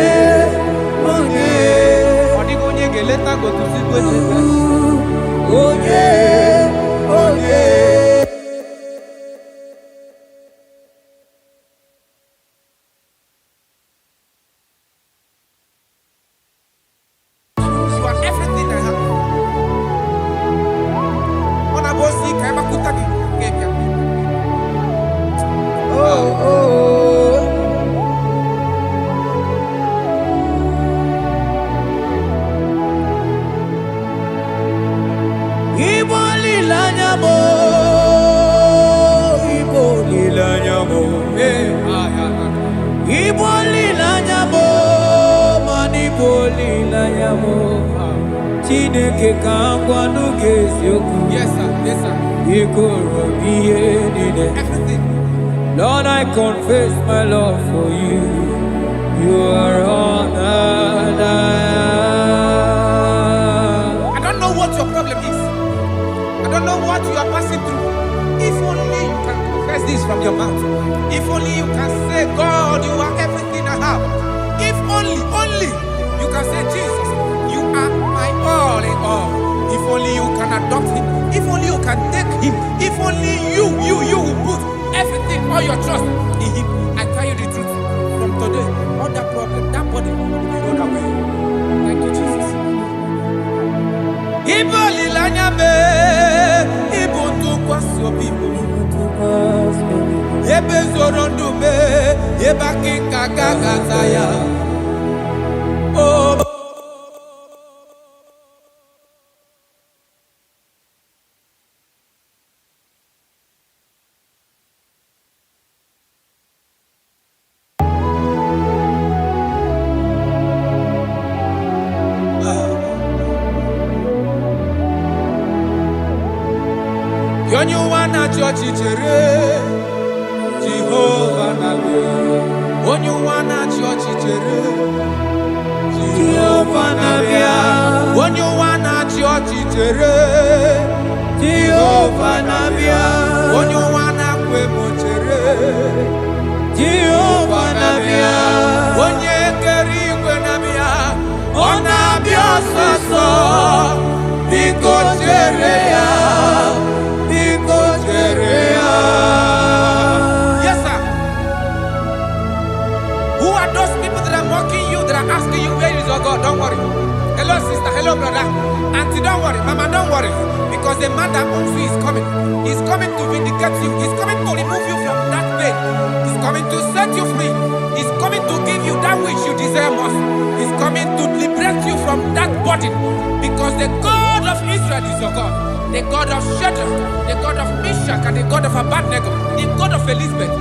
ọ dịghị onye ga-eleta gotusi onye Chineke ka ngwa n'oge eziokwu. Yes sir, yes sir. Ikoro ihe niile. Everything. Lord, I confess my love for you. You are all that I don't know what your problem is. I don't know what you are passing through. If only you can confess this from your mouth. If only you can say, God, you are everything I have. If only you can say, Jesus, you are my all in all. If only you can adopt him. If only you can take him. If only you will put everything, all your trust in him. I tell you the truth. From today, all that problem, that body will be rolled away. Thank you, Jesus. Oh. Onye ụwa na-achị ọchịchịrị Jehova na-abịa. Onye ụwa na-achị ọchịchịrị Jehova na-abịa. Onye ụwa na-achị ọchịchịrị Jehova na-abịa. Onye ụwa na-akwa emochere Jehova na-abịa. Onye kere igwe na-abịa. Ọ na-abịa ọsọsọ. Biko chere ya. Yes, sir. Who are those people that are mocking you, that are asking you, where is your God? Don't worry. Hello, sister. Hello, brother. Auntie, don't worry. Mama, don't worry. Because the man that owns you is coming. He's coming to vindicate you. He's coming to remove you from that pain. He's coming to set you free. He's coming to give you that which you desire most. He's coming to liberate you from that burden. Because the God of Israel is your God. The God of Shadrach, the God of Meshach, and the God of Abednego, the God of Elizabeth,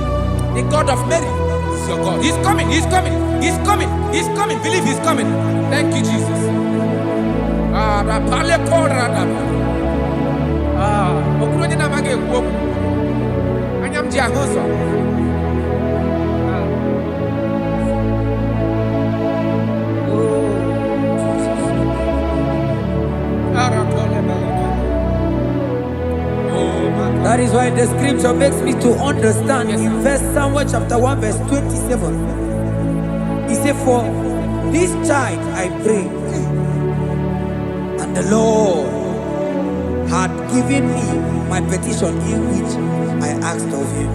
the God of Mary is your God. He's coming, he's coming, he's coming, he's coming. Believe he's coming. Thank you, Jesus. That is why the scripture makes me to understand in verse Samuel chapter 1 verse 27. He said, for this child I prayed, and the Lord had given me my petition in which I asked of him.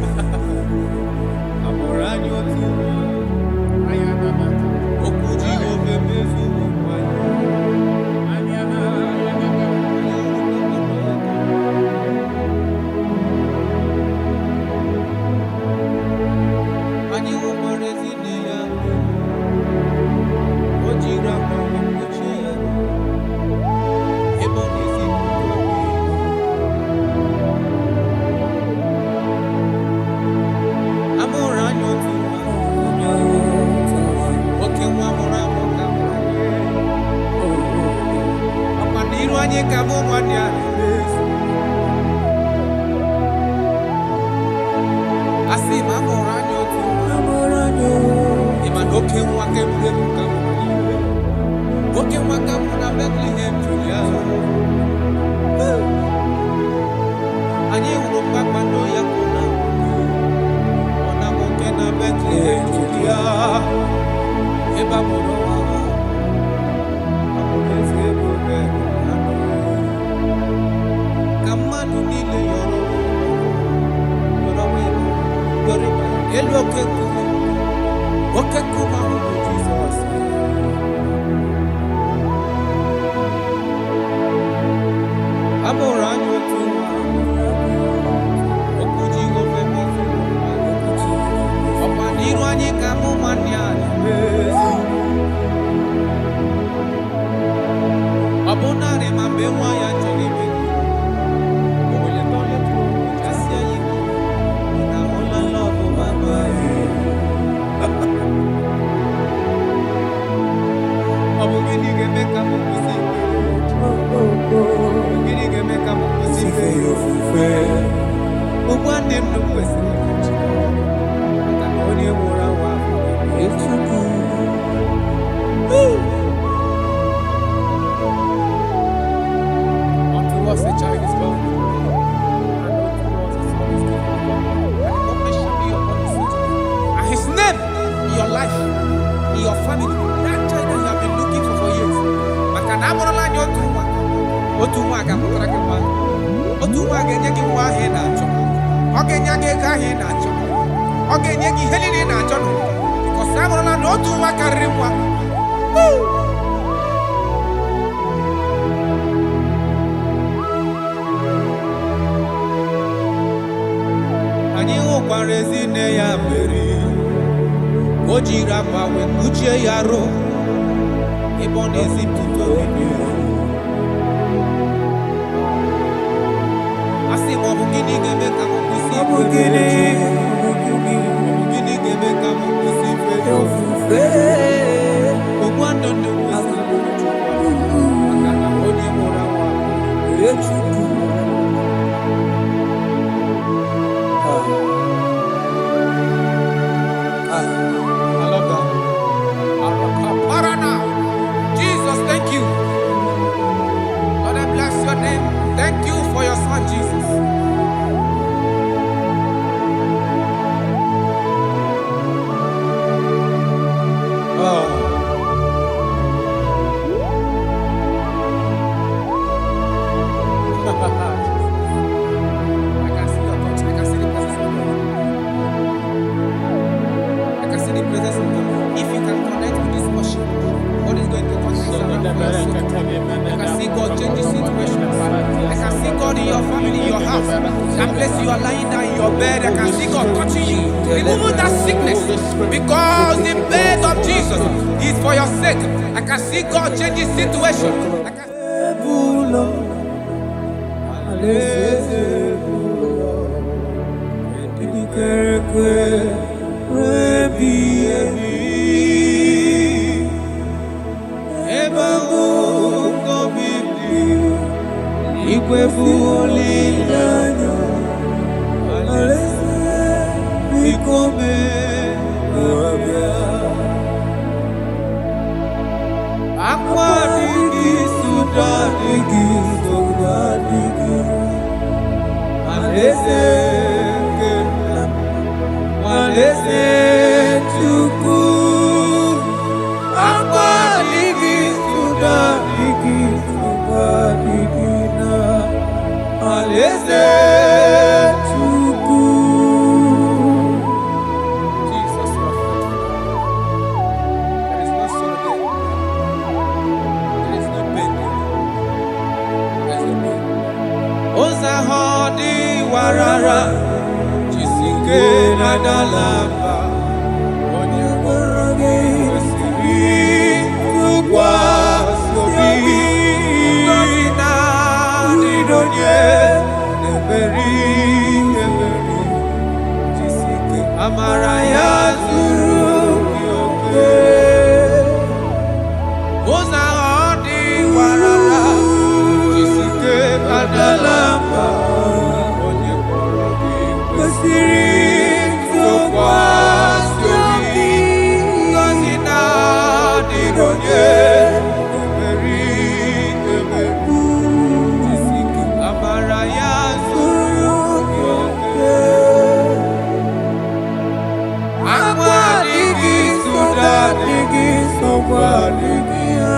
Sogwaligia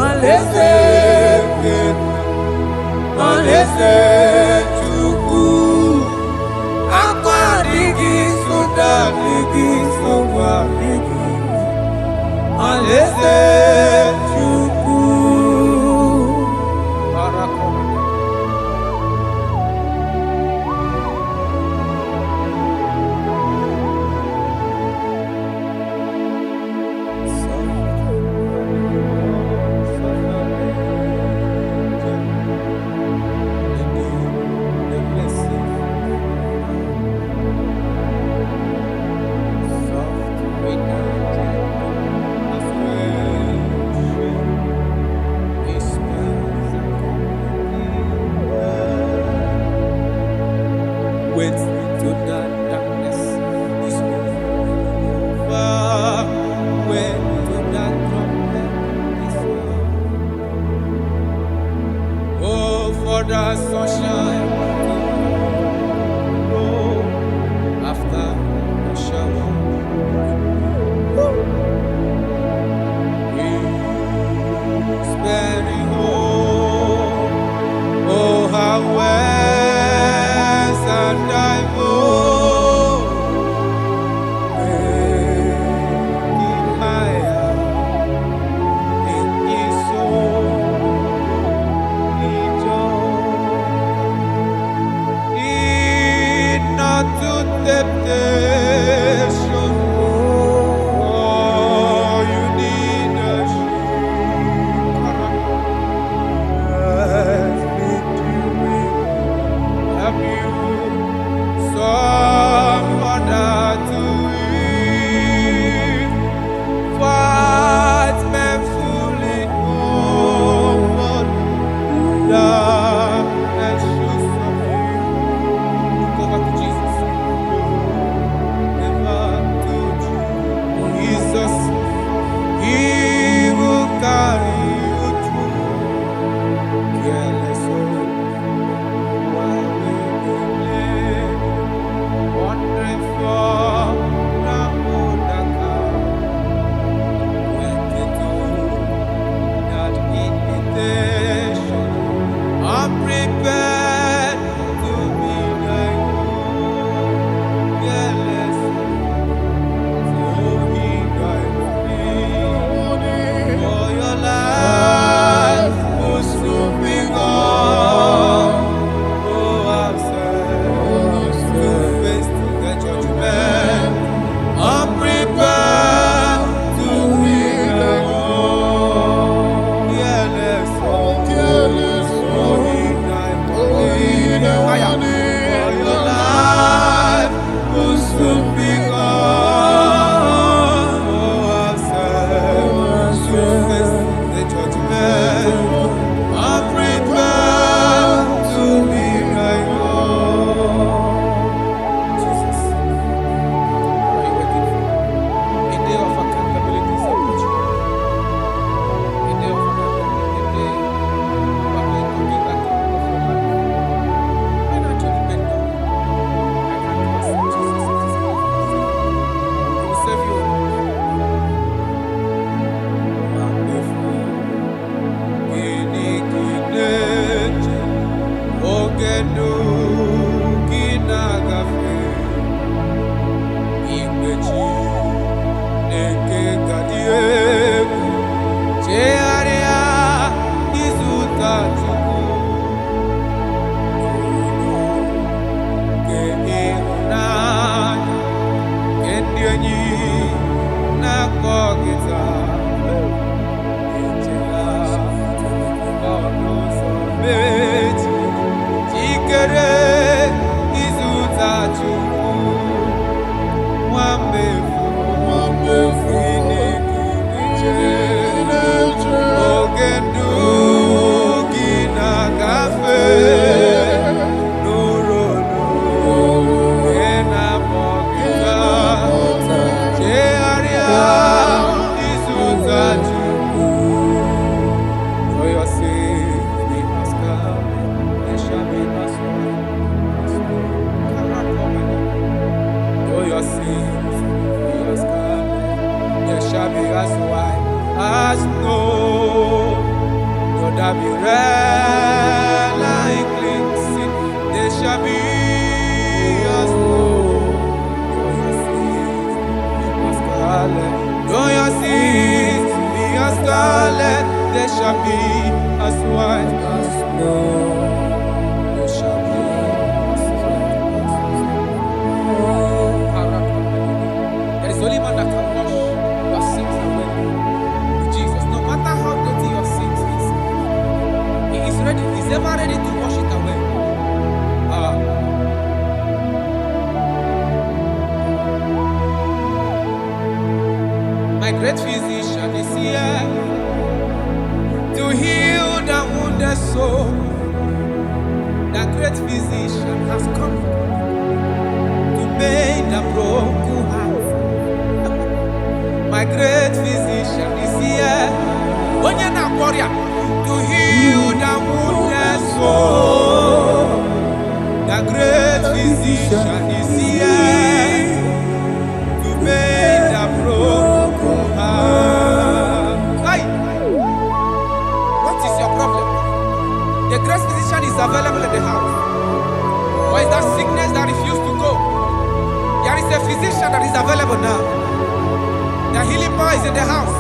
Alese Alese Chuku Akwadigi Sodaligi Sogwaligi Alese Chuku Wait to that darkness is over. Wait to that trumpet is over. Oh, for the sunshine to grow after the shower. It's very home. Oh, how well and I move higher in his soul, as white as snow. Though there be red like cleansing, they shall be as snow. Though your sins be as scarlet, they shall be as white as snow. They shall be as white as snow. There is only one that can wash your sins away. Jesus, no matter how dirty your sins is, He is ready. He's ever ready to wash it away. My great physician is here to heal the wounded soul. The great physician has come to make the broken heart. My great physician is here to heal the wounded soul. The great physician is here to make the broken heart. Hey! What is your problem? The great physician is available in the house. Why is that sickness that refused to go? There is a physician that is available now. The healing power is in the house.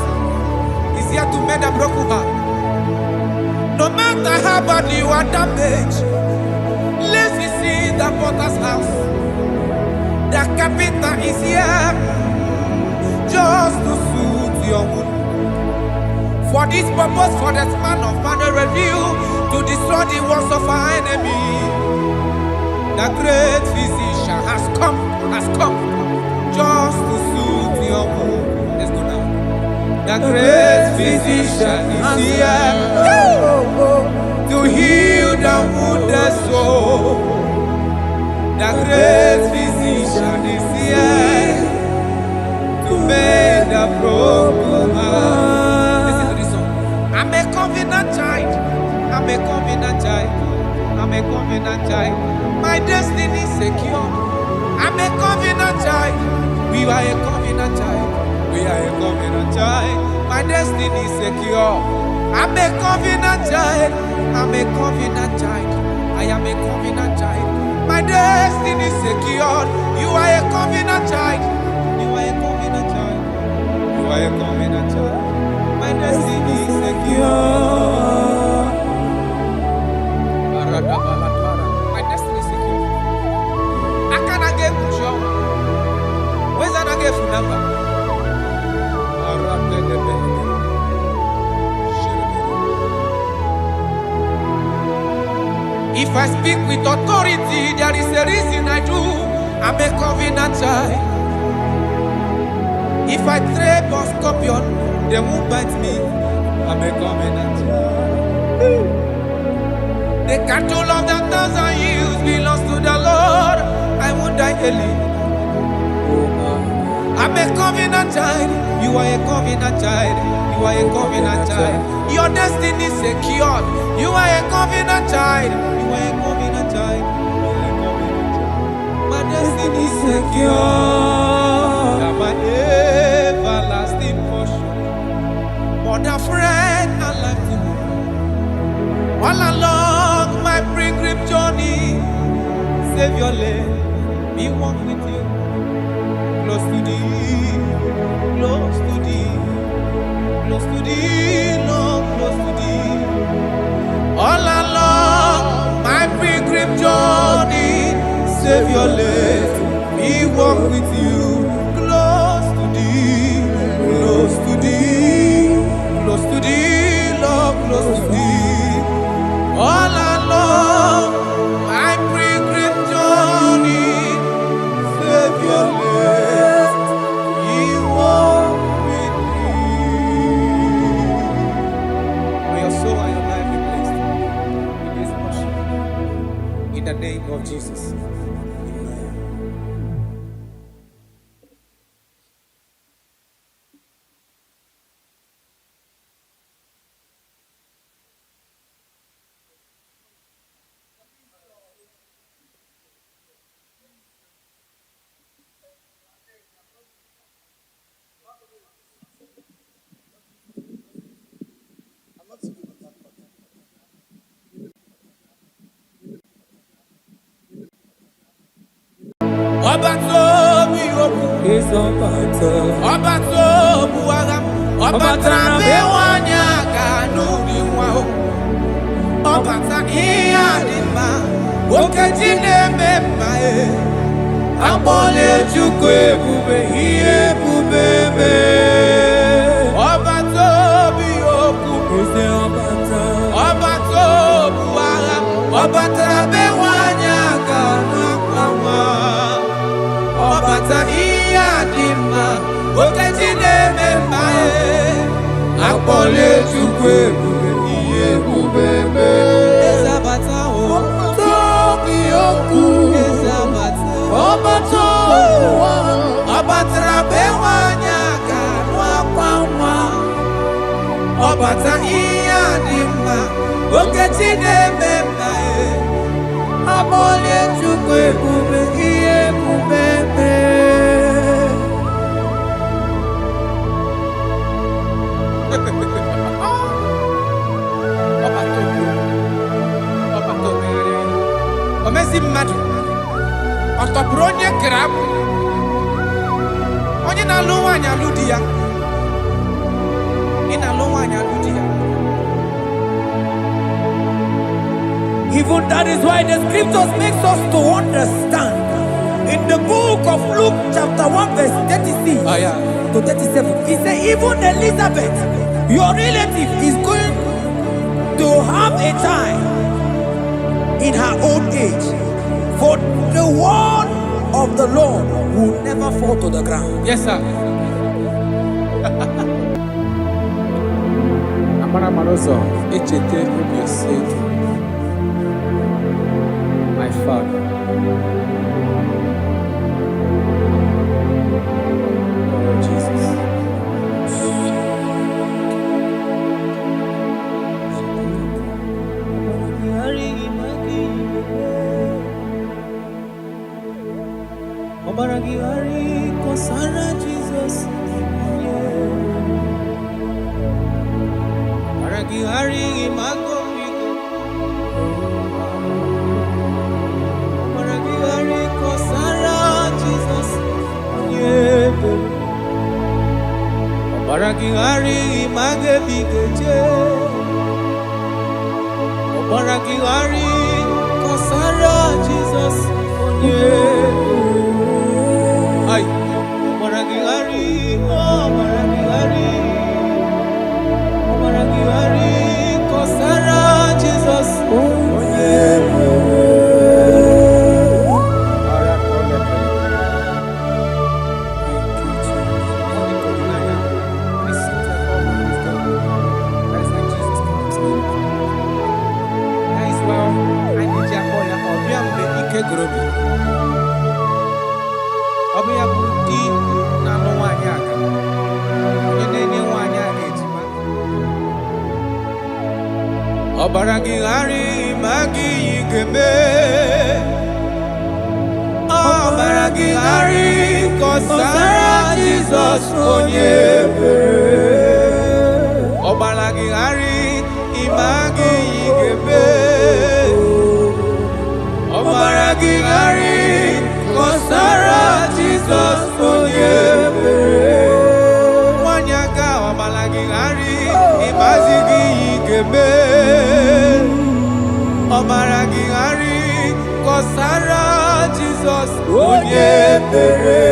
He's here to mend a broken heart. No matter how bad you are damaged, let's see the potter's house. The carpenter is here just to soothe your wound. For this purpose, for the man of man review to destroy the works of our enemy. The great physician has come just to soothe your wound. Let's go now. The great physician is here to heal the wounded soul. The great physician is here to make the broken heart. Listen to this song. I'm a covenant child. I'm a covenant child. I'm a covenant child. My destiny is secure. I'm a covenant child. We are a covenant child. We are a covenant child. My destiny is secure. I'm a covenant child. I'm a covenant child. I am a covenant child. My destiny is secure. You are a covenant child. You are a covenant child. You are a covenant child. My destiny is secure. My destiny is secure. I cannot get control. Where's that I get from number? If I speak with authority, there is a reason I do. I'm a covenant child. If I tread on scorpion, they won't bite me. I'm a covenant child. The cattle of the 1,000 years belongs to the Lord. I won't die early. I'm a covenant child. You are a covenant child. You are a covenant child. Your destiny is secured. You are a covenant child. You are a covenant child. You are a covenant child. My destiny is secure. You are my everlasting portion. More than friend and life to me. All along my pilgrim journey, Savior, let me walk with you. Close to thee, close to thee, close to thee, Lord, close to thee. All along my pilgrim journey, Savior, let me walk with you. Close to thee, close to thee, close to thee, Lord, close to thee. All along my pilgrim journey, Savior, let me walk with thee. May your soul and your life be blessed in this worship. In the name of Jesus. Amen. Obato biyoku is Obata. Obato buagam Obata bewanya kanuni wao Obata iyadima Okejine memae Abole chukwe bube iye bubebe Obato biyoku Is Obata. Obato buagam Obata bewanya kanuni Obata iyadima Okejine memae Abole chukwe bube iye bubebe Ezabata o Tobiyoku Ezabata Obato Obatra bewanya kanwa kwamwa Obata iyadima Okejine memae Abole chukwe bube iye bubebe Omezi mmadu Otopuru onye grab Onye na-alụ nwaanyị alụ di ya Ị na-alụ nwaanyị alụ di ya Even that is why the scriptures makes us to understand. In the book of Luke chapter 1 verse 36 to 37, he said even Elizabeth, your relative, is going to have a child in her old age. For the word of the Lord will never fall to the ground. Yes, sir. Amara Marozo, Echete Obioseki. My Father. Oh, Jesus. Obaragihari kosara Jesus. Obaragihari imagomigo. Obaragihari kosara Jesus. Obaragihari imagebigeje. Obaragihari kosara Jesus. Ay. Obaragihari, Obaragihari, Obaragihari kosara Jesus. Obaragihari magi yigeme. Obaragihari kosara Jesus onyebe. Obaragihari imagi yigeme. Obaragihari kosara Jesus onyebe. Wanyaga obaragihari imagi yigeme. Obaragihari kosara Jesus onyebere.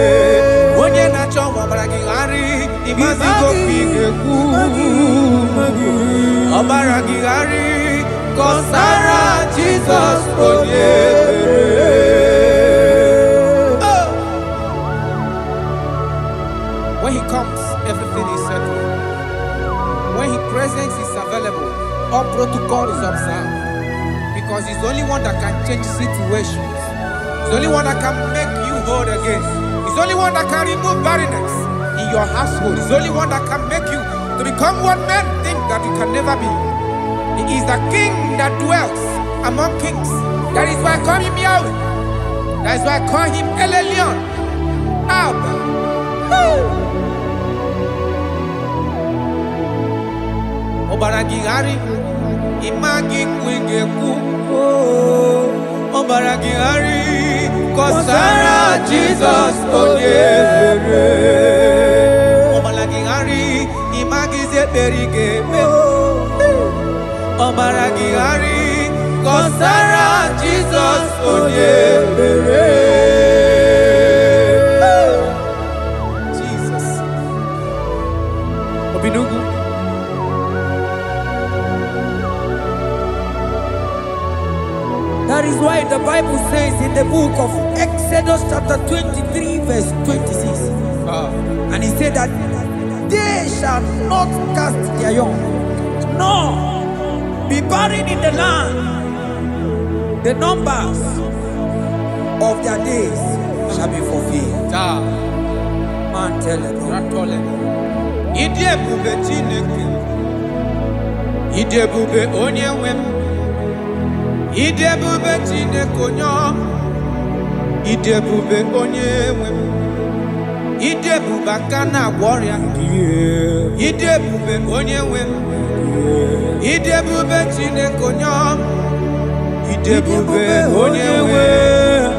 Onye na-achọ obaragihari imazigo pigekwu. Obaragihari kosara Jesus onyebere. When he comes, everything is settled. When his presence is available, all protocol is observed. Because he's the only one that can change situations. He's the only one that can make you whole again. He's the only one that can remove barrenness in your household. He's the only one that can make you to become what men think that you can never be. He is the king that dwells among kings. That is why I call him Yahweh. That is why I call him El Elyon. Abba. Obaragihari imagi kwingeku. Obaragihari kọsara Jesus onyebere. Ọmalagịgharị ịmagize berigebe. Ọmalagịgharị kọsara Jesus onyebere. Jesus. Obinugu. That is why the Bible says in the book of Exodus chapter 23 verse 26. And he said that they shall not cast their young, nor be barren in the land. The numbers of their days shall be fulfilled. Man tell them. Idebube Chineke, idebube onye nwe m, idebube Chineke onye ọma, idebube onye nwe m, idebube aka na-agwọ ọrịa, idebube onye nwe m, idebube Chineke onye ọma, idebube onye nwe m,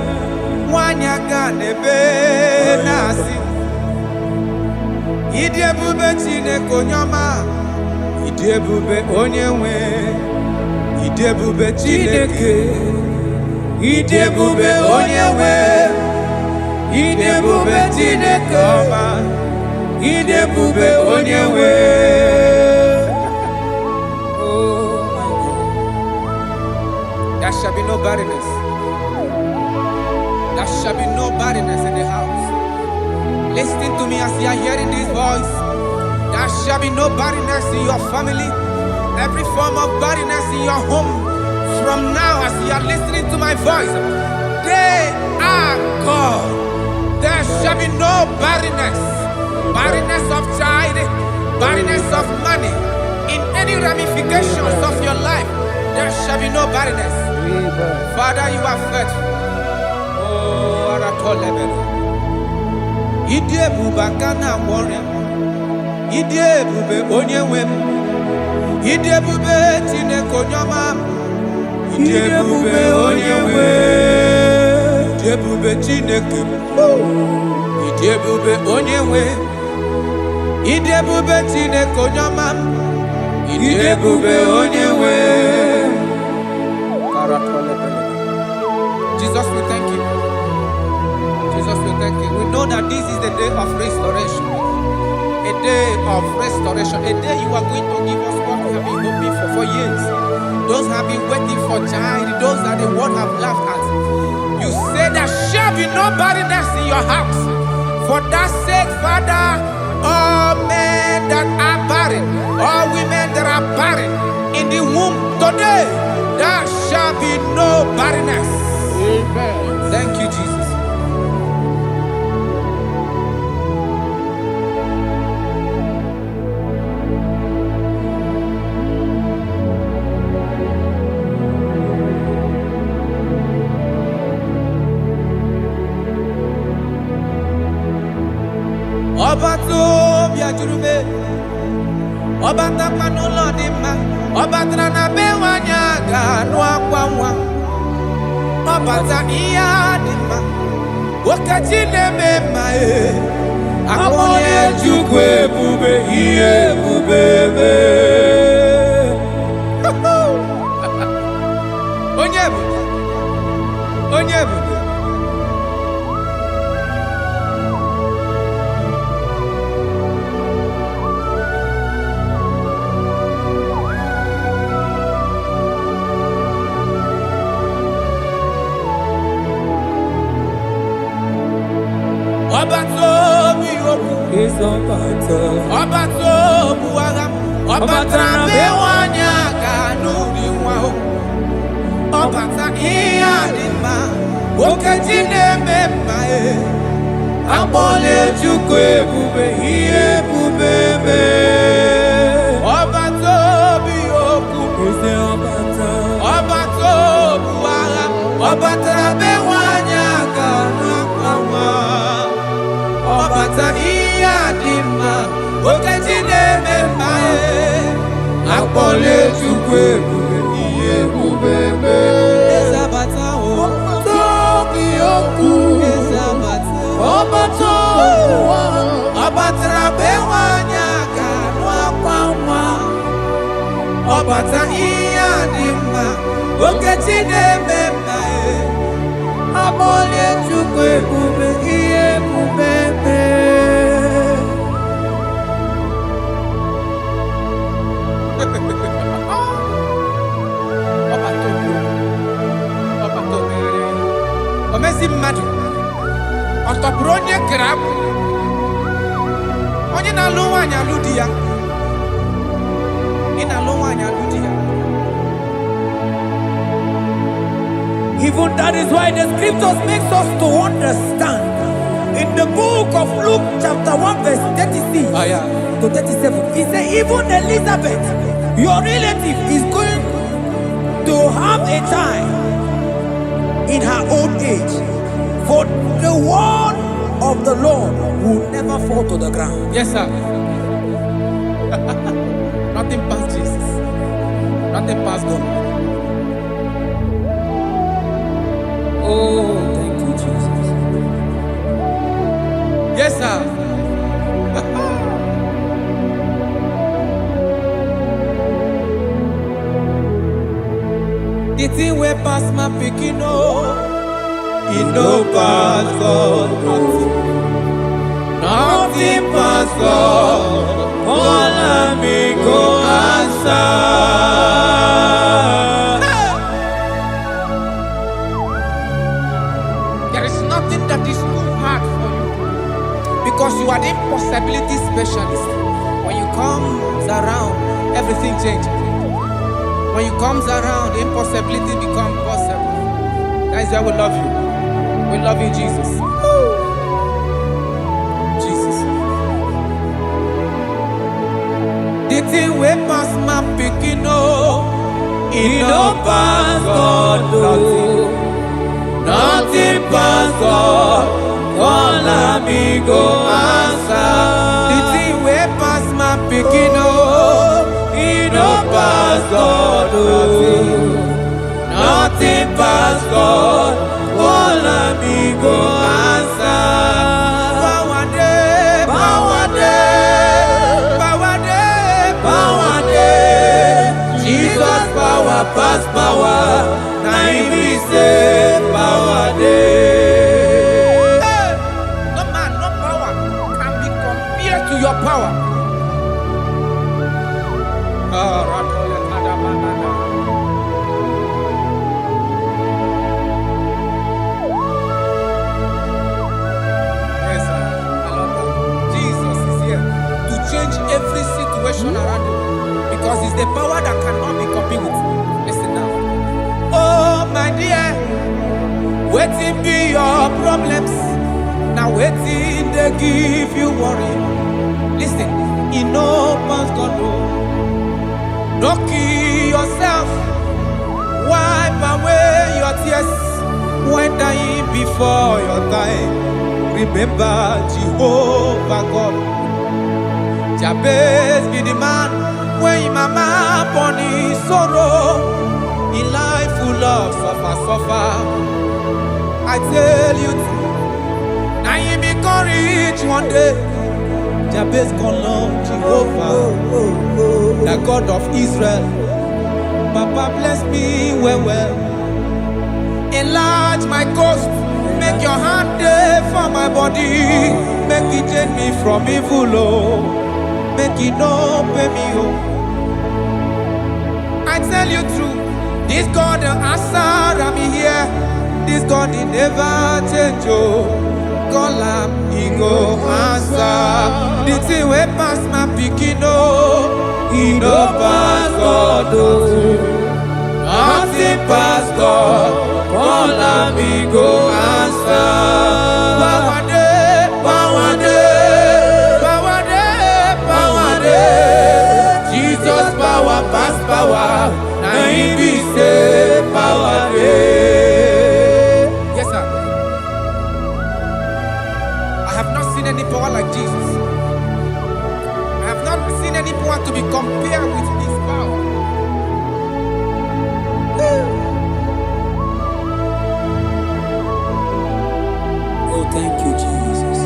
nwanyị aga n'ebe na-asị. Idebube Chineke onye ọma, idebube onye nwe, idebube Chineke, idebube onye nwe, idebube Chineke ọma, idebube onye nwe. Oh my God. There shall be no barrenness. There shall be no barrenness in the house. Listen to me as you are hearing this voice. There shall be no barrenness in your family. Every form of barrenness in your home. From now, as you are listening to my voice, they are gone. There shall be no barrenness. Barrenness of child, barrenness of money. In any ramifications of your life, there shall be no barrenness. Father, you are faithful. Oh, Marital. Idebube aka na-agwọ ọrịa, idebube onye nwe m, idebube Chineke onye ọma, idebube onye nwe, idebube Chineke, idebube onye nwe, idebube Chineke onye ọma, idebube onye nwe. Jesus, we thank you. Jesus, we thank you. We know that this is the day of restoration. A day of restoration. A day you are going to give us what we have been hoping for years. Those have been waiting for child. Those that the world have laughed at. You say there shall be no barrenness in your house. For that sake, Father, all men that are barren, all women that are barren in the womb today, there shall be no barrenness. Amen. Thank you, Jesus. Ọba tó bí ajúrúmé, ọba tápánú lọ́ọ̀dí ma, ọba tànà bẹ́wà ní àgànú àpáwà, ọba tá ìyá dì ma, wọ́kàtí lẹ́mẹ̀ ma ẹ̀, àpọ̀lẹ̀ Chukwu ebube, ihe ebube mẹ́. Onye ebube, onye ebube. Ọba tó bí okú, ọba tó bu agha, ọba tara bewa ní àgànú ìwà o, ọba ta ihe adị mma, okeji na-eme mma e, akpọla Chukwu ebube, ihe ebube mee. Ọba tó bí okú, ọba tó bu agha, ọba tara bewa ní àgànú ìwà ọba ta ihe adị mma, okeji na-eme mma e, akpọla Chukwu ebube, ihe ebube mee. Ezabata o, tó bí okú. ọbata ihe dị mma okechi na-eme mma Amole Chukwu ebube ihe ebube omezi mmadụ ọtọpụrụ onye kere abụ onye na-alụ nwaanyị alụ di ya ị na-alụ nwaanyị alụ di ya. Even that is why the scriptures makes us to understand. In the book of Luke chapter 1 verse 36 to 37, he said even Elizabeth, your relative, is going to have a child in her old age. For the word of the Lord will never fall to the ground. Yes, sir. Nothing past Jesus. Nothing past God. Oh, thank you, Jesus. Yes, sir. The thing way pass my picking, It no pass God. Nothing pass God. All of me go answer. there is nothing that is too hard for you because you are the impossibility specialist. When you come around, everything changes. When you come around, impossibility becomes possible. That is why we love you. We love you, Jesus. Jesus. The thing way pass my picking, It no pass God. Nothing pass God. All of me go answer. the thing way pass my picking, It no pass God. Nothing pass God. All of me go answer. power day, Power day, power day, power day. Jesus power pass power. Now he be say power day. Hey! No man, no power can be compared to your power. Yes, sir. I love that. Jesus is here to change every situation around you because it's the power that cannot be copied with. Listen now. Oh, my dear, waiting be your problems. Now waiting they give you worry. Listen, you know man's God know. Don't kill yourself. Wipe away your tears when dying before your time. Remember Jehovah God. Jabez be the man when his mama born his sorrow. In life full of suffer. I tell you, now you be courage one day. Jabez gonna love Jehovah, the God of Israel. Papa bless me well. Enlarge my coast, make your hand there for my body. Make it change me from evil, make it no pay me, I tell you true, this God the answer, I'm here. This God he never change, call him, he go answer. The thing way pass my picking, He no pass God. Nothing pass God. All of me go answer. power day, Power day, power day, power day. Jesus power pass power. Now he be say power day. Yes, sir. I have not seen any power like Jesus. I have not seen any power to be compared with his power. Oh, thank you, Jesus.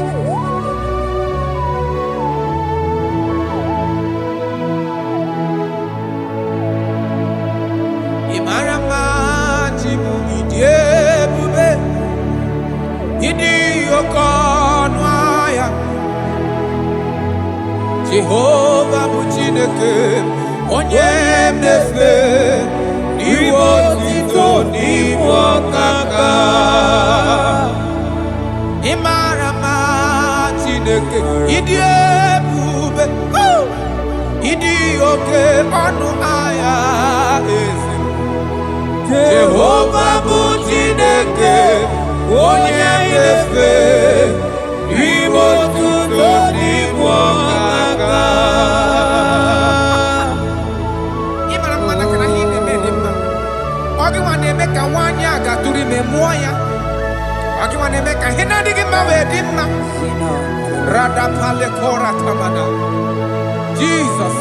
Jehovah bụ Chineke onye m na-efe n'iwe otito n'iwe ọkaka. Ị mara mma Chineke, ịdị ebube, ịdị oke ọnụ ahịa eze. Jehovah bụ Chineke onye m na-efe n'iwe otito n'iwe ọkaka. Ị mara mma na kana ihe na-eme dị mma. Ọ gị nwa na-eme ka nwaanyị a gatụrụ ime mụọ ya. Ọ gị nwa na-eme ka ihe na-adịghị mma wee dị mma. Radapale kora tamana. Jesus.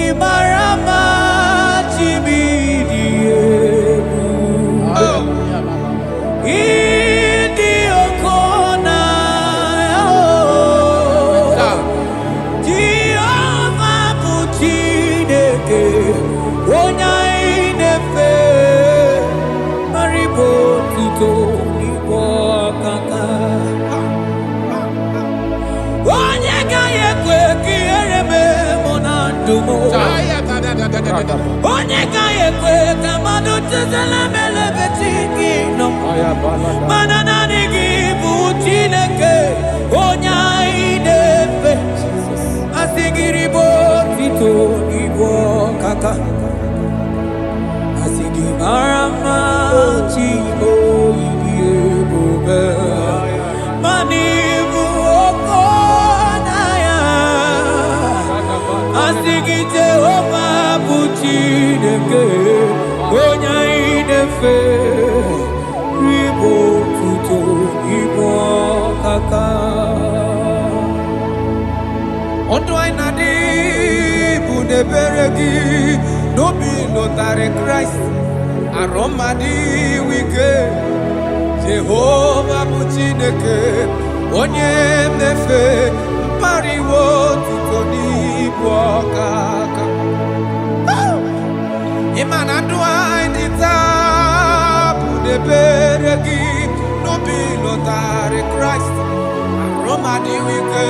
Imarama chibidiebu Idi okona Jehovah bụ Chineke onye anyị na-efe maribo tuto n'igwe ọkaka. Onye gaghị ekwe ka ihere mee mụ na ndụ m. Onye gaghị ekwe ka mmadụ tụzala m elebeti gị nọ. Mana naanị gị bụ Chineke onye anyị na-efe. Asị gị ribo otito n'igwe ọkaka. Asị gị mara mma Chibo ịdị ebube. Mana ịbụ oke ọnụahịa. Asị gị Jehovah bụ Chineke onye anyị na-efe ribo otito n'igwe ọkaka. Ọdụ anyị na-adị bụ n'ebere gị n'obi lụtarị Kraịst arụ mmadụ ike. Jehovah bụ Chineke onye mmefe mkpariwo otuto n'ibu ọkaka. Ịma na ndụ anyị dị taa bụ n'ebere gị n'obi lụtarị Kraịst arụ mmadụ ike.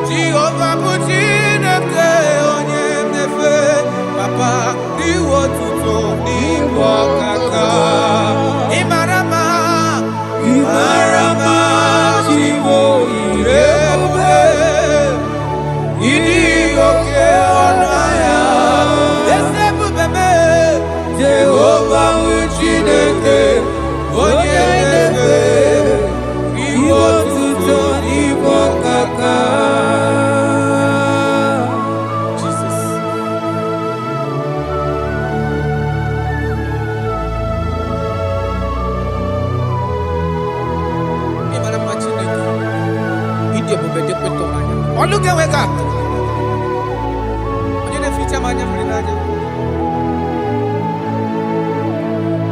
Jehovah bụ Chineke onye mmefe papa n'iwe otuto n'ibu ọkaka. Ị mara mma, ị mara mma Chibo ịdị ebube, ịdị oke ọnụ ahịa eze ebube mee. Jehovah bụ Chineke onye na-efe n'iwe otuto n'ibu ọkaka.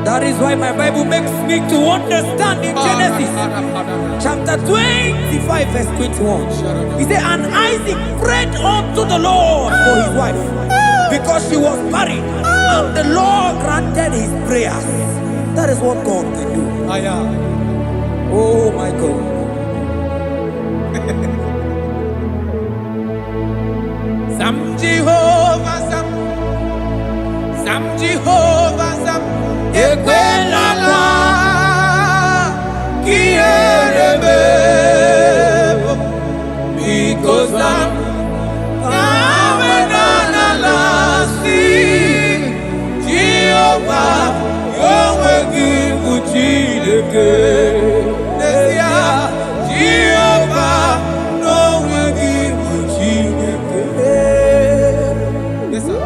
That is why my Bible makes me to understand in Genesis chapter 25 verse 21. He said, and Isaac prayed unto the Lord for his wife because she was barren, and the Lord granted his prayers. That is what God can do. Oh my God. Sam Jehovah Sam, Sam Jehovah Sam, ekwela ka kierebe, because Sam na lasi Jehovah onwe gị bụ Chineke. N'ezie Jehovah n'onwe gị bụ Chineke. Yes, sir.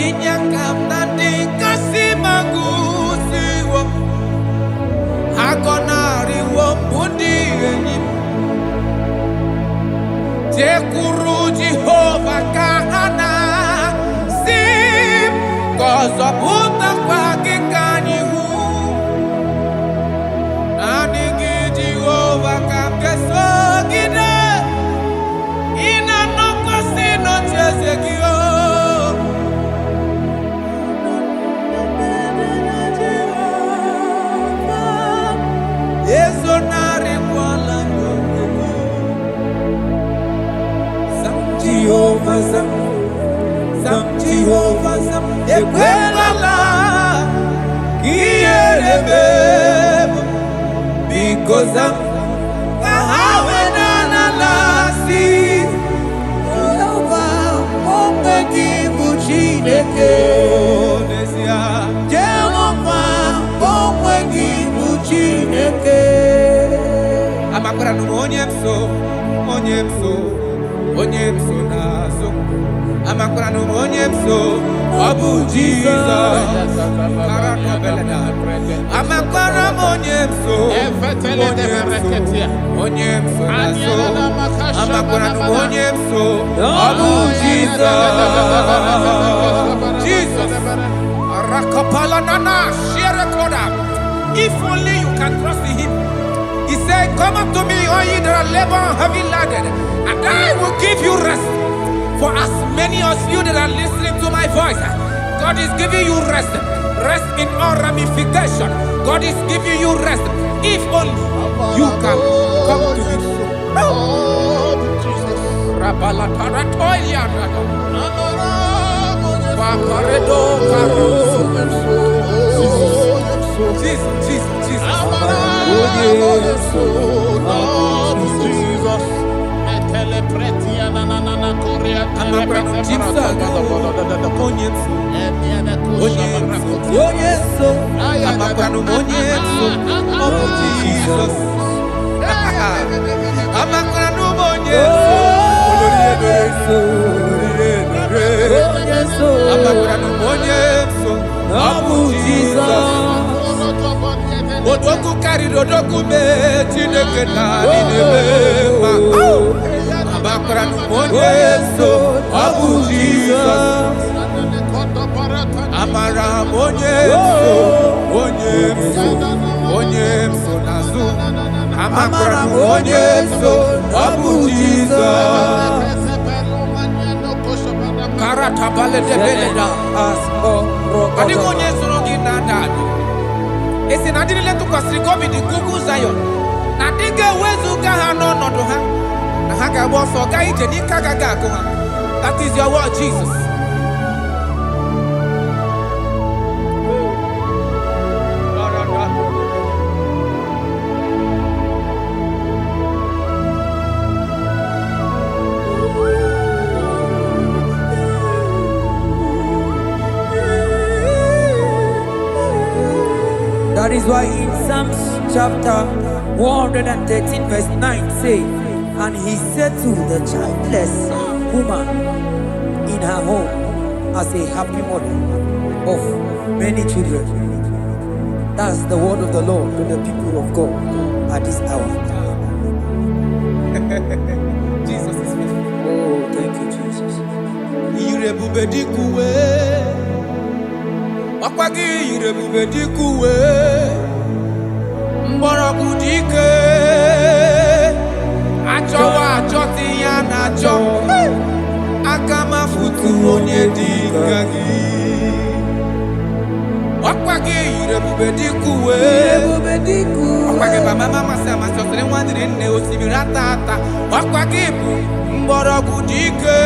Inyakam na dị kasị magusiwo, agọnarịwo mbụ ndị enyi m. Jekwuru Jehova ka ha na-asị ka ọ zọpụtakwa gị ka anyị hụ. Jehovah Sam, Ekwelala, Kiyelebe, because I'm Kahawenanalasi, Jehovah, Omegi Buchineke, Jehovah, Omegi Buchineke. Amakwara onyemso, onyemso, onyemso nazo. Amakwara onyemso, Abu Jesus. Amakwara onyemso, onyemso nazo. Amakwara onyemso, Abu Jesus. Jesus. Rakapala nana, share koda. If only you can trust in Him. He said, come up to me, all ye that are labor and heavy laden, and I will give you rest. For as many of you that are listening to my voice, God is giving you rest. Rest in all ramification. God is giving you rest. If only you can come to Him. Oh, Jesus. Jesus. Odoku carried Odoku me Chineke na ninebema. Amakra monyeso Abu Jesus. Amara onyemso nazu. Amakra monyeso Abu Jesus. Karata bale de beleda asko. Adigo nyeso ngi nadado. Esi na dile to kwasiri bi di gugu Zion. Na dige wezu ga ha no nodo ha. Na ha ga bo so ga ije ni kaga ga ko ha. That is your word, Jesus. That is why in Psalms chapter 113 verse 9 say, and he said to the childless woman in her home as a happy mother of many children. That's the word of the Lord to the people of God at this hour. Jesus is faithful. Oh, thank you, Jesus. Irebubedikuwe. Wakwagi irebubedikuwe. Mborogu dike. Achowa achoti ya nacho. Akama futu onye dikagi. Wakwagi irebubedikuwe. Wakwagi baba mama sama sosere wandire nne osibirata ata. Wakwagi bu mborogu dike.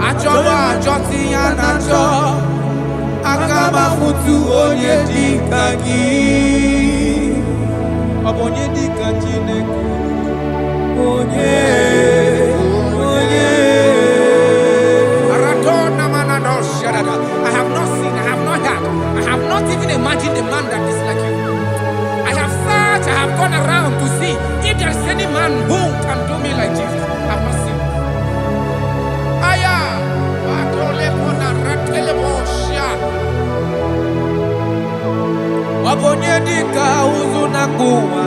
Achowa achoti ya nacho. Akama futu onye dikagi. Onye dikagi neku. Onye. I have not seen, I have not heard, I have not even imagined a man that is like you. I have searched, I have gone around to see if there is any man who can do me like Jesus. I have not seen. Aya, Wabonye dika uzuna kuwa.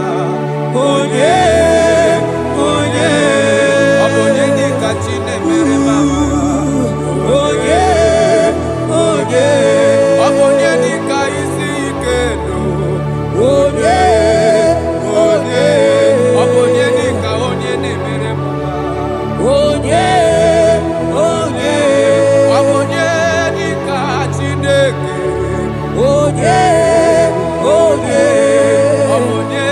Onye. Wabonye dika chine mere mama. Wabonye dika isi ikeno. Wabonye dika onye ne mere mama. Wabonye dika chineke. Wabonye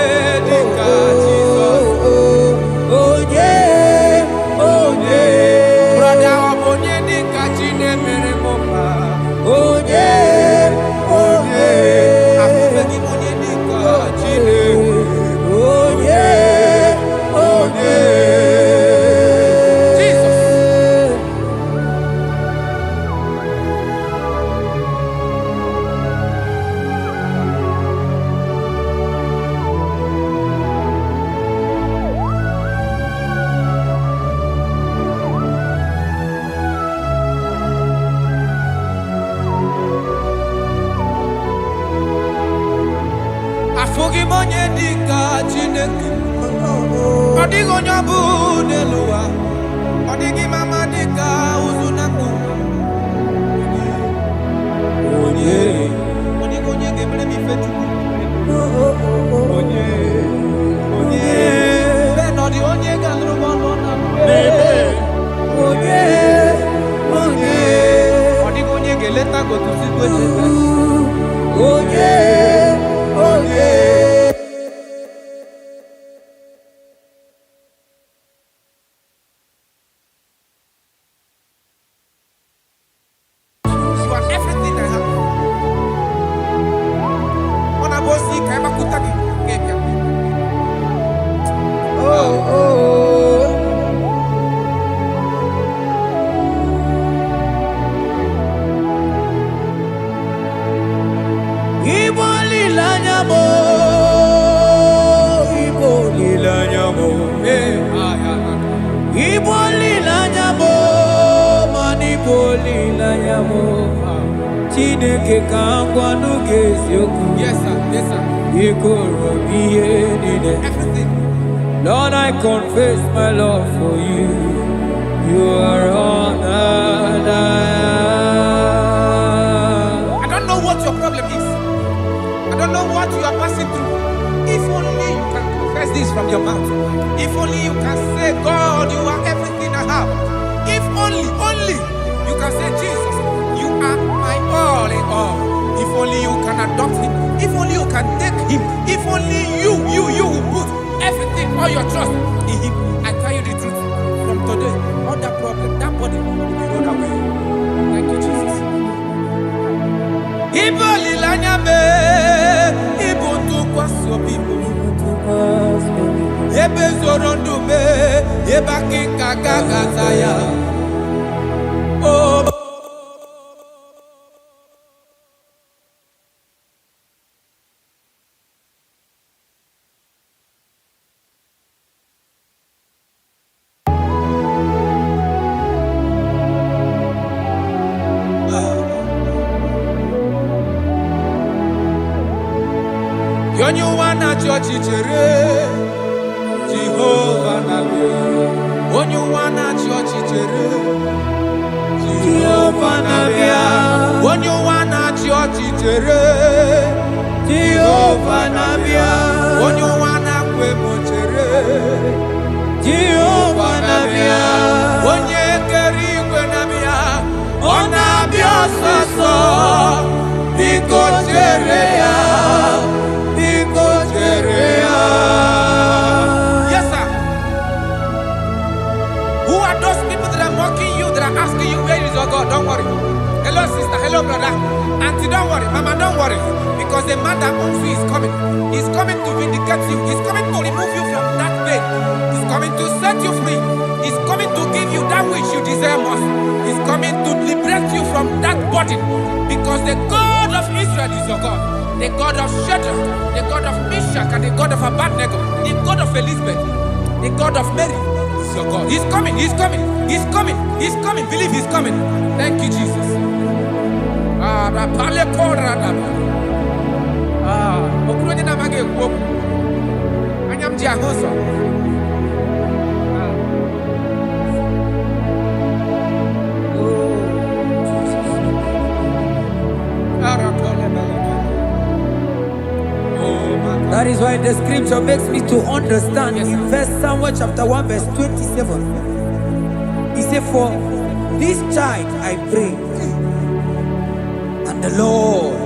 onye dịka Chineke. Ọ dịghị onye ọ bụ n'elu ụwa. Ọ dịghị mama dịka ụzụ na mkpụ. Onye ga-emere m ife Chukwu. Onye ọ dị onye ga-alụrụ m ọlụ na onye ọ dịghị onye ga-eleta gotuzi gwecheta onye you are everything I have. Ọ na-abụ osi ka ịgbakwụta gị ga-ebịa. Chineke ka ngwanụ ga-eziokwu. Yes, sir. Yes, sir. Ikoro ihe niile. Everything. Lord, I confess my love for you. You are all that I am. I don't know what your problem is. I don't know what you are passing through. If only you can confess this from your mouth. If only you can say, God, you are everything I have. If only you can say, Jesus, you are my all in all. If only you can adopt him. If only you can take him. If only you will put everything, all your trust in him. I tell you the truth. From today, all that problem, that body will be rolled away. Thank you, Jesus. Ibo lilanya me, ibo tukwaso bibo. Ebe zorondu me, eba kinga gagataya. Oh. Onye wana chọọchị chere Jehova na-abịa. Onye wana chọọchị chere Jehova na-abịa. Onye wana chọọchị chere Jehova na-abịa. Onye wana kwe mo chere Jehova na-abịa. Onye kere igwe na-abịa. Ọ na-abịa ọsọsọ. Biko chere ya. Yes, sir. Who are those people that are mocking you, that are asking you, where is your God? Don't worry. Hello, sister. Hello, brother. Auntie, don't worry. Mama, don't worry. Because the man that owns you is coming. He's coming to vindicate you. He's coming to remove you from that pain. He's coming to set you free. He's coming to give you that which you desire most. He's coming to liberate you from that burden. Because the God of Israel is your God. The God of Shadrach, the God of Meshach, and the God of Abednego, the God of Elizabeth, the God of Mary is your God. He's coming, he's coming, he's coming, he's coming. Believe he's coming. Thank you, Jesus. That is why the scripture makes me to understand. Yes, in First Samuel chapter 1 verse 27, he said, for this child I prayed, and the Lord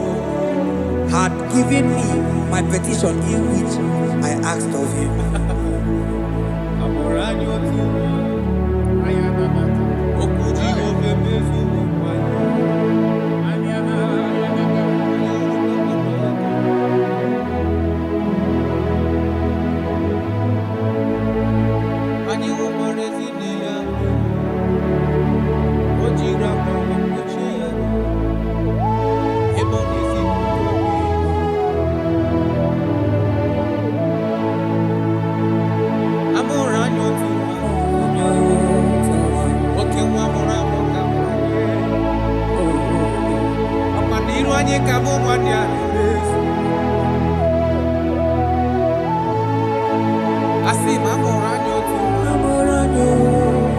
had given me my petition in which I asked of him. Asị ma mụrụ anya otu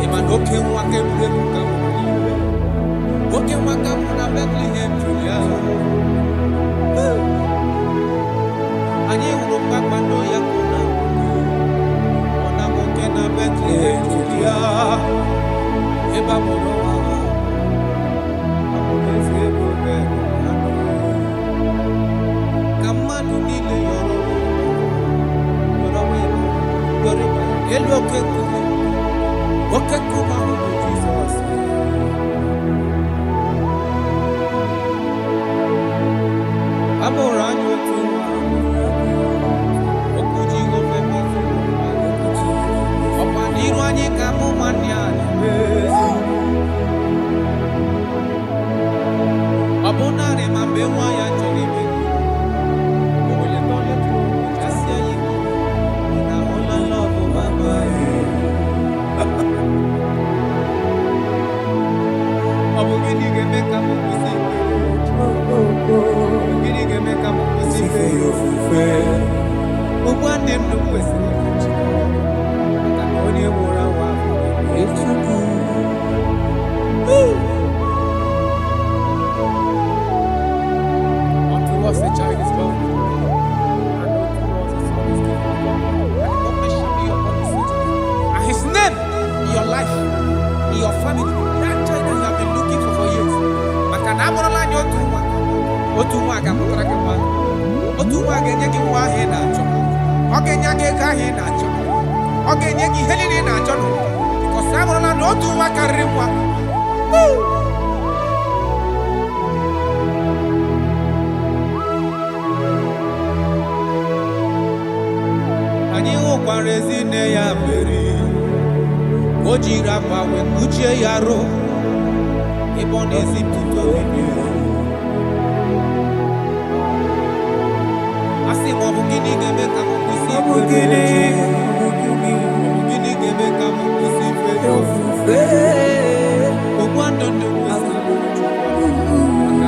ịma na oke nwa ka egwuregwu ka mụrụ n'ime oke nwa ka mụrụ na Bethlehem Julia anyị hụrụ kpakpando ya ka ọ na nwoke na Bethlehem Julia ebe a mụrụ nwa amụrụ eze ebube ka mmadụ niile yọrọ elu oke nkume ahụ bụ Jizọs. A mụrụ anyị otu nwa okwu Jehova mezuru ọkwa n'iru anyị ka mụ nwanne ya na-emezu ọ bụ narị ma mgbe nwa ya chọrọ ime ọ bụ gịnị ga-eme ka m kwụsị gịnị ga-eme ka m kwụsị ife ya ofufe ugbu a nne m na kwesịrị maka na onye nwụrụ anwụ afọ unto us a child is born and unto us a son is given and the government shall be upon his feet and his name in your life in your family that child that you have been looking for years maka na amụrụla anyị otu nwa ga-amụtara gị nwa otu nwa ga-enye gị nwa ahụ ị na-achọ ọ ga-enye gị ego ahụ ị na-achọ ọ ga-enye gị ihe niile ị na-achọ because amụrụla na otu nwa karịrị nwa anyị hụkwara ezi nne ya mere o jiri akwa wee kpuchie ya rụ ebe ọ na-ezipụta obibi a sị ma ọ bụ gịnị ga-eme ka m kwụsị gịnị ga-eme ka m kwụsị ife ya ofufe ogbu ndụ ndụ maka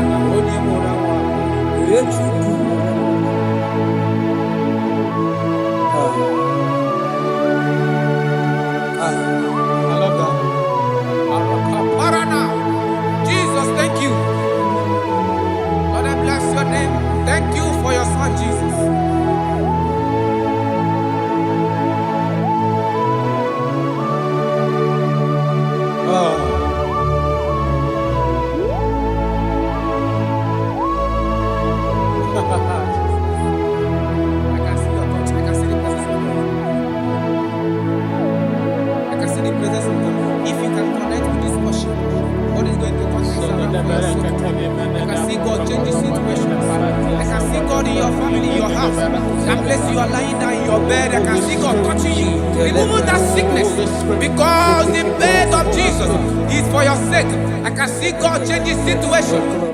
na onye mụrụ nwa Chukwu Jesus, thank you. Lord, I bless your name. Thank you for your son, Jesus. Because the bed of Jesus is for your sake. I can see God change the situation.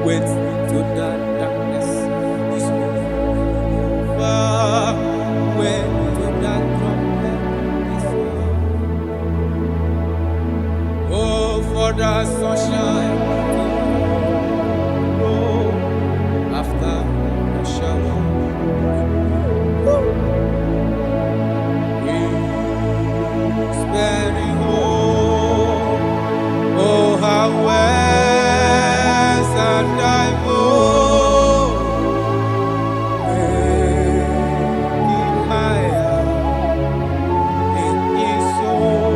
Wait to that darkness is over. Wait to that trumpet is over. Oh, for the sunshine to go after the shower. He's very home. Oh, how west and I go. Making higher in his soul.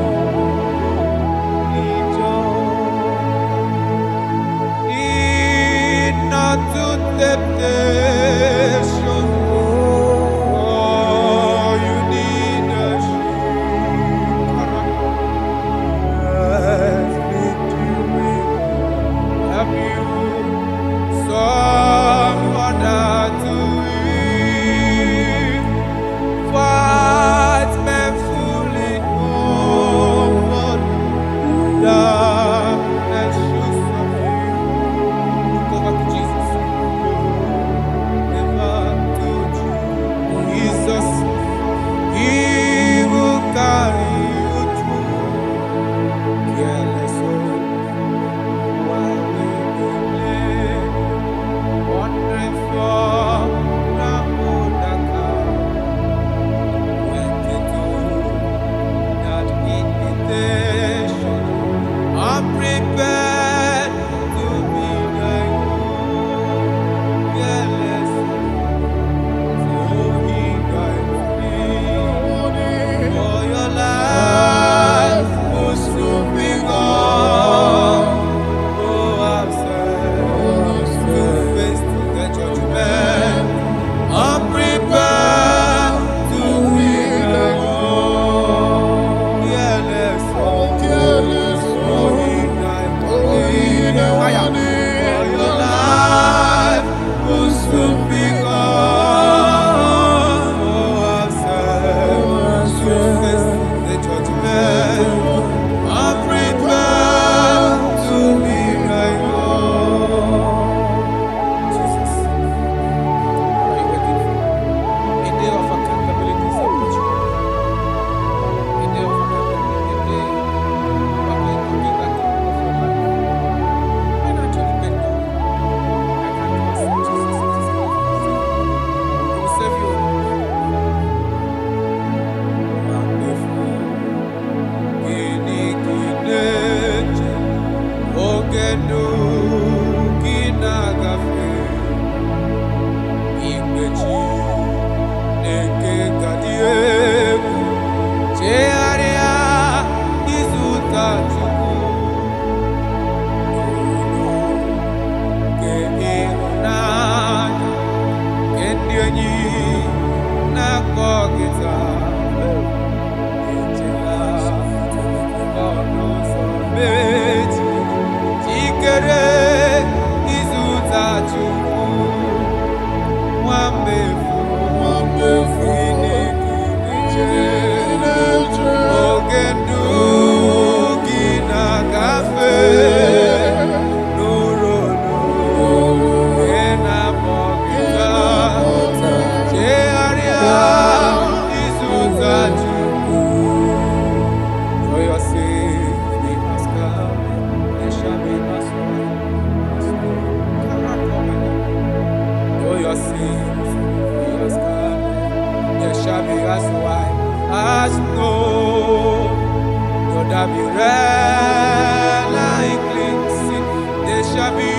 Lead not to temptation. Oh, you need a have you someone to eat? What men fully over darkness should submit. Look over to Jesus. Never to Jesus. He will carry you through. Careless soul. While we live, wandering from the Bodaka, went into that invitation. I'm prepared to be thy own. Careless soul, he guides me. For your life will soon be gone. Oh, I'm sad to face the judgment. I'm prepared to be thy own. Careless soul, he guides me. For your life will soon be gone. Oh, I'm sad to face the judgment. I'm prepared to be thy own. Jesus, what are you waiting for? A day of accountability is approaching. A day of accountability. A day you are going to give account of your life. When actually bend down, I can't accept Jesus as his life. He will save you. Wonderful. Ginigineje, ogenu ginagafe, igbeji neke gadiegu, chearia izutatuku, ke ihunanya, ke ndienyi nakogita. Chikere izutatuku mwambefu inikineje ogendu ginagafe nurono enapogita chearia izutatuku. For your sake we must come, there shall be no for your sins we must come, there shall be as white as snow. Though there be red like cleansing, there shall be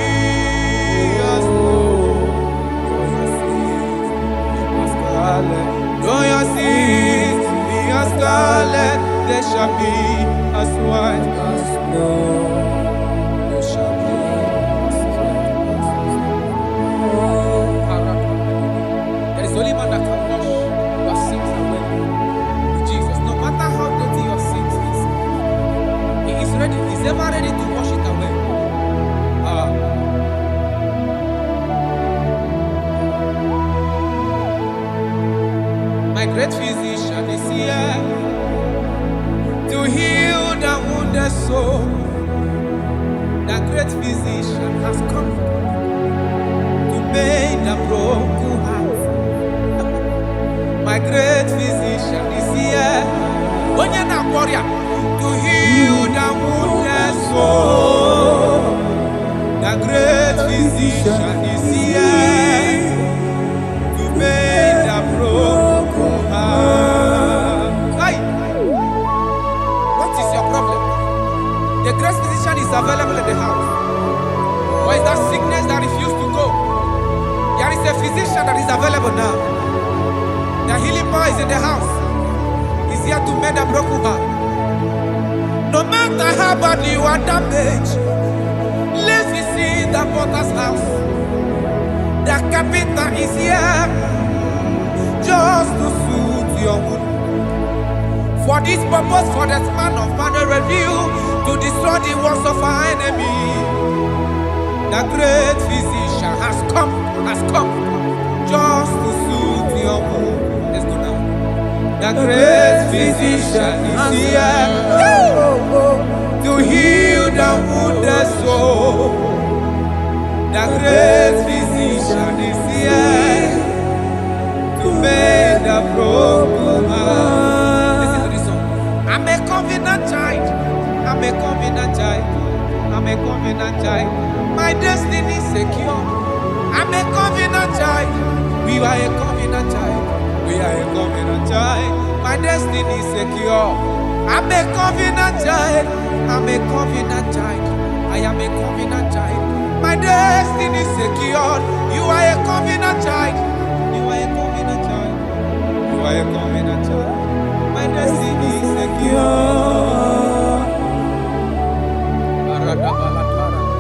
as snow. For your sins we must scarlet. Though your sins be as scarlet, there shall be as white as snow. There shall be as white as snow. There is only one that can wash your sins away. Jesus, no matter how dirty your sins is, He is ready. He's ever ready to wash it away. My great physician is here to heal the wounded soul. The great physician has come great physician is here to make the broken heart. Hey! What is your problem? The great physician is available in the house. Or is that sickness that refused to go? There is a physician that is available now. The healing power is in the house. He's here to mend a broken heart. No matter how badly you are damaged, let's visit the potter's house. The carpenter is here just to soothe your wound. For this purpose, for the man of man review to destroy the works of our enemy. The great physician has come just to soothe your wound. Let's go now. The great physician is here to heal the wounded soul. The great physician is here to make the broken heart. Listen to this song. I'm a covenant child. I'm a covenant child. I'm a covenant child. My destiny is secure. I'm a covenant child. We are a covenant child. We are a covenant child. My destiny is secure. I'm a covenant child. I'm a covenant child. I am a covenant child. My destiny is secured. You are a covenant child. You are a covenant child. You are a covenant child. My destiny is secure.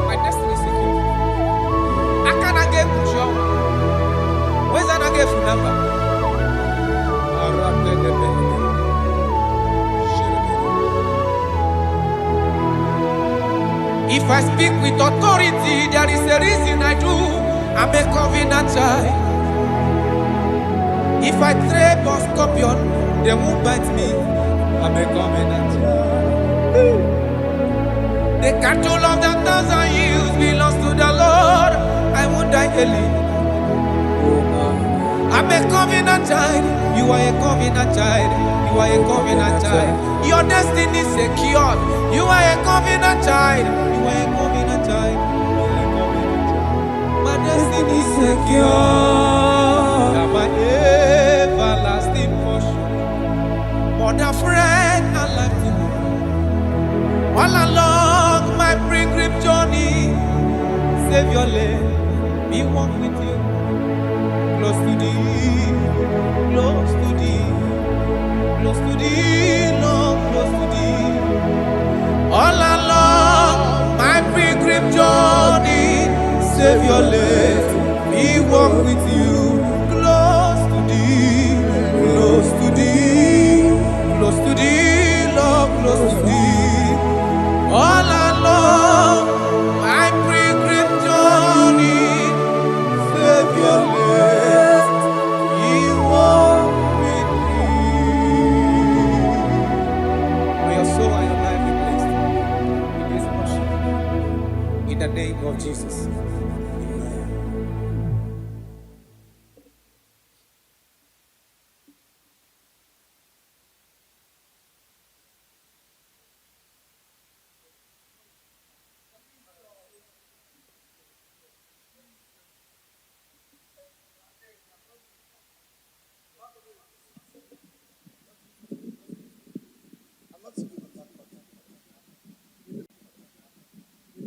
My destiny is secure. I cannot get Kushon. Where's that I get from number? If I speak with authority, there is a reason I do. I'm a covenant child. If I trap a scorpion, they won't bite me. I'm a covenant child. The cattle of the 1,000 years belongs to the Lord. I won't die early. I'm a covenant child. You are a covenant child. You are a covenant child. Your destiny is secured. You are a covenant child. You are a covenant child. You are a covenant child. My destiny is secure. I'm my everlasting portion. More than friend and life to me. All along my pilgrim journey, save your lane, be one with you. Close to thee, close to thee, close to thee, Lord, close to thee. All along my pilgrim journey,